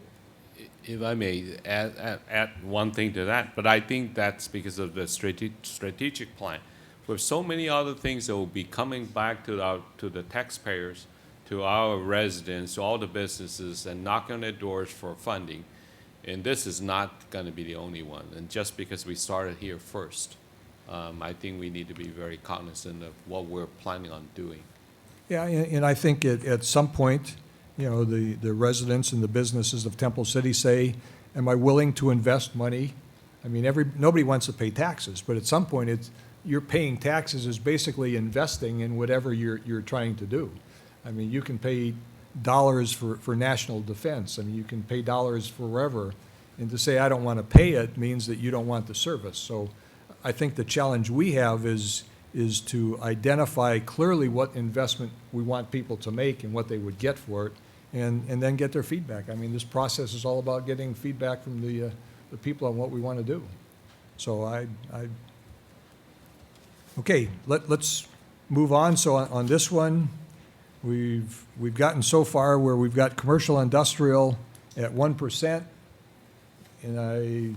If I may add one thing to that, but I think that's because of the strategic plan. With so many other things that will be coming back to the taxpayers, to our residents, to all the businesses, and knocking on their doors for funding. And this is not going to be the only one. And just because we started here first, I think we need to be very cognizant of what we're planning on doing. Yeah, and I think at some point, the residents and the businesses of Temple City say, am I willing to invest money? I mean, nobody wants to pay taxes, but at some point, you're paying taxes is basically investing in whatever you're trying to do. I mean, you can pay dollars for national defense. I mean, you can pay dollars for wherever. And to say I don't want to pay it means that you don't want the service. So I think the challenge we have is to identify clearly what investment we want people to make and what they would get for it, and then get their feedback. I mean, this process is all about getting feedback from the people on what we want to do. So okay, let's move on. So on this one, we've gotten so far where we've got commercial industrial at 1%, and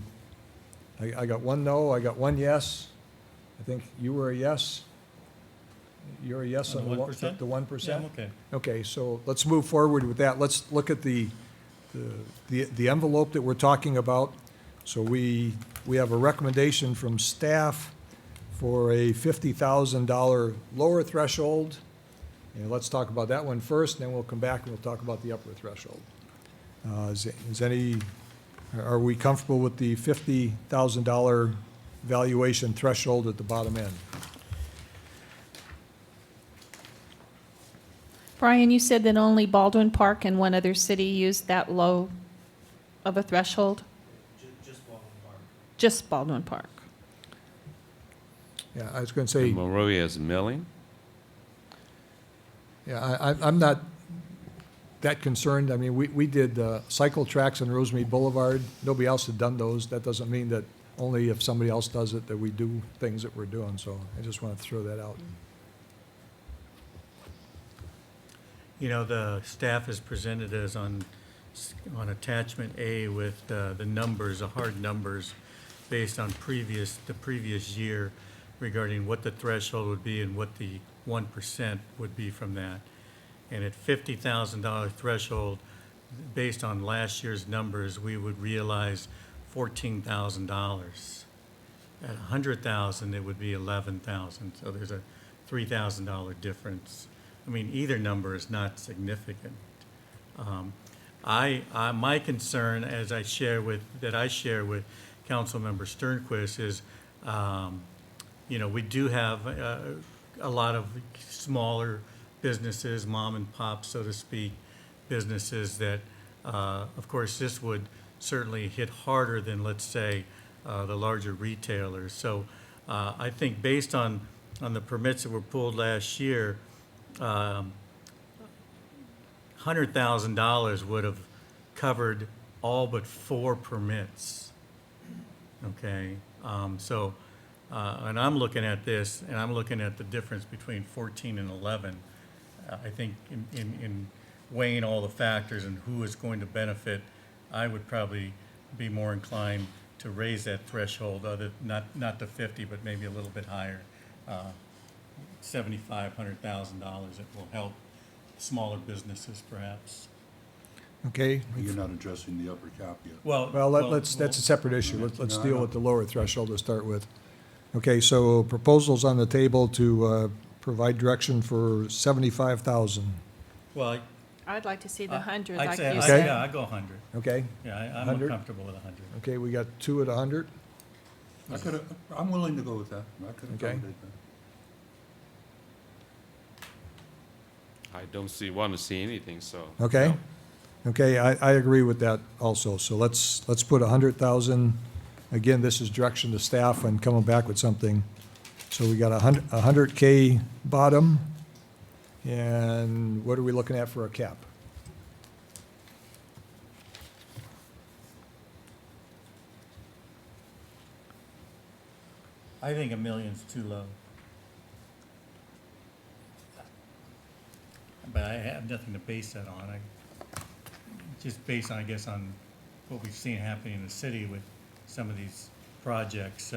I got one no, I got one yes. I think you were a yes. You're a yes on the 1%? The 1%? Yeah, I'm okay. Okay, so let's move forward with that. Let's look at the envelope that we're talking about. So we have a recommendation from staff for a $50,000 lower threshold. And let's talk about that one first, and then we'll come back and we'll talk about the upper threshold. Are we comfortable with the $50,000 valuation threshold at the bottom end? Brian, you said that only Baldwin Park and one other city used that low of a threshold? Just Baldwin Park. Just Baldwin Park. Yeah, I was going to say. Monrovia's milling? Yeah, I'm not that concerned. I mean, we did cycle tracks on Rosemead Boulevard. Nobody else had done those. That doesn't mean that only if somebody else does it that we do things that we're doing. So I just want to throw that out. The staff has presented us on attachment A with the numbers, the hard numbers, based on the previous year regarding what the threshold would be and what the 1% would be from that. And at $50,000 threshold, based on last year's numbers, we would realize $14,000. At $100,000, it would be $11,000. So there's a $3,000 difference. I mean, either number is not significant. My concern, as I share with Councilmember Sternquist, is, we do have a lot of smaller businesses, mom and pop, so to speak, businesses that, of course, this would certainly hit harder than, let's say, the larger retailers. So I think based on the permits that were pulled last year, $100,000 would have covered all but 4 permits. Okay, and I'm looking at this, and I'm looking at the difference between 14 and 11. I think in weighing all the factors and who is going to benefit, I would probably be more inclined to raise that threshold, not to 50, but maybe a little bit higher. $75,000, $100,000. It will help smaller businesses, perhaps. Okay. You're not addressing the upper cap yet. That's a separate issue. Let's deal with the lower threshold to start with. Okay, so proposals on the table to provide direction for $75,000. Well, I'd like to see the 100, I'd like say, you Okay. said. yeah, I'd go 100. Okay? Yeah, I'm 100? comfortable with 100. Okay, we got two at 100. I'm willing to go with that. I could Okay. accommodate that. I don't want to see anything, so. Okay? Okay, I agree with that also. So let's put 100,000. Again, this is direction to staff and coming back with something. So we got a 100K bottom. And what are we looking at for a cap? I think $1 million's too low. But I have nothing to base that on. Just based on, I guess, on what we've seen happening in the city with some of these projects.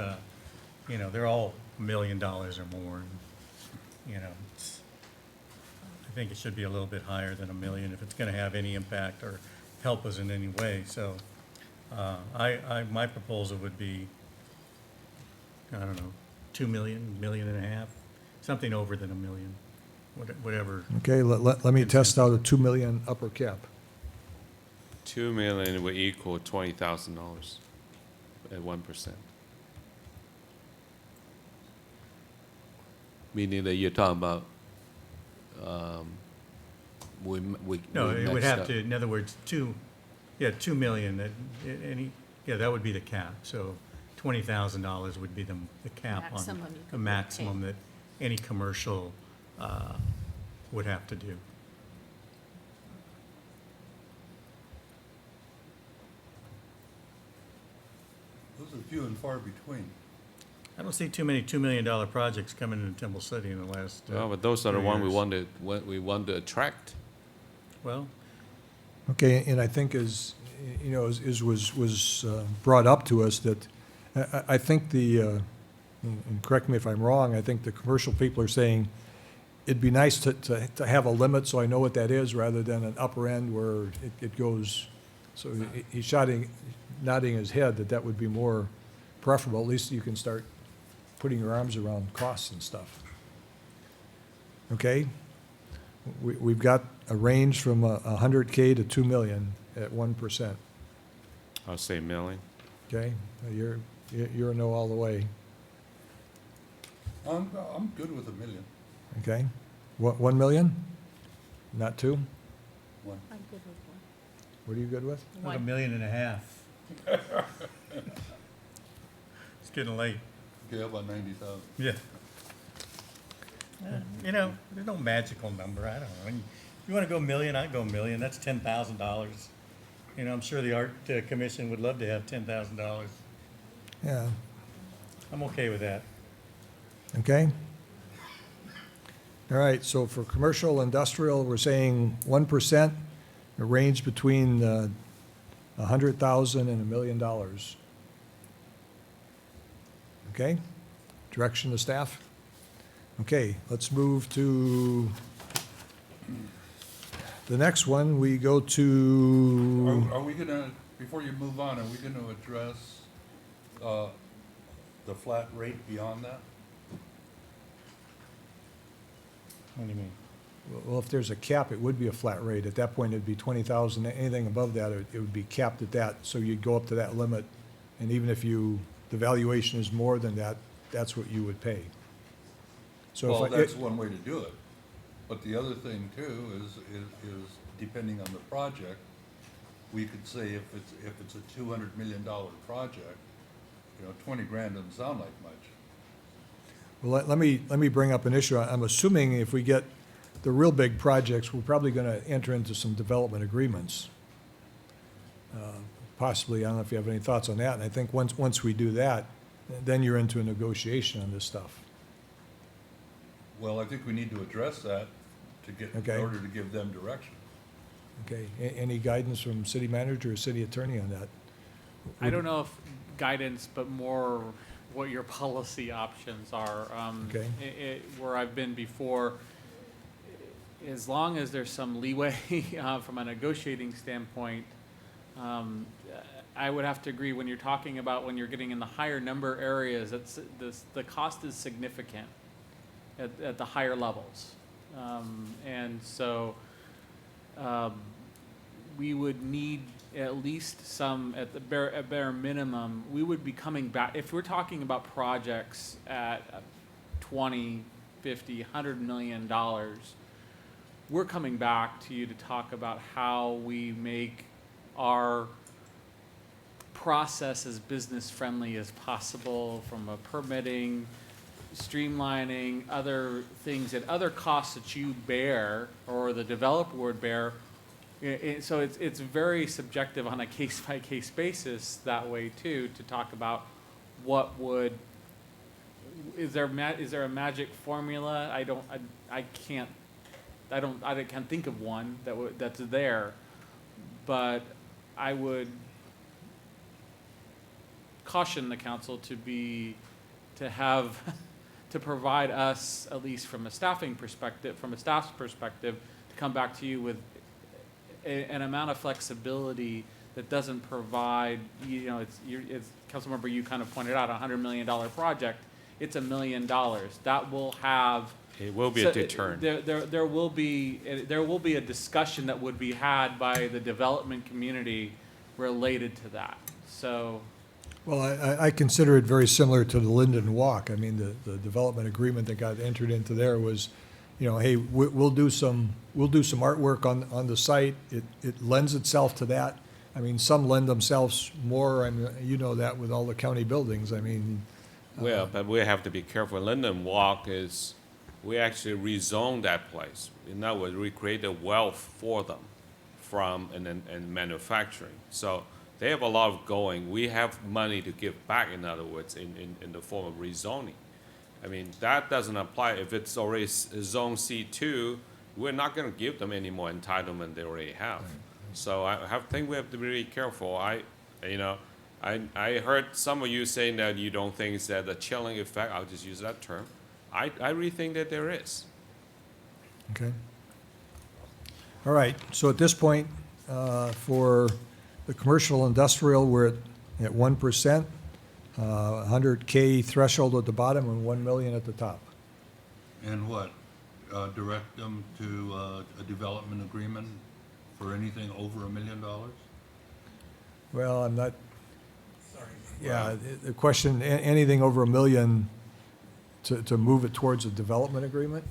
You know, they're all $1 million or more. You know, I think it should be a little bit higher than $1 million if it's going to have any impact or help us in any way. So my proposal would be, I don't know, 2 million, $1.5 million, something over than $1 million, whatever. Okay, let me test out a 2 million upper cap. 2 million would equal $20,000 at 1%. Meaning that you're talking about, we No, it would messed have up. to, in other words, 2 million, that would be the cap. So $20,000 would be the cap on, Maximum you the could maximum that any commercial would have to do. Those are few and far between. I don't see too many $2 million projects coming into Temple City in the last. Well, but those are the few ones years. we want to attract. Well, Okay, and I think as, you know, as was brought up to us, that I think and correct me if I'm wrong, I think the commercial people are saying, it'd be nice to have a limit so I know what that is, rather than an upper end where it goes, so he's nodding his head that would be more preferable. At least you can start putting your arms around costs and stuff. Okay? We've got a range from 100K to 2 million at 1%. I'll say million. Okay? You're a no all the way. I'm good with $1 million. Okay? 1 million? Not 2? One. I'm good with one. What are you good with? like $1.5 million. It's getting late. Okay, how about 90,000? Yeah. You know, there's no magical number. I don't know. If you want to go $1 million, I'd go $1 million. That's $10,000. You know, I'm sure the Art Commission would love to have $10,000. Yeah. I'm okay with that. Okay? All right, so for commercial, industrial, we're saying 1%, a range between 100,000 and $1 million. Okay? Direction to staff? Okay, let's move to the next one. We go to, Are we gonna, before you move on, are we gonna address the flat rate beyond that? What do you mean? well, if there's a cap, it would be a flat rate. At that point, it'd be 20,000. Anything above that, it would be capped at that. So you'd go up to that limit. And even if the valuation is more than that, that's what you would pay. So Well, if that's one way to do it. But the other thing too is depending on the project, we could say if it's a $200 million project, you know, 20 grand doesn't sound like much. Well, let me bring up an issue. I'm assuming if we get the real big projects, we're probably going to enter into some development agreements. Possibly, I don't know if you have any thoughts on that. And I think once we do that, then you're into a negotiation on this stuff. Well, I think we need to address that to get, in Okay. order to give them direction. Okay, any guidance from city manager or city attorney on that? I don't know if guidance, but more what your policy options are. Okay. Where I've been before, as long as there's some leeway from a negotiating standpoint, I would have to agree when you're talking about when you're getting in the higher number areas, the cost is significant at the higher levels. And so we would need at least some, at the bare minimum, we would be coming back, if we're talking about projects at 20, 50, $100 million, we're coming back to you to talk about how we make our process as business friendly as possible, from a permitting, streamlining, other things, and other costs that you bear or the developer would bear. So it's very subjective on a case-by-case basis that way too, to talk about what would, is there a magic formula? I can't think of one that's there, but I would caution the council to provide us, at least from a staffing perspective, from a staff's perspective, to come back to you with an amount of flexibility that doesn't provide, it's Councilmember, you kind of pointed out, $100 million project. It's $1 million. That will have. It will be a deterrent. There will be a discussion that would be had by the development community related to that. So. Well, I consider it very similar to the Linden Walk. I mean, the development agreement that got entered into there was, hey, we'll do some artwork on the site. It lends itself to that. I mean, some lend themselves more. I mean, you know that with all the county buildings. I mean. Well, but we have to be careful. Linden Walk is, we actually rezoned that place. In other words, we created wealth for them from and manufacturing. So they have a lot of going. We have money to give back, in other words, in the form of rezoning. I mean, that doesn't apply. If it's already zone C2, we're not going to give them any more entitlement they already have. So I think we have to be really careful. I heard some of you saying that you don't think it's that a chilling effect. I'll just use that term. I really think that there is. Okay. All right. So at this point, for the commercial industrial, we're at 1%, 100K threshold at the bottom and 1 million at the top. And what? Direct them to a development agreement for anything over $1 million? Well, I'm not. Sorry. Yeah, the question, anything over 1 million to move it towards a development agreement?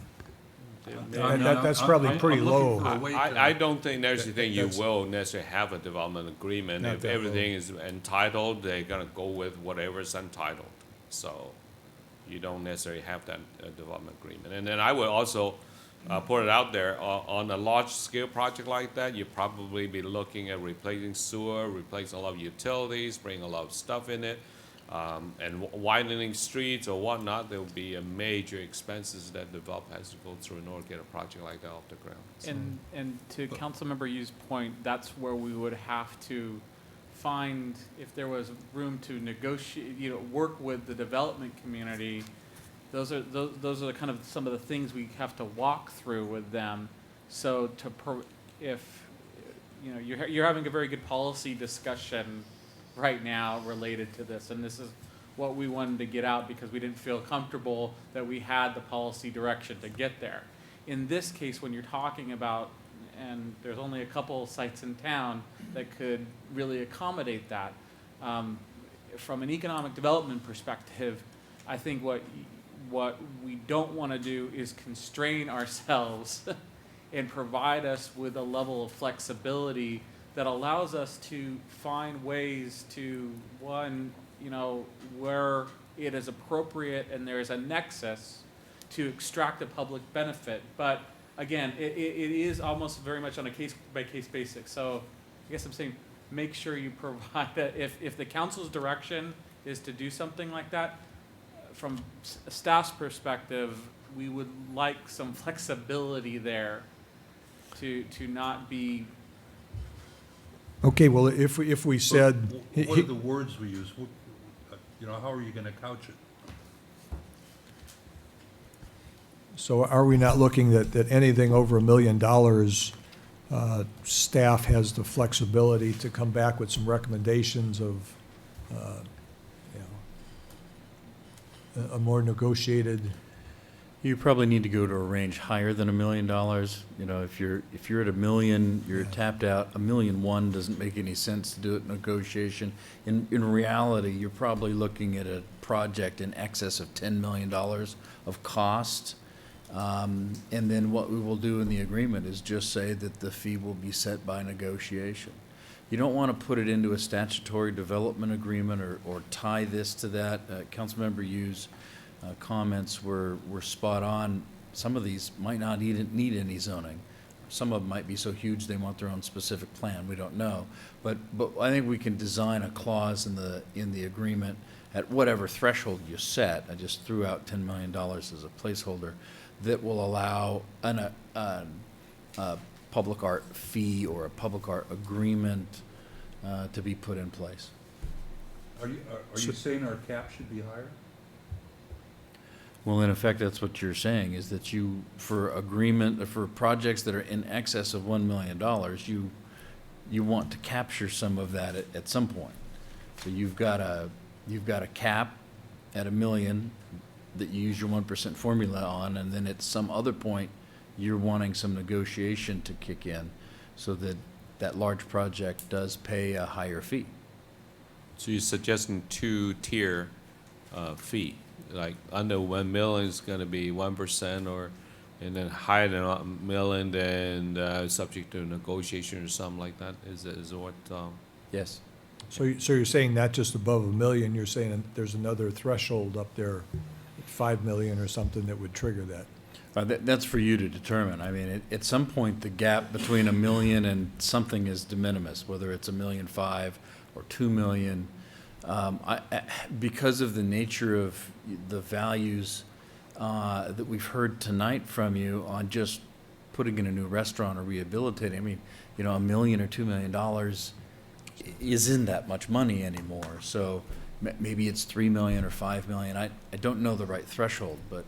That's probably pretty low. I don't think necessarily you will necessarily have a development agreement. If everything is entitled, they're gonna go with whatever's entitled. So you don't necessarily have that development agreement. And then I would also put it out there, on a large scale project like that, you'd probably be looking at replacing sewer, replacing a lot of utilities, bringing a lot of stuff in it. And widening streets or whatnot, there will be a major expenses that the developer has to go through in order to get a project like that off the ground. So. And to Councilmember Yu's point, that's where we would have to find, if there was room to negotiate, work with the development community. Those are the kind of some of the things we have to walk through with them. So if you're having a very good policy discussion right now related to this, and this is what we wanted to get out because we didn't feel comfortable that we had the policy direction to get there. In this case, when you're talking about, and there's only a couple sites in town that could really accommodate that, from an economic development perspective, I think what we don't want to do is constrain ourselves and provide us with a level of flexibility that allows us to find ways to, one, where it is appropriate and there is a nexus to extract a public benefit. But again, it is almost very much on a case-by-case basis. So I guess I'm saying, make sure you provide that. If the council's direction is to do something like that, from a staff's perspective, we would like some flexibility there to not be. Okay, well, if we said. What are the words we use? How are you going to couch it? So are we not looking that anything over $1 million, staff has the flexibility to come back with some recommendations of, a more negotiated, You probably need to go to a range higher than $1 million. You know, if you're at $1 million, you're tapped out. $1.1 million doesn't make any sense to do it in negotiation. In reality, you're probably looking at a project in excess of $10 million of cost. And then what we will do in the agreement is just say that the fee will be set by negotiation. You don't want to put it into a statutory development agreement or tie this to that. Councilmember Yu's comments were spot on. Some of these might not need any zoning. Some of them might be so huge they want their own specific plan. We don't know. But I think we can design a clause in the agreement at whatever threshold you set. I just threw out $10 million as a placeholder that will allow a public art fee or a public art agreement to be put in place. Are you saying our cap should be higher? Well, in effect, that's what you're saying, is that you, for projects that are in excess of $1 million, you want to capture some of that at some point. So you've got a cap at $1 million that you use your 1% formula on, and then at some other point, you're wanting some negotiation to kick in so that that large project does pay a higher fee. So you're suggesting two-tier fee, like under 1 million is going to be 1%, and then higher than 1 million, then subject to negotiation or something like that. Is what? Yes. So you're saying not just above $1 million, you're saying there's another threshold up there, 5 million or something that would trigger that? That's for you to determine. I mean, at some point, the gap between $1 million and something is de minimis, whether it's $1.5 million or $2 million. Because of the nature of the values that we've heard tonight from you on just putting in a new restaurant or rehabilitating, I mean, you know, $1 million or $2 million isn't that much money anymore. So maybe it's 3 million or 5 million. I don't know the right threshold, but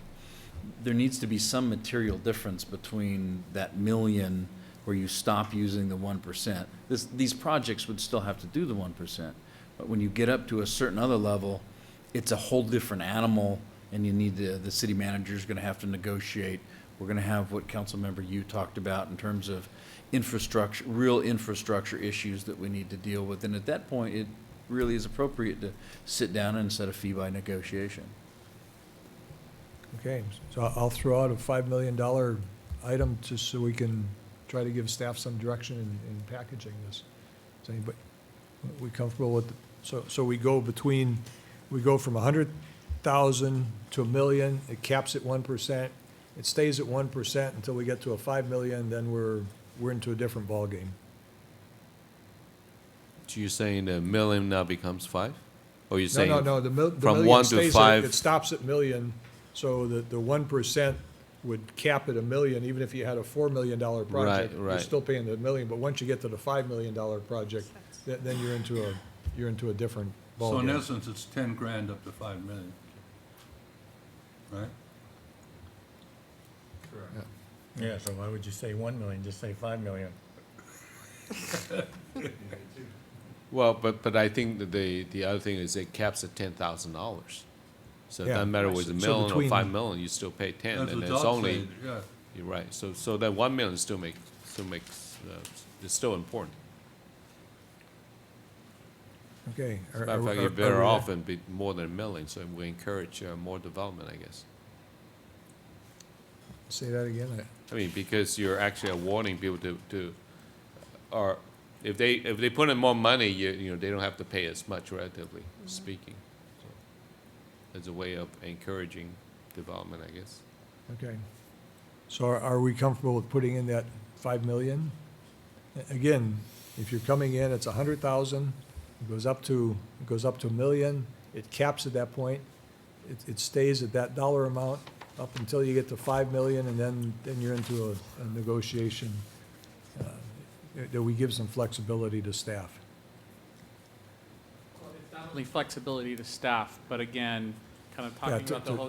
there needs to be some material difference between that million where you stop using the 1%. These projects would still have to do the 1%, but when you get up to a certain other level, it's a whole different animal, and you need the city manager is going to have to negotiate. We're going to have what Councilmember Yu talked about in terms of infrastructure, real infrastructure issues that we need to deal with, and at that point, it really is appropriate to sit down and set a fee by negotiation. Okay, so I'll throw out a $5 million item just so we can try to give staff some direction in packaging this. Is anybody, we comfortable with, so we go from 100,000 to $1 million, it caps at 1%, it stays at 1% until we get to a 5 million, then we're into a different ballgame. So you're saying the million now becomes 5? Or you're saying No, the from million 1 to stays 5? it stops at million, so the 1% would cap at $1 million, even if you had a $4 million project. Right. You're still paying the $1 million, but once you get to the $5 million project, then you're into a different ballgame. So in essence, it's 10 grand up to 5 million, right? Correct. Yeah, so why would you say 1 million, just say 5 million? Well, but I think that the other thing is it caps at $10,000. So it Yeah. doesn't matter whether it's $1 So million or between- 5 million, you still pay 10, That's and what it's Doc only, said, yeah. you're right. So that 1 million still makes, it's still important. Okay. As a matter of fact, you're better off and be more than $1 million, so we encourage more development, I guess. Say that again? I mean, because you're actually awarding people to, or if they put in more money, you know, they don't have to pay as much, relatively speaking. So as a way of encouraging development, I guess. Okay. So are we comfortable with putting in that 5 million? Again, if you're coming in, it's 100,000, it goes up to $1 million, it caps at that point, it stays at that dollar amount up until you get to 5 million, and then you're into a negotiation. That we give some flexibility to staff. It's not only flexibility to staff, but again, kind of Yeah, talking about the whole,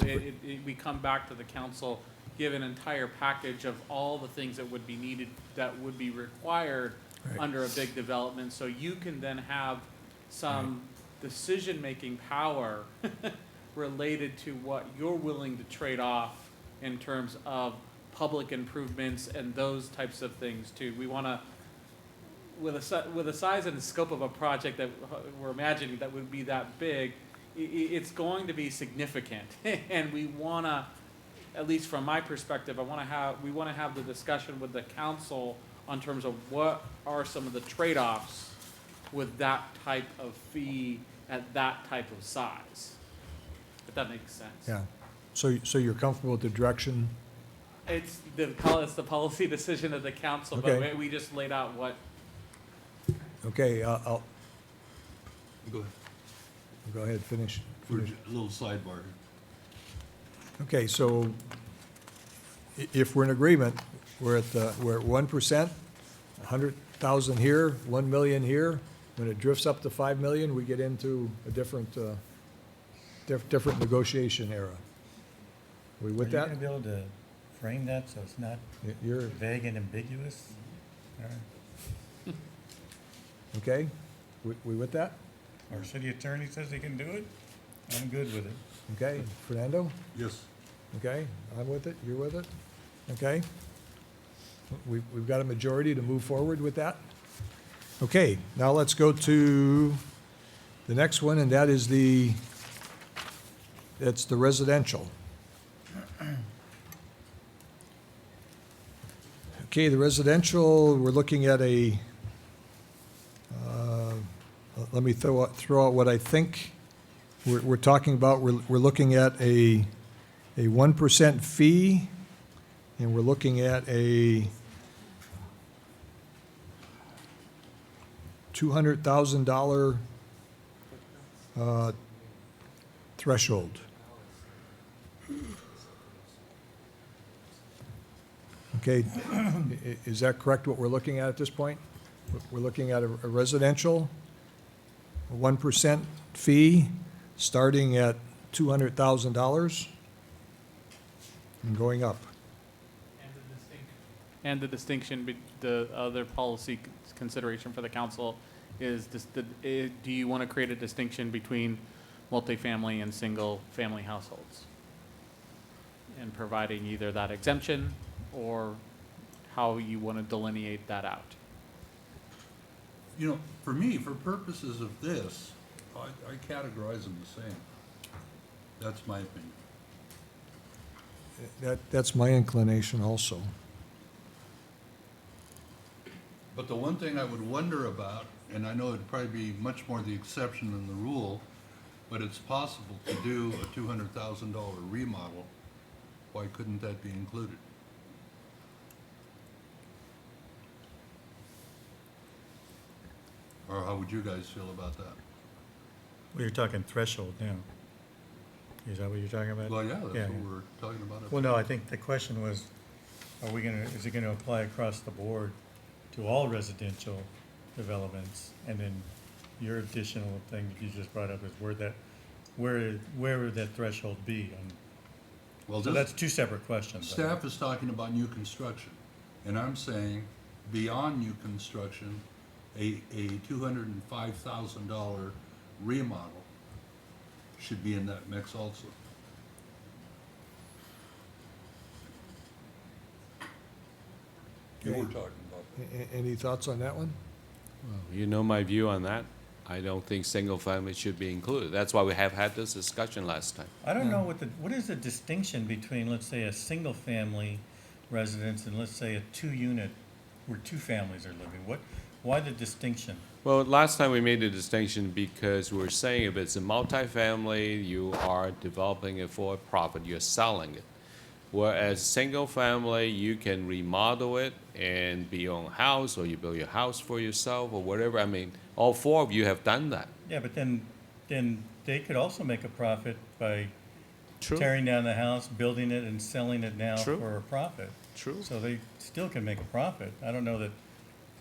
we come back to the council, give an entire package of all the things that would be needed, that would be required Right. under a big development, so you can then have some decision-making power related to what you're willing to trade off in terms of public improvements and those types of things too. We want to, with the size and the scope of a project that we're imagining that would be that big, it's going to be significant. And we want to, at least from my perspective, we want to have the discussion with the council on terms of what are some of the trade-offs with that type of fee at that type of size, if that makes sense. Yeah. So you're comfortable with the direction? It's the policy decision of the council, Okay. but we just laid out what. Okay, I'll, Go ahead. go ahead, finish. For a little sidebar. Okay, so if we're in agreement, we're at 1%, 100,000 here, 1 million here. When it drifts up to 5 million, we get into a different, different negotiation era. We with that? Are you gonna be able to frame that so it's not You're, vague and ambiguous? All right. okay? We with that? Our city attorney says he can do it. I'm good with it. Okay, Fernando? Yes. Okay, I'm with it, you're with it? Okay? We've got a majority to move forward with that? Okay, now let's go to the next one, and that is that's the residential. Okay, the residential, we're looking at let me throw out what I think we're talking about. We're looking at a 1% fee, and we're looking at a $200,000 threshold. Okay, is that correct, what we're looking at this point? We're looking at a residential, a 1% fee, starting at $200,000 and going up. And the distinction, the other policy consideration for the council is this, do you want to create a distinction between multifamily and single-family households? And providing either that exemption or how you want to delineate that out. You know, for me, for purposes of this, I categorize them the same. That's my opinion. That's my inclination also. But the one thing I would wonder about, and I know it'd probably be much more the exception than the rule, but it's possible to do a $200,000 remodel. Why couldn't that be included? Or how would you guys feel about that? Well, you're talking threshold now. Is that what you're talking about? Well, yeah, that's what we're talking about. Well, no, I think the question was, is it gonna apply across the board to all residential developments? And then your additional thing that you just brought up is where would that threshold be? Well, So that's two separate questions. Staff is talking about new construction, and I'm saying beyond new construction, a $205,000 remodel should be in that mix also. You were talking about that. Any thoughts on that one? You know my view on that. I don't think single family should be included. That's why we have had this discussion last time. I don't know what is the distinction between, let's say, a single-family residence and let's say a two-unit where two families are living? Why the distinction? Well, last time we made the distinction because we were saying if it's a multifamily, you are developing it for a profit, you're selling it. Whereas single family, you can remodel it and be your own house, or you build your house for yourself, or whatever. I mean, all four of you have done that. Yeah, but then they could also make a profit by True. tearing down the house, building it, and selling it now True. for a profit. True. So they still can make a profit. I don't know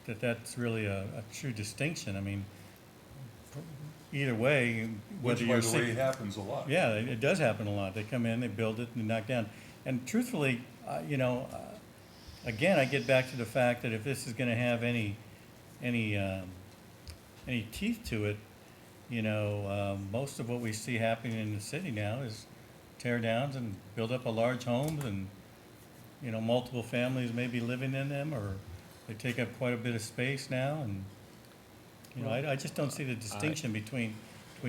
that's really a true distinction. I mean, either way, whether Which, you're by the way, happens a lot. Yeah, it does happen a lot. They come in, they build it, and they knock down. And truthfully, again, I get back to the fact that if this is going to have any teeth to it, most of what we see happening in the city now tear downs and build up a large homes and, you know, multiple families may be living in them, or they take up quite a bit of space now, and, you know, I just don't see the distinction between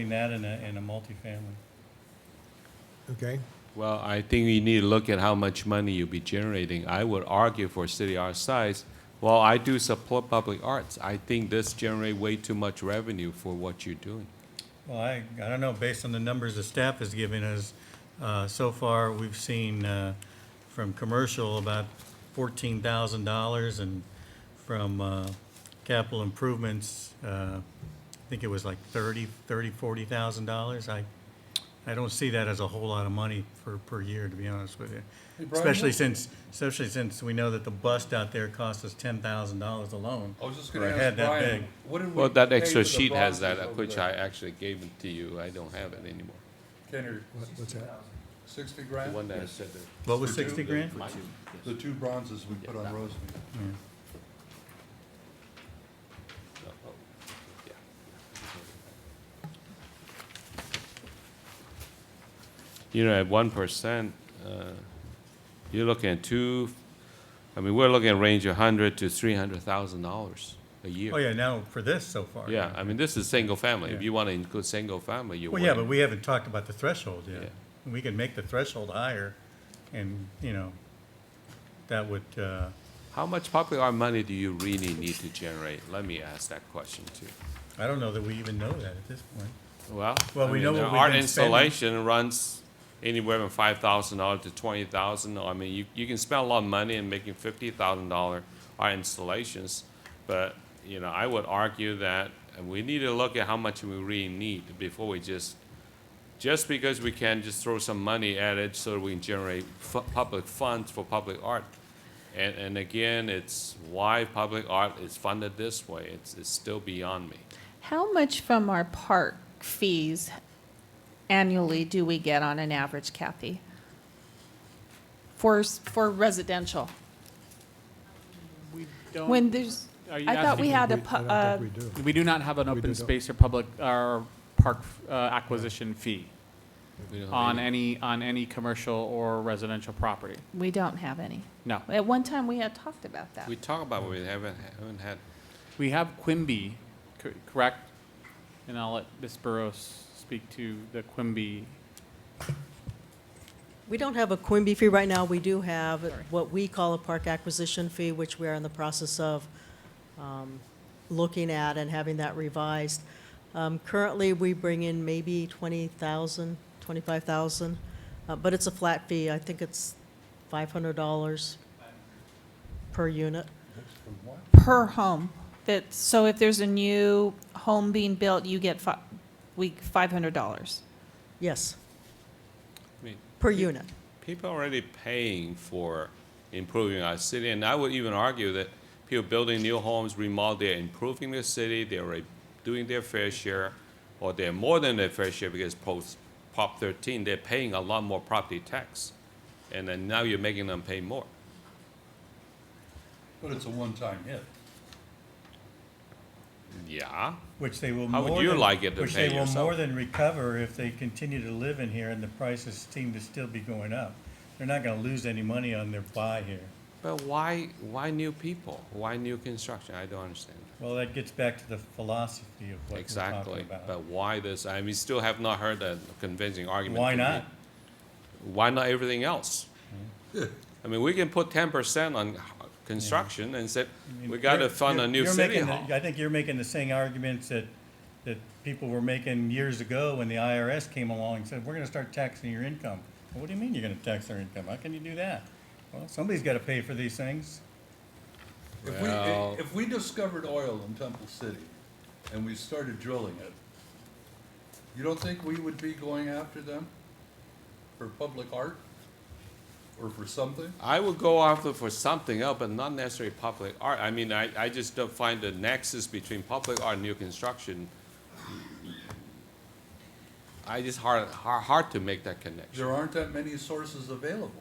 that and a multifamily. Okay? Well, I think you need to look at how much money you'll be generating. I would argue for a city our size, well, I do support public arts. I think this generate way too much revenue for what you're doing. Well, I don't know, based on the numbers the staff is giving us, so far, we've seen, from commercial about $14,000, and from, capital improvements, I think it was like $40,000. I don't see that as a whole lot of money per year, to be honest with you. Hey, Brian, Especially since we know that the bust out there cost us $10,000 alone. I was just for gonna a head ask that Brian, big. what did we Well, that pay extra for the sheet has bronzes that, over which there? I actually gave it to you. I don't have it anymore. Kenny, What's that? 60 The grand? one that I said there. What was For two? 60 grand? The two bronzes we put on Rosemead. Mm. No, oh, yeah. You know, at 1%, you're looking at we're looking at range of $100,000 to $300,000 a year. Oh, yeah, now for this so far. Yeah, I mean, this is single family. If Yeah. you want to include single family, you're Well, yeah, way- but we haven't talked about the threshold yet. Yeah. We can make the threshold higher, and, you know, that would, How much public art money do you really need to generate? Let me ask that question too. I don't know that we even know that at this point. Well, Well, I we mean, know the what we've art been spending. installation runs anywhere from $5,000 to $20,000. I mean, you can spend a lot of money in making $50,000 art installations, but, you know, I would argue that we need to look at how much we really need before we just because we can just throw some money at it so that we can generate public funds for public art. And again, it's why public art is funded this way. It's still beyond me. How much from our park fees annually do we get on an average, Kathy? For residential? We don't. When there's, Are you I thought we asking- had a, pu- I don't think we do. We do not have an We open do. space or public, or park acquisition fee We don't on really- any commercial or residential property. we don't have any. No. At one time, we had talked about that. We talk about it, we haven't had. We have Quimby, correct? And I'll let Ms. Burrows speak to the Quimby. We don't have a Quimby fee right now. We do have what we call a park acquisition fee, which we are in the process of looking at and having that revised. Currently, we bring in maybe 20,000, 25,000, but it's a flat fee. I think it's $500 per unit. Per home. So if there's a new home being built, you get $500. Yes, I mean, per unit. people are already paying for improving our city, and I would even argue that people building new homes, remodel, they're improving the city, they're already doing their fair share, or they're more than their fair share because post Prop 13, they're paying a lot more property tax, and then now you're making them pay more. But it's a one-time hit. Yeah. Which they will How more would you than- like it to Which pay they will yourself? more than recover if they continue to live in here and the prices seem to still be going up. They're not gonna lose any money on their buy here. But why new people? Why new construction? I don't understand. Well, that gets back to the philosophy of what we're Exactly, talking about. but why this? I mean, still have not heard a convincing argument. Why to me. not? Why not everything else? I mean, we can put 10% on construction and say, we gotta fund a new You're city making hall. I think you're making the same arguments that people were making years ago when the IRS came along and said, we're gonna start taxing your income. Well, what do you mean you're gonna tax their income? How can you do that? Well, somebody's gotta pay for these things. Well- If we discovered oil in Temple City and we started drilling it, you don't think we would be going after them for public art or for something? I would go after for something else, but not necessarily public art. I mean, I just don't find the nexus between public art and new construction. I just hard to make that connection. There aren't that many sources available.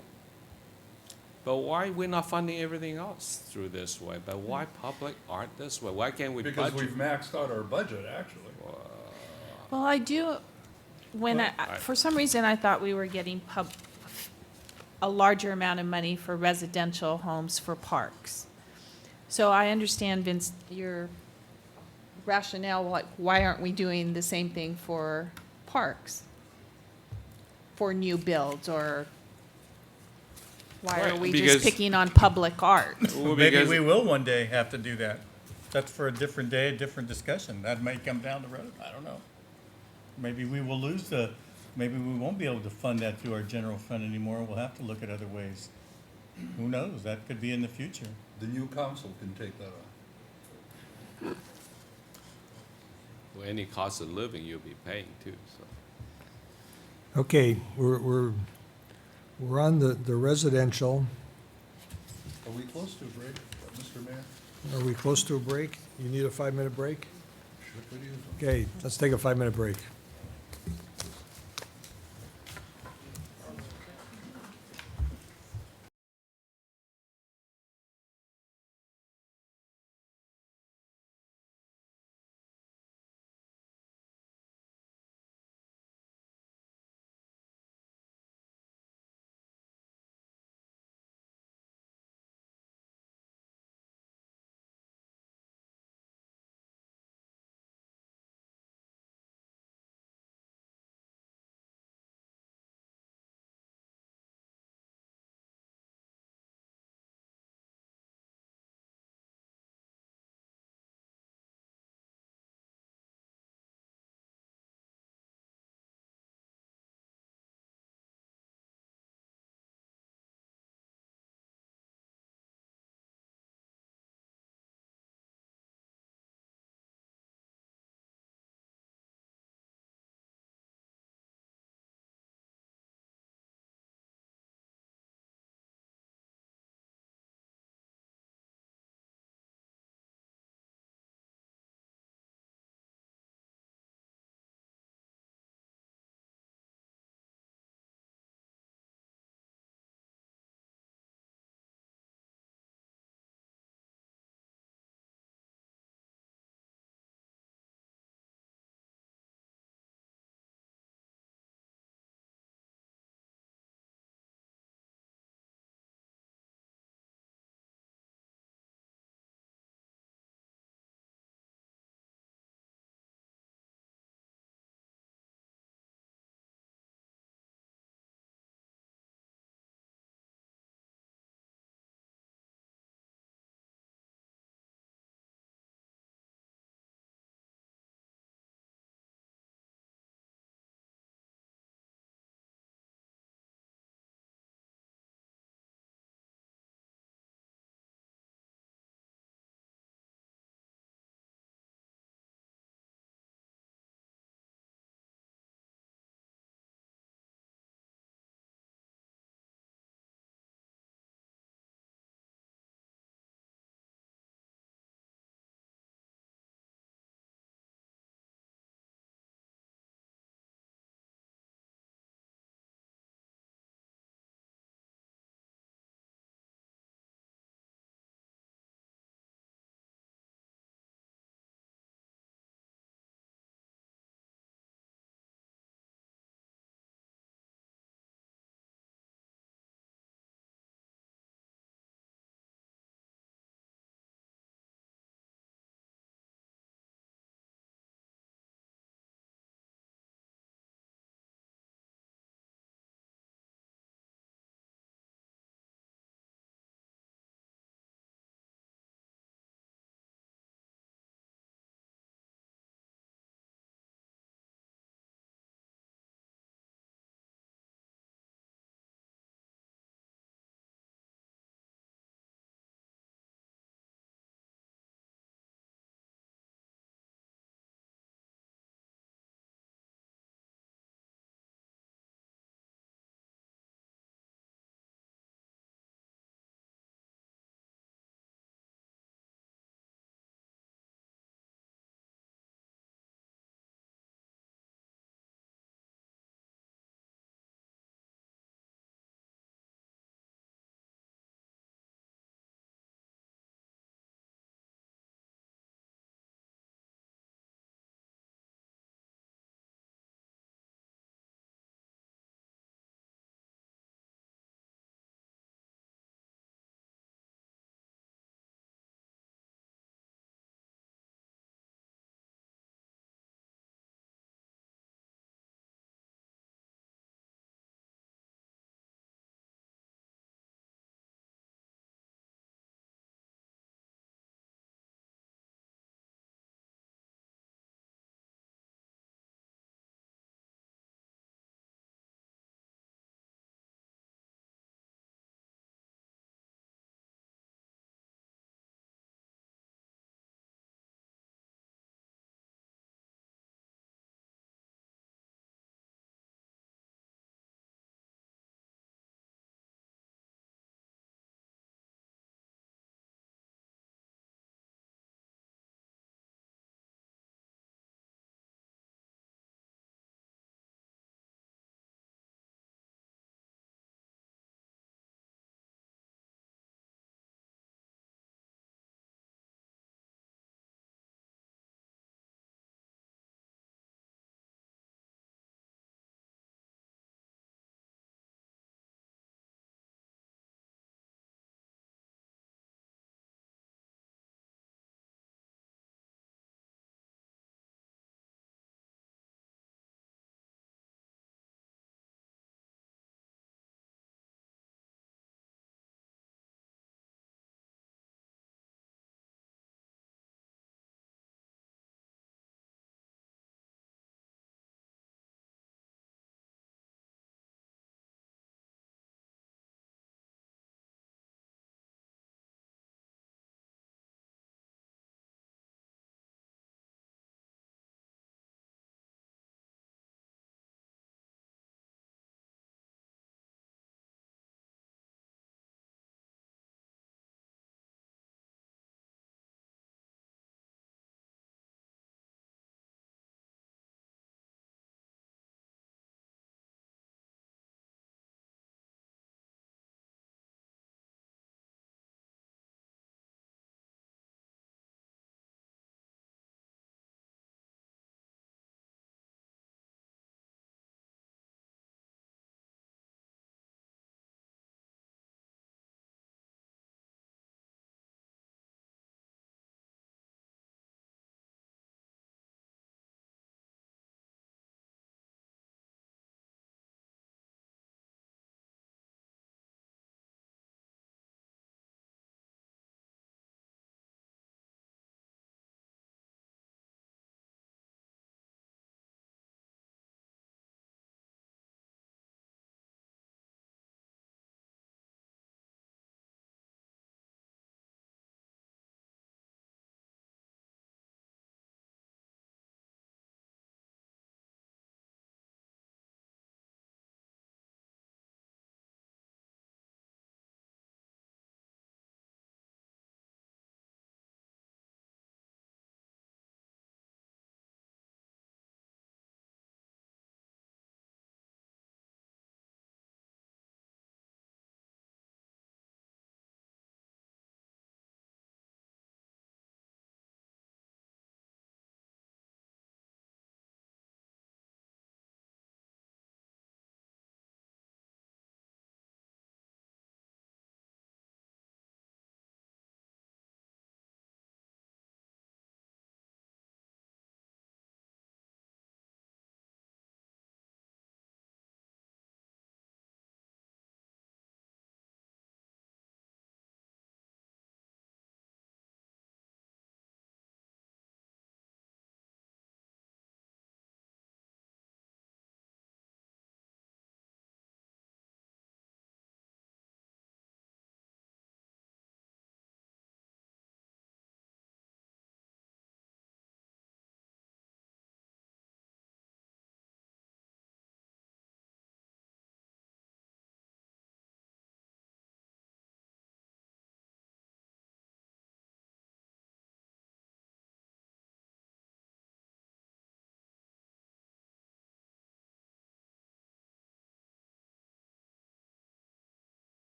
But why we're not funding everything else through this way? But why public art this way? Why can't we Because budget? we've maxed out our budget, actually. Well, I do, when for some reason, I thought we were getting a larger amount of money for residential homes for parks. So I understand, Vince, your rationale, like, why aren't we doing the same thing for parks? For new builds, or why are Right, we because- just picking on public art? Well, Maybe because- we will one day have to do that. That's for a different day, a different discussion. That may come down the road. I don't know. Maybe we will maybe we won't be able to fund that through our general fund anymore. We'll have to look at other ways. Who knows? That could be in the future. The new council can take that on. Well, any cost of living you'll be paying too, so. Okay, we're on the residential. Are we close to a break, Mr. Mayor? Are we close to a break? You need a 5-minute break? Should we use them? Okay, let's take a 5-minute break.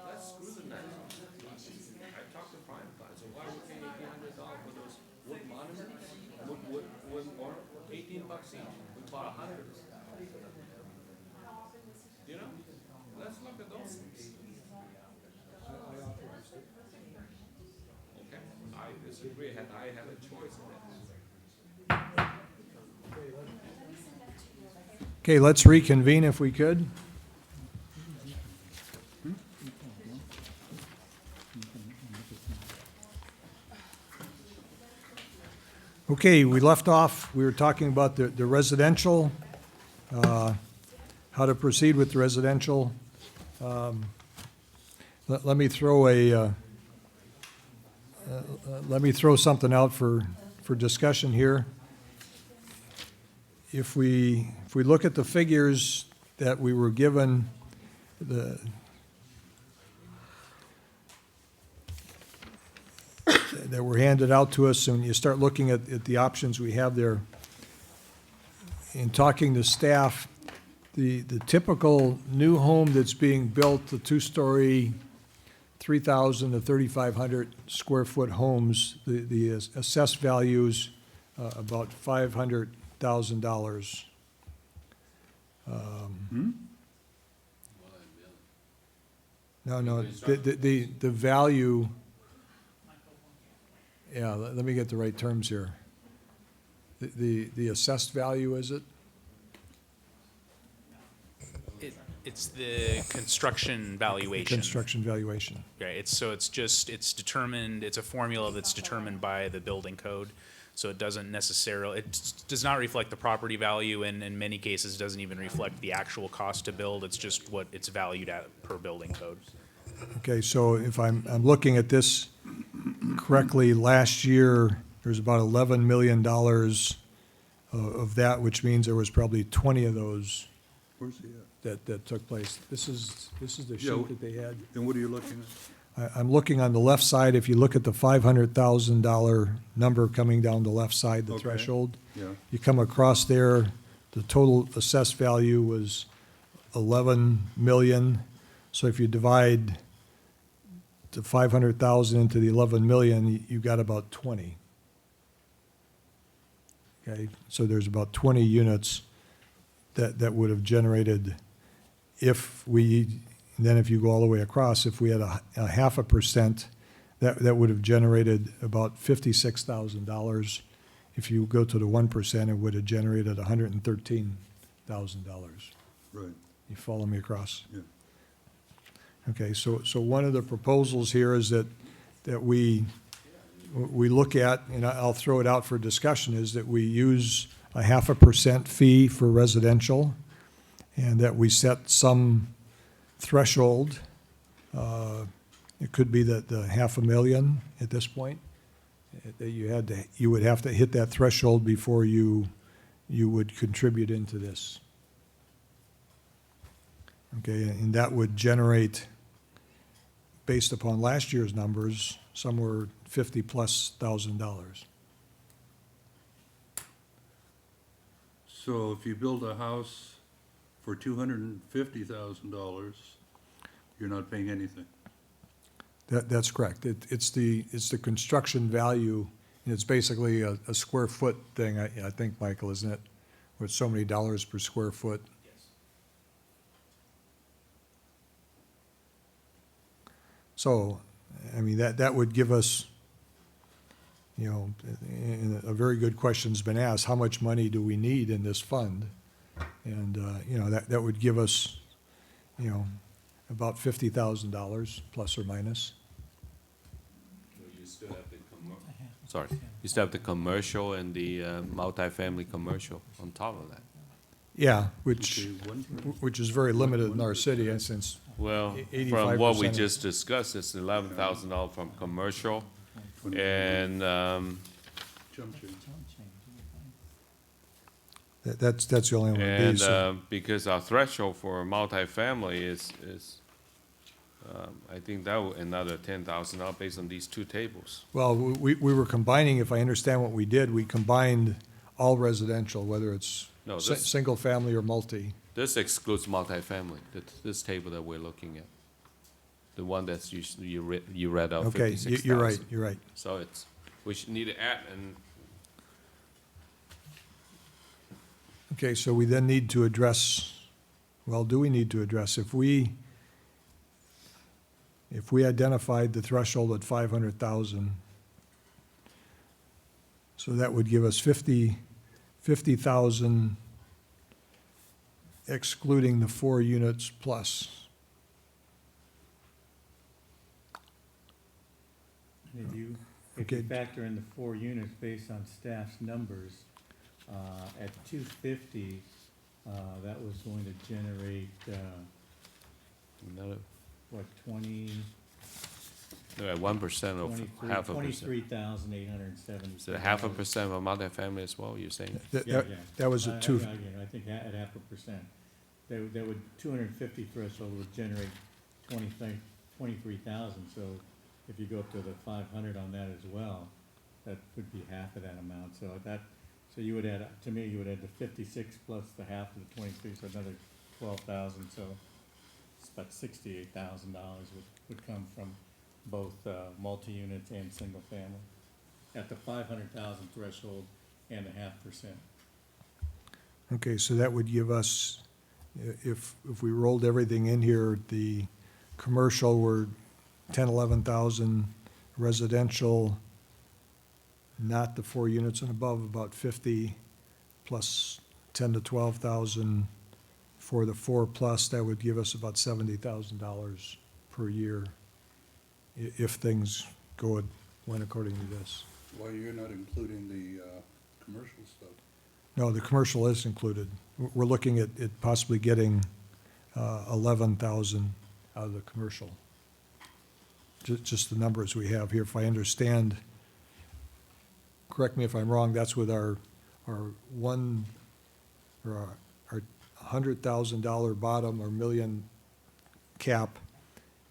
Let's screw the net. I talked to Brian about it, so why are we paying $1,800 for those wood monuments? Wood or $18 each, we bought 100. You know, let's look at those things. Okay, I disagree, had I had a choice in that. Okay, let's reconvene if we could. Okay, we left off, we were talking about the residential, how to proceed with the residential. Let me throw something out for discussion here. If we look at the figures that we were given, that were handed out to us, and you start looking at the options we have there, in talking to staff, the typical new home that's being built, the two-story, 3,000 to 3,500 square foot homes, the assessed values about $500,000. No, the value. Yeah, let me get the right terms here. The assessed value, is it? It's the construction valuation. Construction valuation. Right, it's determined, it's a formula that's determined by the building code. So it doesn't necessarily, it does not reflect the property value, and in many cases doesn't even reflect the actual cost to build. It's just what it's valued at per building code. Okay, so if I'm looking at this correctly, last year, there's about $11 million of that, which means there was probably 20 of those Where's he at? that took place. This is the Yeah, sheet that they had. And what are you looking at? I'm looking on the left side, if you look at the $500,000 number coming down the left side, the Okay. threshold. Yeah. You come across there, the total assessed value was 11 million. So if you divide the 500,000 into the 11 million, you got about 20. Okay, so there's about 20 units that would have generated if you go all the way across, if we had a 0.5%, that would have generated about $56,000. If you go to the 1%, it would have generated $113,000. Right. You follow me across? Yeah. Okay, so one of the proposals here is that we look at, and I'll throw it out for discussion, is that we use a 0.5% fee for residential, and that we set some threshold. It could be that the $500,000 at this point, that you would have to hit that threshold before you would contribute into this. Okay, and that would generate, based upon last year's numbers, somewhere $50,000+. So if you build a house for $250,000, you're not paying anything. That's correct. It's the construction value, and it's basically a square foot thing, I think, Michael, isn't it? With so many dollars per square foot. So, I mean, that would give us, and a very good question's been asked, how much money do we need in this fund? And, that would give us, about $50,000 plus or minus. You still have you still have the commercial and the multifamily commercial on top of that. Yeah, which is very limited in our city, and since Well, 85% from what we of- just discussed, it's $11,000 from commercial, and, That's the only one. would be, and, so- because our threshold for multifamily is, I think another $10,000 based on these two tables. Well, we were combining, if I understand what we did, we combined all residential, whether it's No, this- single family or multi. This excludes multifamily, this table that we're looking at. The one that's you read out, Okay, 56,000. you're right, you're right. So it's, we should need to add, and Okay, so we then need to address, well, do we need to address, if we identified the threshold at 500,000, so that would give us 50,000 excluding the 4 units plus. And if you Okay. factor in the 4 units based on staff's numbers, at 250, that was going to generate, another, what, 20, no, 1% of 23 half a percent. 23,870. Is it 0.5% of multifamily as well, you're saying? That was a two. I think at 0.5%. That would, 250 threshold would generate 23,000, so if you go up to the 500 on that as well, that would be half of that amount, so so you would add, to me, you would add the 56 plus the half of the 23, so another 12,000, so it's about $68,000 would come from both, multi-units and single family, at the 500,000 threshold and the 0.5%. Okay, so that would give us, if we rolled everything in here, the commercial were 10, 11,000, residential, not the 4 units and above, about 50, plus 10 to 12,000 for the 4 plus, that would give us about $70,000 per year if things went according to this. Why you're not including the commercial stuff? No, the commercial is included. We're looking at possibly getting 11,000 out of the commercial. Just the numbers we have here, if I understand, correct me if I'm wrong, that's with our $100,000 bottom or million cap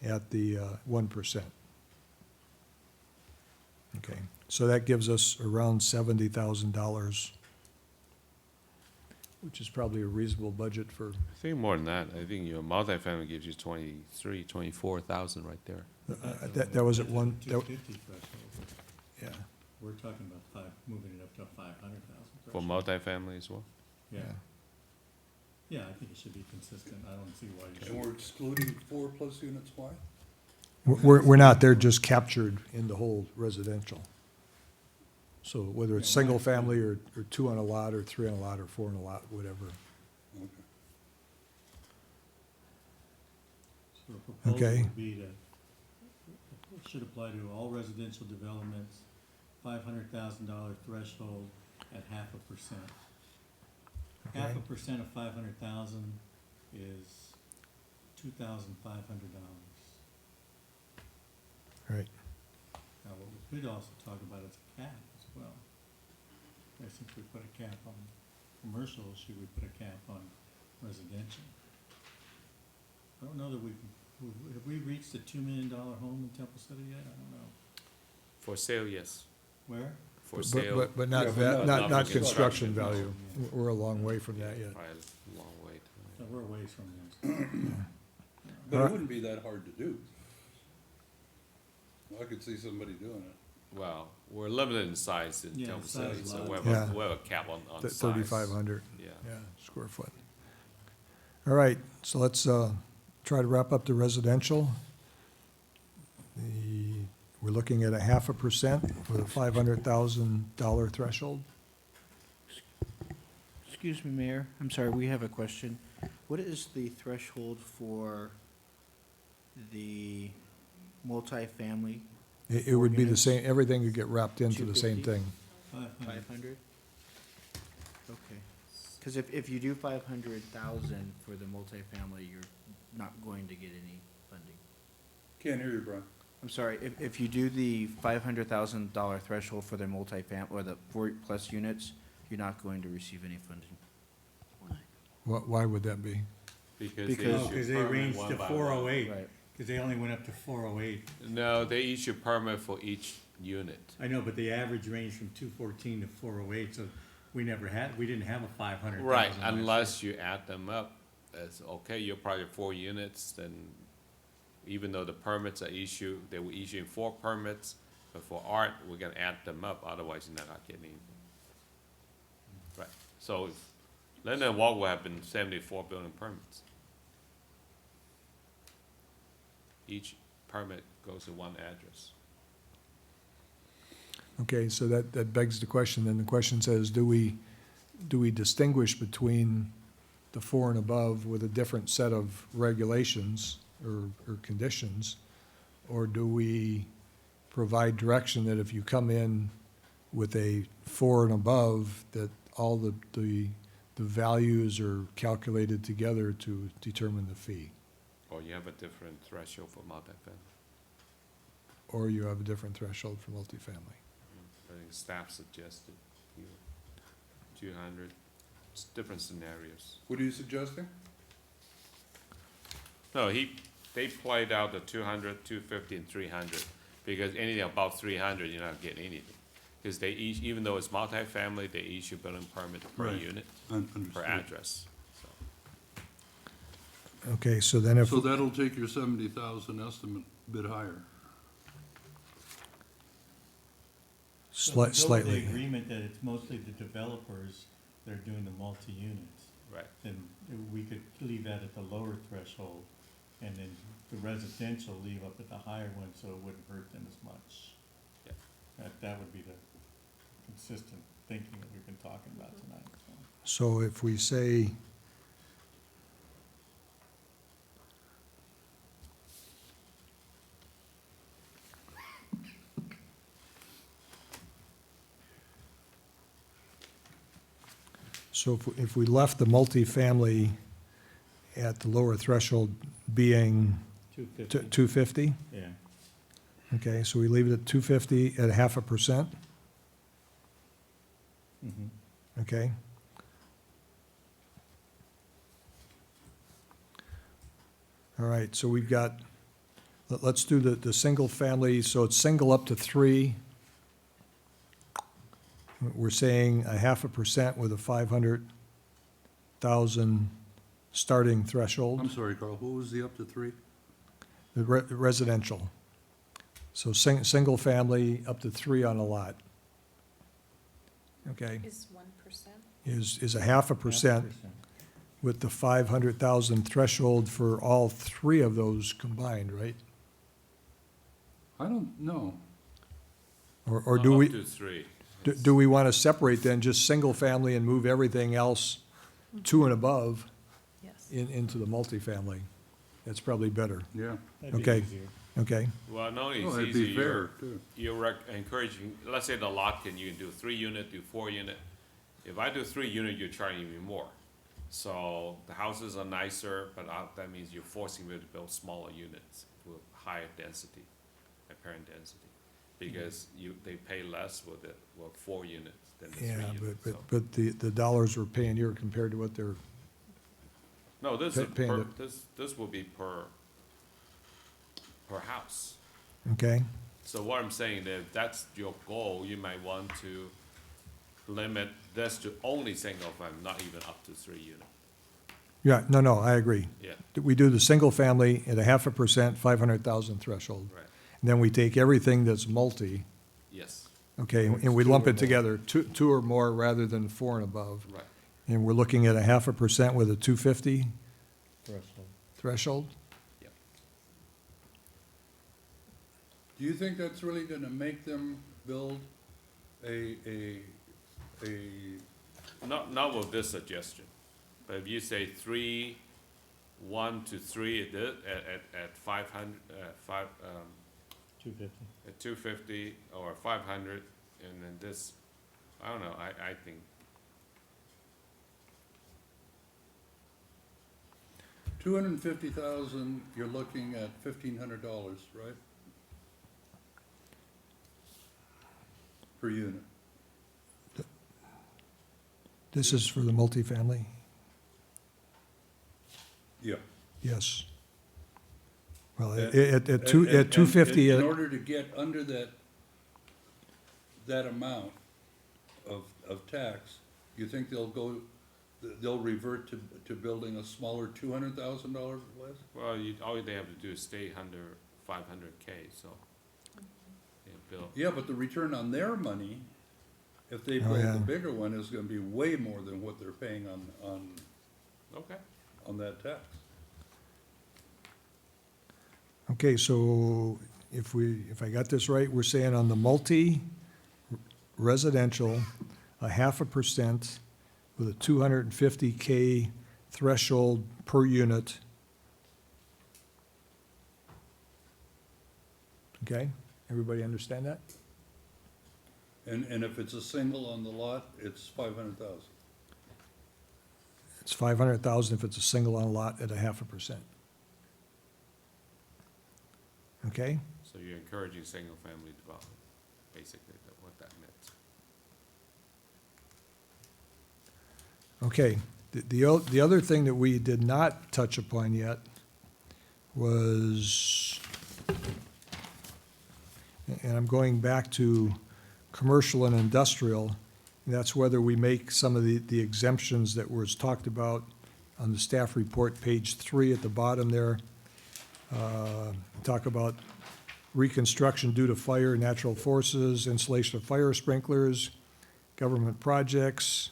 at the 1%. Okay, so that gives us around $70,000, which is probably a reasonable budget for. I think more than that, I think your multifamily gives you 23, 24,000 right there. That was at one. That's a 250 threshold. Yeah. We're talking about moving it up to a 500,000 For threshold. multifamily as well? Yeah. Yeah, I think it should be consistent. I don't see why you should. And we're excluding 4 plus units, why? We're not, they're just captured in the whole residential. So whether it's single family or 2 on a lot, or 3 on a lot, or 4 on a lot, whatever. Okay. So the proposal Okay. would be to, it should apply to all residential developments, $500,000 threshold at 0.5%. 0.5% of 500,000 is $2,500. Right. Now, what we could also talk about is a cap as well. I think we put a cap on commercial, should we put a cap on residential? I don't know that have we reached the $2 million home in Temple City yet? I don't know. For sale, yes. Where? For sale. But not, Yeah, but not for construction no. value. We're a long way from that yet. Probably a long way. No, we're a ways from this. But it wouldn't be that hard to do. I could see somebody doing it. Well, we're limited in size in Yeah, Temple size City, is so low. we have Yeah. we have a cap on size. 3,500. Yeah. Square foot. All right, so let's try to wrap up the residential. We're looking at a 0.5% with a $500,000 threshold. Excuse me, Mayor, I'm sorry, we have a question. What is the threshold for the multifamily? It would be the same, everything would get wrapped into the same 250? thing. 500? Okay. Because if you do 500,000 for the multifamily, you're not going to get any funding. Can't hear you, Brian. I'm sorry, if you do the $500,000 threshold for the multifamily, or the 4+ units, you're not going to receive any funding. Why would that be? Because Because- they Oh, issue because they permit ranged one to by 408. Right. Because they only went up to 408. one. No, they issue permit for each unit. I know, but the average ranged from 214 to 408, so we didn't have a 500,000. Right, last year. unless you add them up. as, okay, you're probably 4 units, then even though the permits are issued, they were issuing 4 permits, but for art, we're gonna add them up, otherwise you're not getting anything. Right, so Linden Walk will have been 74 building permits. Each permit goes to one address. Okay, so that begs the question, then the question says, do we distinguish between the 4 and above with a different set of regulations or conditions? Or do we provide direction that if you come in with a 4 and above, that all the values are calculated together to determine the fee? Or you have a different threshold for multifamily. Or you have a different threshold for multifamily? I think staff suggested, 200, it's different scenarios. What are you suggesting? No, they played out the 200, 250, and 300, because anything above 300, you're not getting anything. Because they each, even though it's multifamily, they issue building permit per Right. unit, Understood. per address. Okay, so then if, So that'll take your 70,000 estimate a bit higher. So we go with slightly. the agreement that it's mostly the developers that are doing the multi-units. Right. Then we could leave that at the lower threshold, and then the residential leave up at the higher one, so it wouldn't hurt them as much. Yeah. That would be the consistent thinking that we've been talking about tonight, so. So if we say, so if we left the multifamily at the lower threshold being 250. 250, Yeah. okay, so we leave it at 250 at 0.5%, Mm-hmm. okay? All right, so we've got, let's do the single family, so it's single up to 3. We're saying 0.5% with a 500,000 starting threshold. I'm sorry, Carl, what was the up to 3? The residential. So single family up to 3 on a lot. Okay, Is 1%? is 0.5% with the 500,000 threshold for all 3 of those combined, right? I don't know. Or do Up we, to 3. do we want to separate then just single family and move everything else 2 and above Yes. into the multifamily? That's probably better. Yeah. That'd be Okay, easier. okay. Well, not only Oh, it's that'd easy, be fair, too. you're encouraging, let's say the lot you can do 3 unit, do 4 unit. If I do 3 unit, you're charging me more. So the houses are nicer, but that means you're forcing me to build smaller units with higher density, apparent density. Because they pay less with 4 units than the 3 Yeah, units. so. but the dollars we're paying here compared to what they're, No, this pay- is paying per, it. this will be per house. okay? So what I'm saying, that if that's your goal, you might want to limit this to only single family, not even up to 3 unit. Yeah, no, I agree. Yeah. We do the single family at 0.5%, 500,000 threshold. Right. And then we take everything that's multi, Yes, okay, and we lump it together, 2 or more rather than 4 and above. right. And we're looking at 0.5% with a 250 Threshold. threshold? Do you think that's really gonna make them build a Not with this suggestion, but if you say 1 to 3 at 500, 250. at 250 or 500, and then this, I don't know, I think 250,000, you're looking at $1,500, right? Per unit. This is for the multifamily? Yeah. Yes. Well, And- at and- 250, In order to get under that amount of tax, you think they'll go they'll revert to building a smaller $200,000 less? Well, all they have to do is stay under 500K, so. They build. Yeah, but the return on their money, if they Oh, build yeah. the bigger one, is gonna be way more than what they're paying Okay. on that tax. Okay, so if I got this right, we're saying on the multi-residential, 0.5% with a 250K threshold per unit. Okay, everybody understand that? And if it's a single on the lot, it's 500,000. It's 500,000 if it's a single on a lot at 0.5%. Okay? So you're encouraging single-family development, basically, what that meant. Okay, the other thing that we did not touch upon yet was, and I'm going back to commercial and industrial, and that's whether we make some of the exemptions that was talked about on the staff report, page 3 at the bottom there. Talk about reconstruction due to fire, natural forces, installation of fire sprinklers, government projects,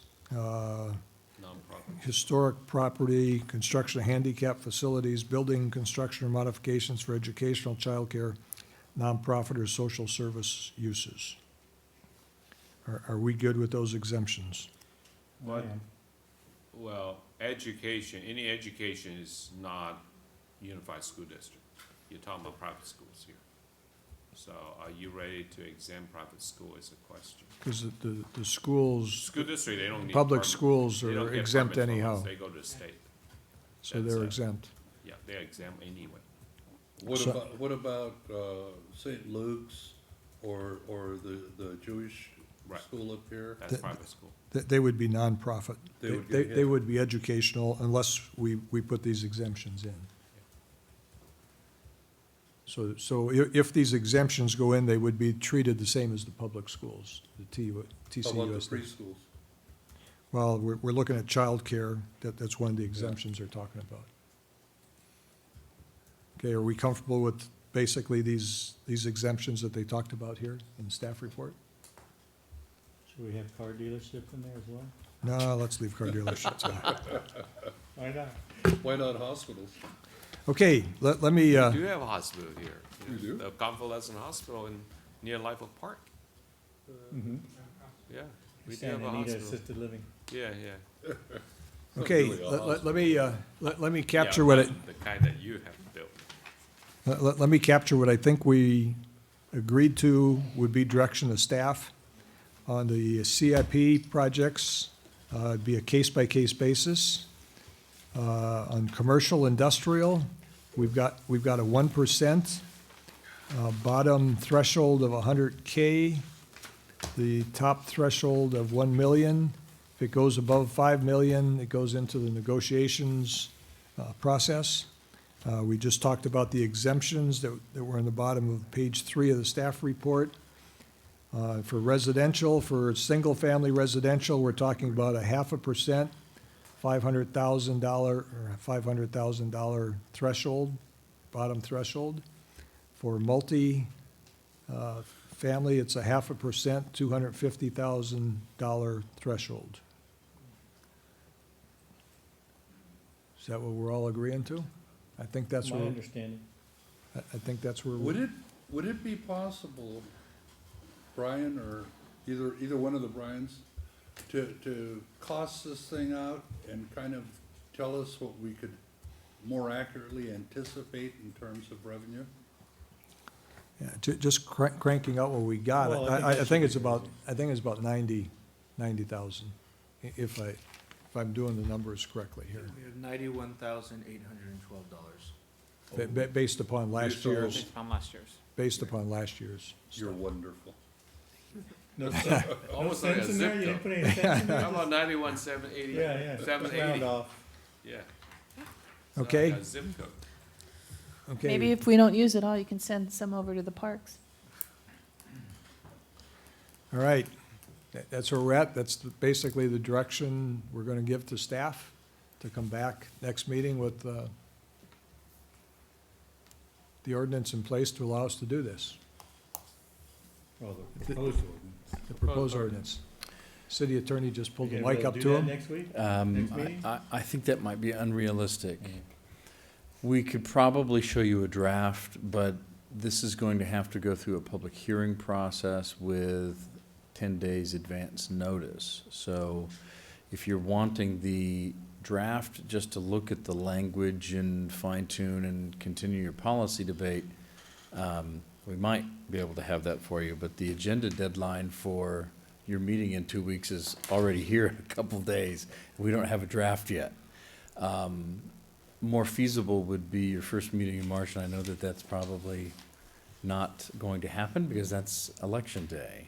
historic property, construction of handicap facilities, building construction or modifications for educational, childcare, nonprofit or social service uses. Are we good with those exemptions? What? Well, education, any education is not unified school district. You're talking about private schools here. So are you ready to exempt private school is the question. Because the schools. School district, they don't need. Public permit. schools They don't are get exempt permit from us. anyhow. They go to the state. So That's, they're exempt. Yeah, they're exempt anyway. What about St. Luke's or the Jewish Right. school up here? That's private school. They would be nonprofit. They would get They hit. would be educational unless we put these exemptions in. So if these exemptions go in, they would be treated the same as the public schools, the How about the TCUSD. preschools? Well, we're looking at childcare, that's one of the exemptions they're talking about. Okay, are we comfortable with basically these exemptions that they talked about here in the staff report? Should we have car dealership in there as well? No, let's leave car dealerships out. Why not? Why not hospitals? Okay, let me, We do have a hospital here. You do? The convalescent hospital near Life of Park. Mm-hmm. Yeah, we do have a Santa Anita hospital. Assisted Living. Yeah, yeah. okay, really a let me capture Yeah, what not it, the kind that you have built. let me capture what I think we agreed to would be direction of staff on the CIP projects. It'd be a case-by-case basis. On commercial, industrial, we've got a 1%, bottom threshold of 100K, the top threshold of 1 million. If it goes above 5 million, it goes into the negotiations process. We just talked about the exemptions that were on the bottom of page 3 of the staff report. For residential, for single-family residential, we're talking about 0.5%, $500,000 threshold, bottom threshold. For multi-family, it's 0.5%, $250,000 threshold. Is that what we're all agreeing to? I think that's My where, understanding. I think that's where. Would it be possible, Brian, or either one of the Brians, to cost this thing out and kind of tell us what we could more accurately anticipate in terms of revenue? Yeah, just cranking out what we got. Well, I think I that think should it's be about, 90,000, if I'm doing the numbers correctly here. We have $91,812. Based upon last Based on- year's, Based on last year's. based upon last year's. You're wonderful. No, no Almost like cents a in there? zip You didn't code. put any cents in How there? about 91,780? Yeah, yeah. 780? Round off. Yeah. Okay. Like a zip code. Okay. Maybe if we don't use it all, you can send some over to the parks. All right. That's where we're at. That's basically the direction we're going to give to staff to come back next meeting with the ordinance in place to allow us to do this. Well, the proposed ordinance. The proposed ordinance. City attorney just pulled the You gonna be mic able up to to do that him. next week? Next meeting? I think that might be unrealistic. We could probably show you a draft, but this is going to have to go through a public hearing process with 10 days advance notice. So if you're wanting the draft just to look at the language and fine tune and continue your policy debate, we might be able to have that for you, but the agenda deadline for your meeting in 2 weeks is already here in a couple of days. We don't have a draft yet. More feasible would be your first meeting in March, and I know that that's probably not going to happen because that's election day.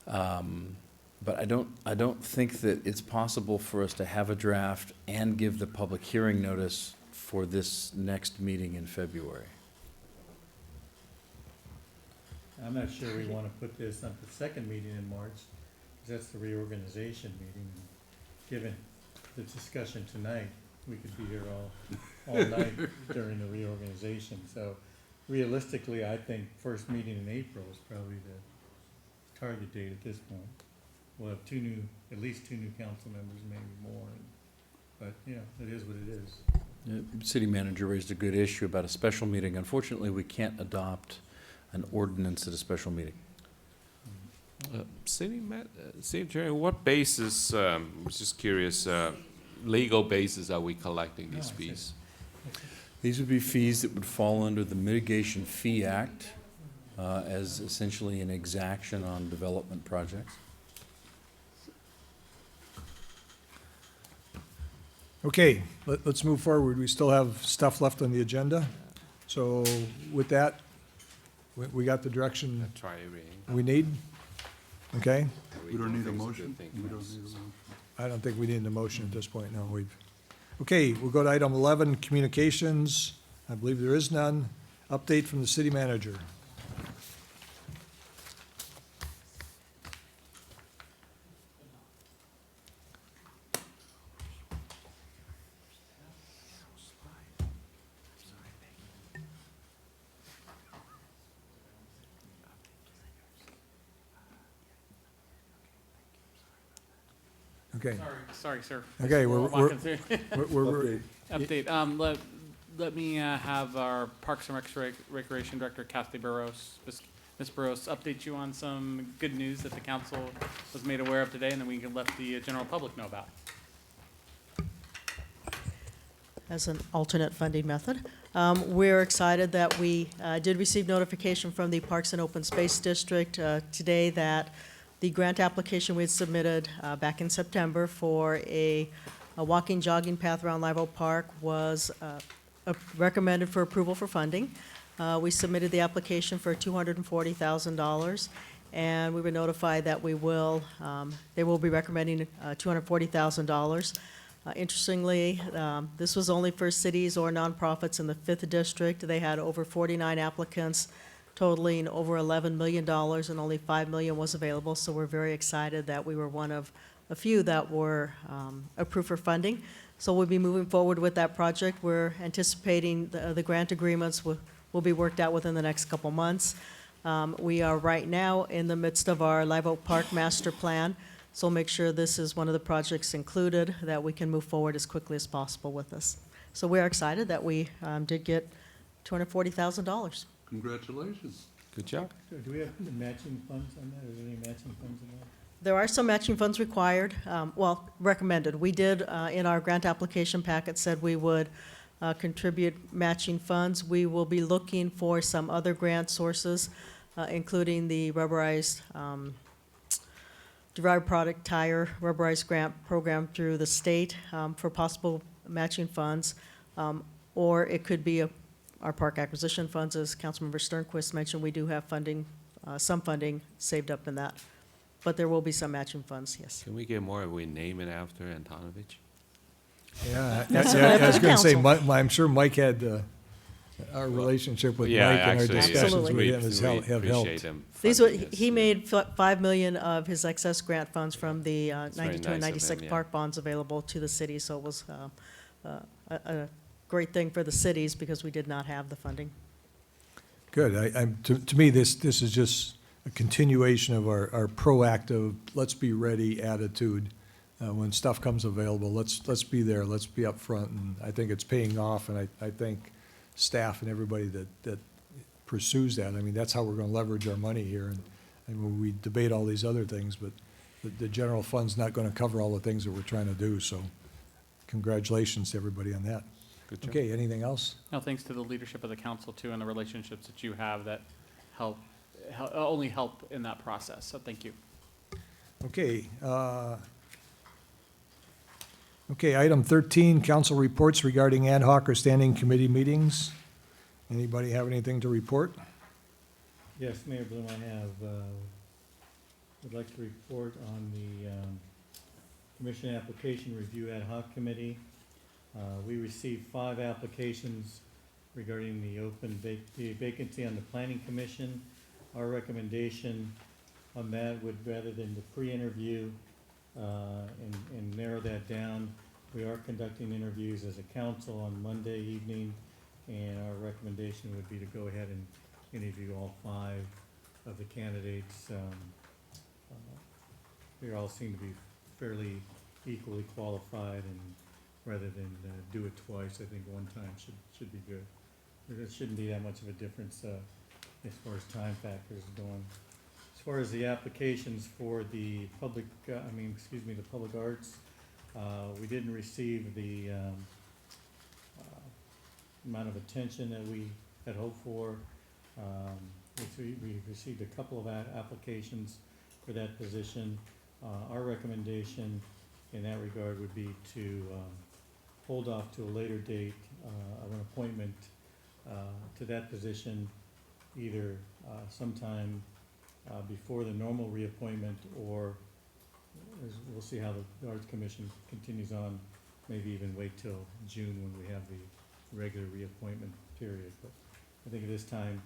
But I don't think that it's possible for us to have a draft and give the public hearing notice for this next meeting in February. I'm not sure we want to put this on the second meeting in March, because that's the reorganization meeting. Given the discussion tonight, we could be here all night during the reorganization. So realistically, I think first meeting in April is probably the target date at this point. We'll have at least two new council members, maybe more. But, you know, it is what it is. City manager raised a good issue about a special meeting. Unfortunately, we can't adopt an ordinance at a special meeting. City Attorney, what basis, I was just curious, legal basis are we collecting these fees? These would be fees that would fall under the Mitigation Fee Act as essentially an exaction on development projects. Okay, let's move forward. We still have stuff left on the agenda. So with that, we got the direction Try reading. we need? Okay? We don't need a Things are motion? good things. We don't need a motion. I don't think we need a motion at this point, no. Okay, we'll go to item 11, communications. I believe there is none. Update from the city manager. Okay. Sorry, sir. Okay, We're walking through. we're- Update. Let me have our Parks and Recreation Director, Kathy Burrows, Ms. Burrows, update you on some good news that the council was made aware of today, and then we can let the general public know about. As an alternate funding method. We're excited that we did receive notification from the Parks and Open Space District today that the grant application we had submitted back in September for a walking, jogging path around Live Oak Park was recommended for approval for funding. We submitted the application for $240,000, and we were notified that they will be recommending $240,000. Interestingly, this was only for cities or nonprofits in the 5th District. They had over 49 applicants, totaling over $11 million, and only $5 million was available. So we're very excited that we were one of a few that were approved for funding. So we'll be moving forward with that project. We're anticipating the grant agreements will be worked out within the next couple months. We are right now in the midst of our Live Oak Park Master Plan. So we'll make sure this is one of the projects included, that we can move forward as quickly as possible with this. So we're excited that we did get $240,000. Congratulations. Good job. So do we have matching funds on that? Are there any matching funds in that? There are some matching funds required, recommended. We did, in our grant application packet, said we would contribute matching funds. We will be looking for some other grant sources, including the rubberized derived product tire rubberized grant program through the state for possible matching funds, or it could be our park acquisition funds, as Councilmember Sternquist mentioned. We do have funding, some funding saved up in that, but there will be some matching funds. Yes. Can we get more if we name it after Antonovich? Yeah, That's I was up to going to say, council. I'm sure Mike had Our relationship with Mike Yeah, and our actually, discussions with we- him has we have appreciate helped. him These were, funding this, he yeah. made $5 million of his excess grant funds from the very 92 and nice of him, 96 yeah. park bonds available to the city, so it was a great thing for the cities because we did not have the funding. Good. To me, this is just a continuation of our proactive, let's be ready attitude. When stuff comes available, let's be there, let's be up front, and I think it's paying off, and I thank staff and everybody that pursues that. I mean, that's how we're gonna leverage our money here, and we debate all these other things, but the general fund's not gonna cover all the things that we're trying to do, so congratulations to everybody on that. Good job. Okay, anything else? No, thanks to the leadership of the council too and the relationships that you have that only help in that process, so thank you. Okay, item 13, council reports regarding ad hoc or standing committee meetings. Anybody have anything to report? Yes, Mayor Bloom, I have, would like to report on the Commission Application Review Ad Hoc Committee. We received 5 applications regarding the vacancy on the Planning Commission. Our recommendation on that would, rather than the pre-interview and narrow that down, we are conducting interviews as a council on Monday evening, and our recommendation would be to go ahead and interview all 5 of the candidates. They all seem to be fairly equally qualified, and rather than do it twice, I think one time should be good. There shouldn't be that much of a difference as far as time factors going. As far as the applications for the public arts, we didn't receive the amount of attention that we had hoped for. We received a couple of applications for that position. Our recommendation in that regard would be to hold off to a later date of an appointment to that position, either sometime before the normal reappointment, or we'll see how the Arts Commission continues on, maybe even wait till June when we have the regular reappointment period. But I think at this time,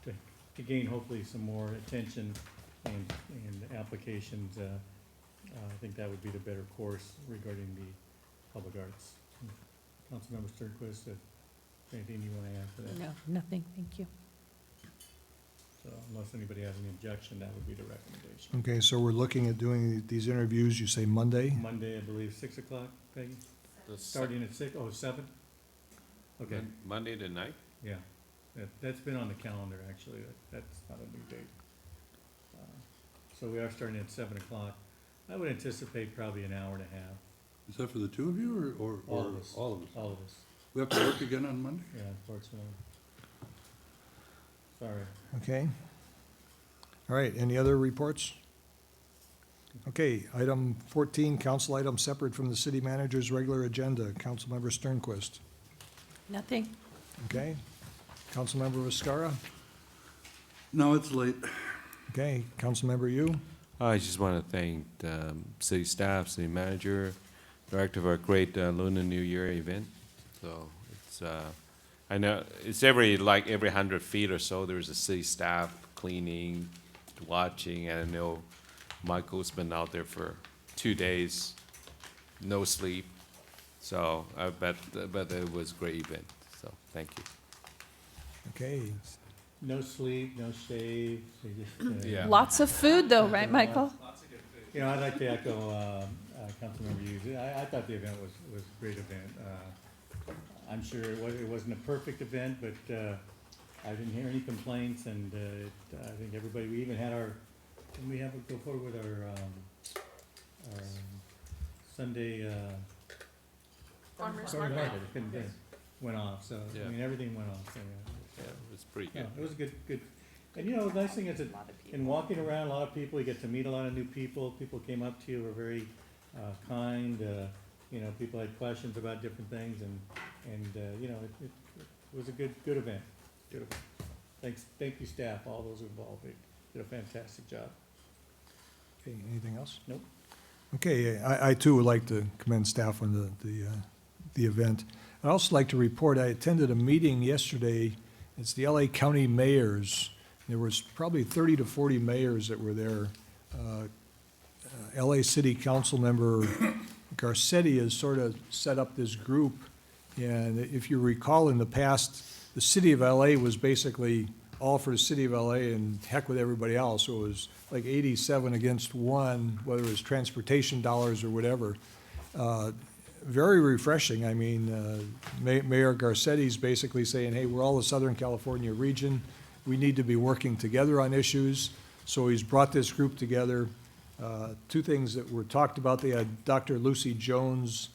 to gain hopefully some more attention and applications, I think that would be the better course regarding the public arts. Councilmember Sternquist, anything you want to add to that? No, nothing, thank you. So unless anybody has any objection, that would be the recommendation. Okay, so we're looking at doing these interviews, you say Monday? Monday, I believe, 6 o'clock, Peggy? Starting at 6, 7? Okay, Monday the 9th? yeah. That's been on the calendar, actually. That's not a new date. So we are starting at 7 o'clock. I would anticipate probably an hour and a half. Is that for the two of you or All of us. all of us? All of us. We have to work again on Monday? Yeah, unfortunately. Sorry. Okay. All right, any other reports? Okay, item 14, council item separate from the city manager's regular agenda. Councilmember Sternquist. Nothing. Okay. Councilmember Viscara. No, it's late. Okay, Councilmember Yu. I just want to thank the city staff, city manager, director for a great Lunar New Year event. So it's, I know it's every 100 feet or so, there's a city staff cleaning, watching, and I know Michael's been out there for 2 days, no sleep. So I bet it was a great event. So thank you. Okay. No sleep, no shave. They just, Yeah. Lots of food though, right, Michael? You know, I'd like to echo Councilmember Hughes. I thought the event was a great event. I'm sure it wasn't a perfect event, but I didn't hear any complaints, and I think everybody, we even had didn't we go forward with our Sunday Farmers market? market. It couldn't be- went off, so, Yeah. I mean, everything went off. So, Yeah, it was pretty yeah, good. it was a good. And you know, the nice thing is that in walking around, a lot of people, you get to meet a lot of new people. People came up to you, were very kind. You know, people had questions about different things, and you know, it was a good event. Good event. Thank you, staff, all those involved. They did a fantastic job. Okay, anything else? Nope. Okay, I too would like to commend staff on the event. I'd also like to report, I attended a meeting yesterday. It's the LA County Mayors. There was probably 30 to 40 mayors that were there. LA City Council member Garcetti has sort of set up this group. And if you recall, in the past, the city of LA was basically all for the city of LA and heck with everybody else. So it was like 87 against 1, whether it was transportation dollars or whatever. Very refreshing. I mean, Mayor Garcetti's basically saying, hey, we're all the Southern California region. We need to be working together on issues. So he's brought this group together. Two things that were talked about. They had Dr. Lucy Jones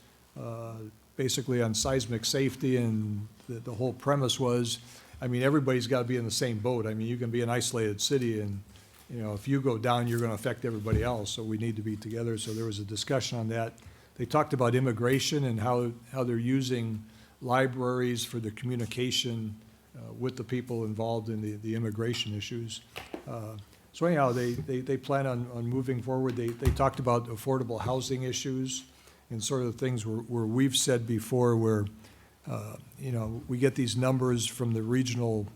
basically on seismic safety, and the whole premise was, I mean, everybody's got to be in the same boat. I mean, you can be an isolated city, and, you know, if you go down, you're going to affect everybody else. So we need to be together. So there was a discussion on that. They talked about immigration and how they're using libraries for the communication with the people involved in the immigration issues. So anyhow, they plan on moving forward. They talked about affordable housing issues and sort of the things where we've said before where, you know, we get these numbers from the regional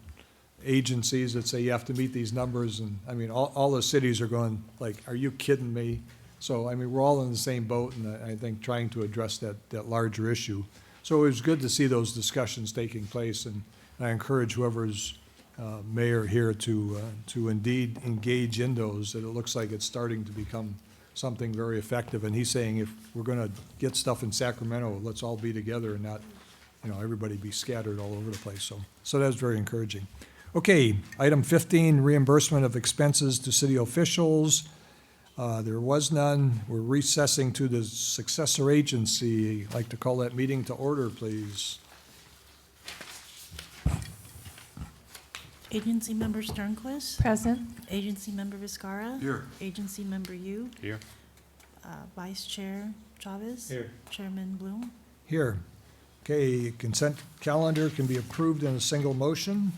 agencies that say you have to meet these numbers. And I mean, all the cities are going like, are you kidding me? So, I mean, we're all in the same boat, and I think trying to address that larger issue. So it was good to see those discussions taking place, and I encourage whoever's mayor here to indeed engage in those, that it looks like it's starting to become something very effective. And he's saying if we're going to get stuff in Sacramento, let's all be together and not, you know, everybody be scattered all over the place. So that's very encouraging. Okay, item 15, reimbursement of expenses to city officials. There was none. We're recessing to the successor agency. I'd like to call that meeting to order, please. Agency Member Sternquist. Present. Agency Member Vizcarra. Here. Agency Member Yu. Here. Vice Chair Chavez. Here. Chairman Bloom. Here. Okay, consent calendar can be approved in a single motion.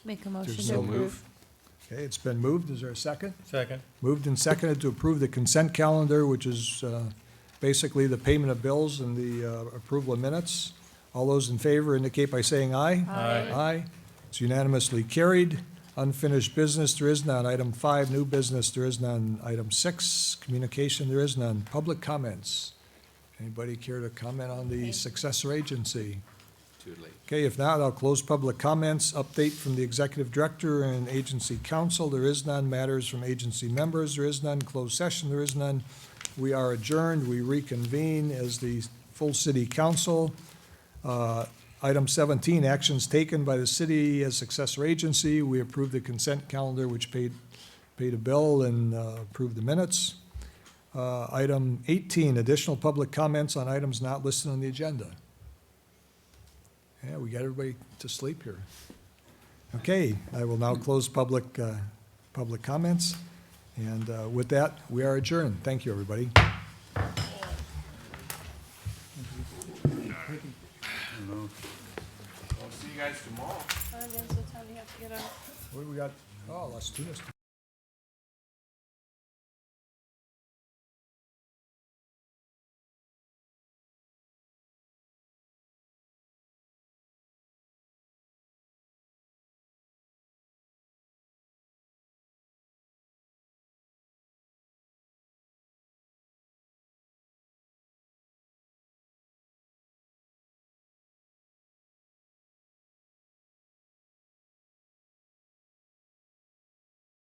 Make a motion There's to no approve. Okay, it's been moved. Is there a second? Second. Moved and seconded to approve the consent calendar, which is basically the payment of bills and the approval of minutes. All those in favor indicate by saying aye. Aye. Aye. It's unanimously carried. Unfinished business, there is none. Item 5, new business, there is none. Item 6, communication, there is none. Public comments. Anybody care to comment on the successor agency? Too late. Okay, if not, I'll close public comments. Update from the executive director and agency council, there is none. Matters from agency members, there is none. Closed session, there is none. We are adjourned. We reconvene as the full city council. Item 17, actions taken by the city as successor agency. We approved the consent calendar, which paid a bill and approved the minutes. Item 18, additional public comments on items not listed on the agenda. Yeah, we got everybody to sleep here. Okay, I will now close public comments. And with that, we are adjourned. Thank you, everybody. I'll see you guys tomorrow. What do we got? Oh, Las Tunas tomorrow.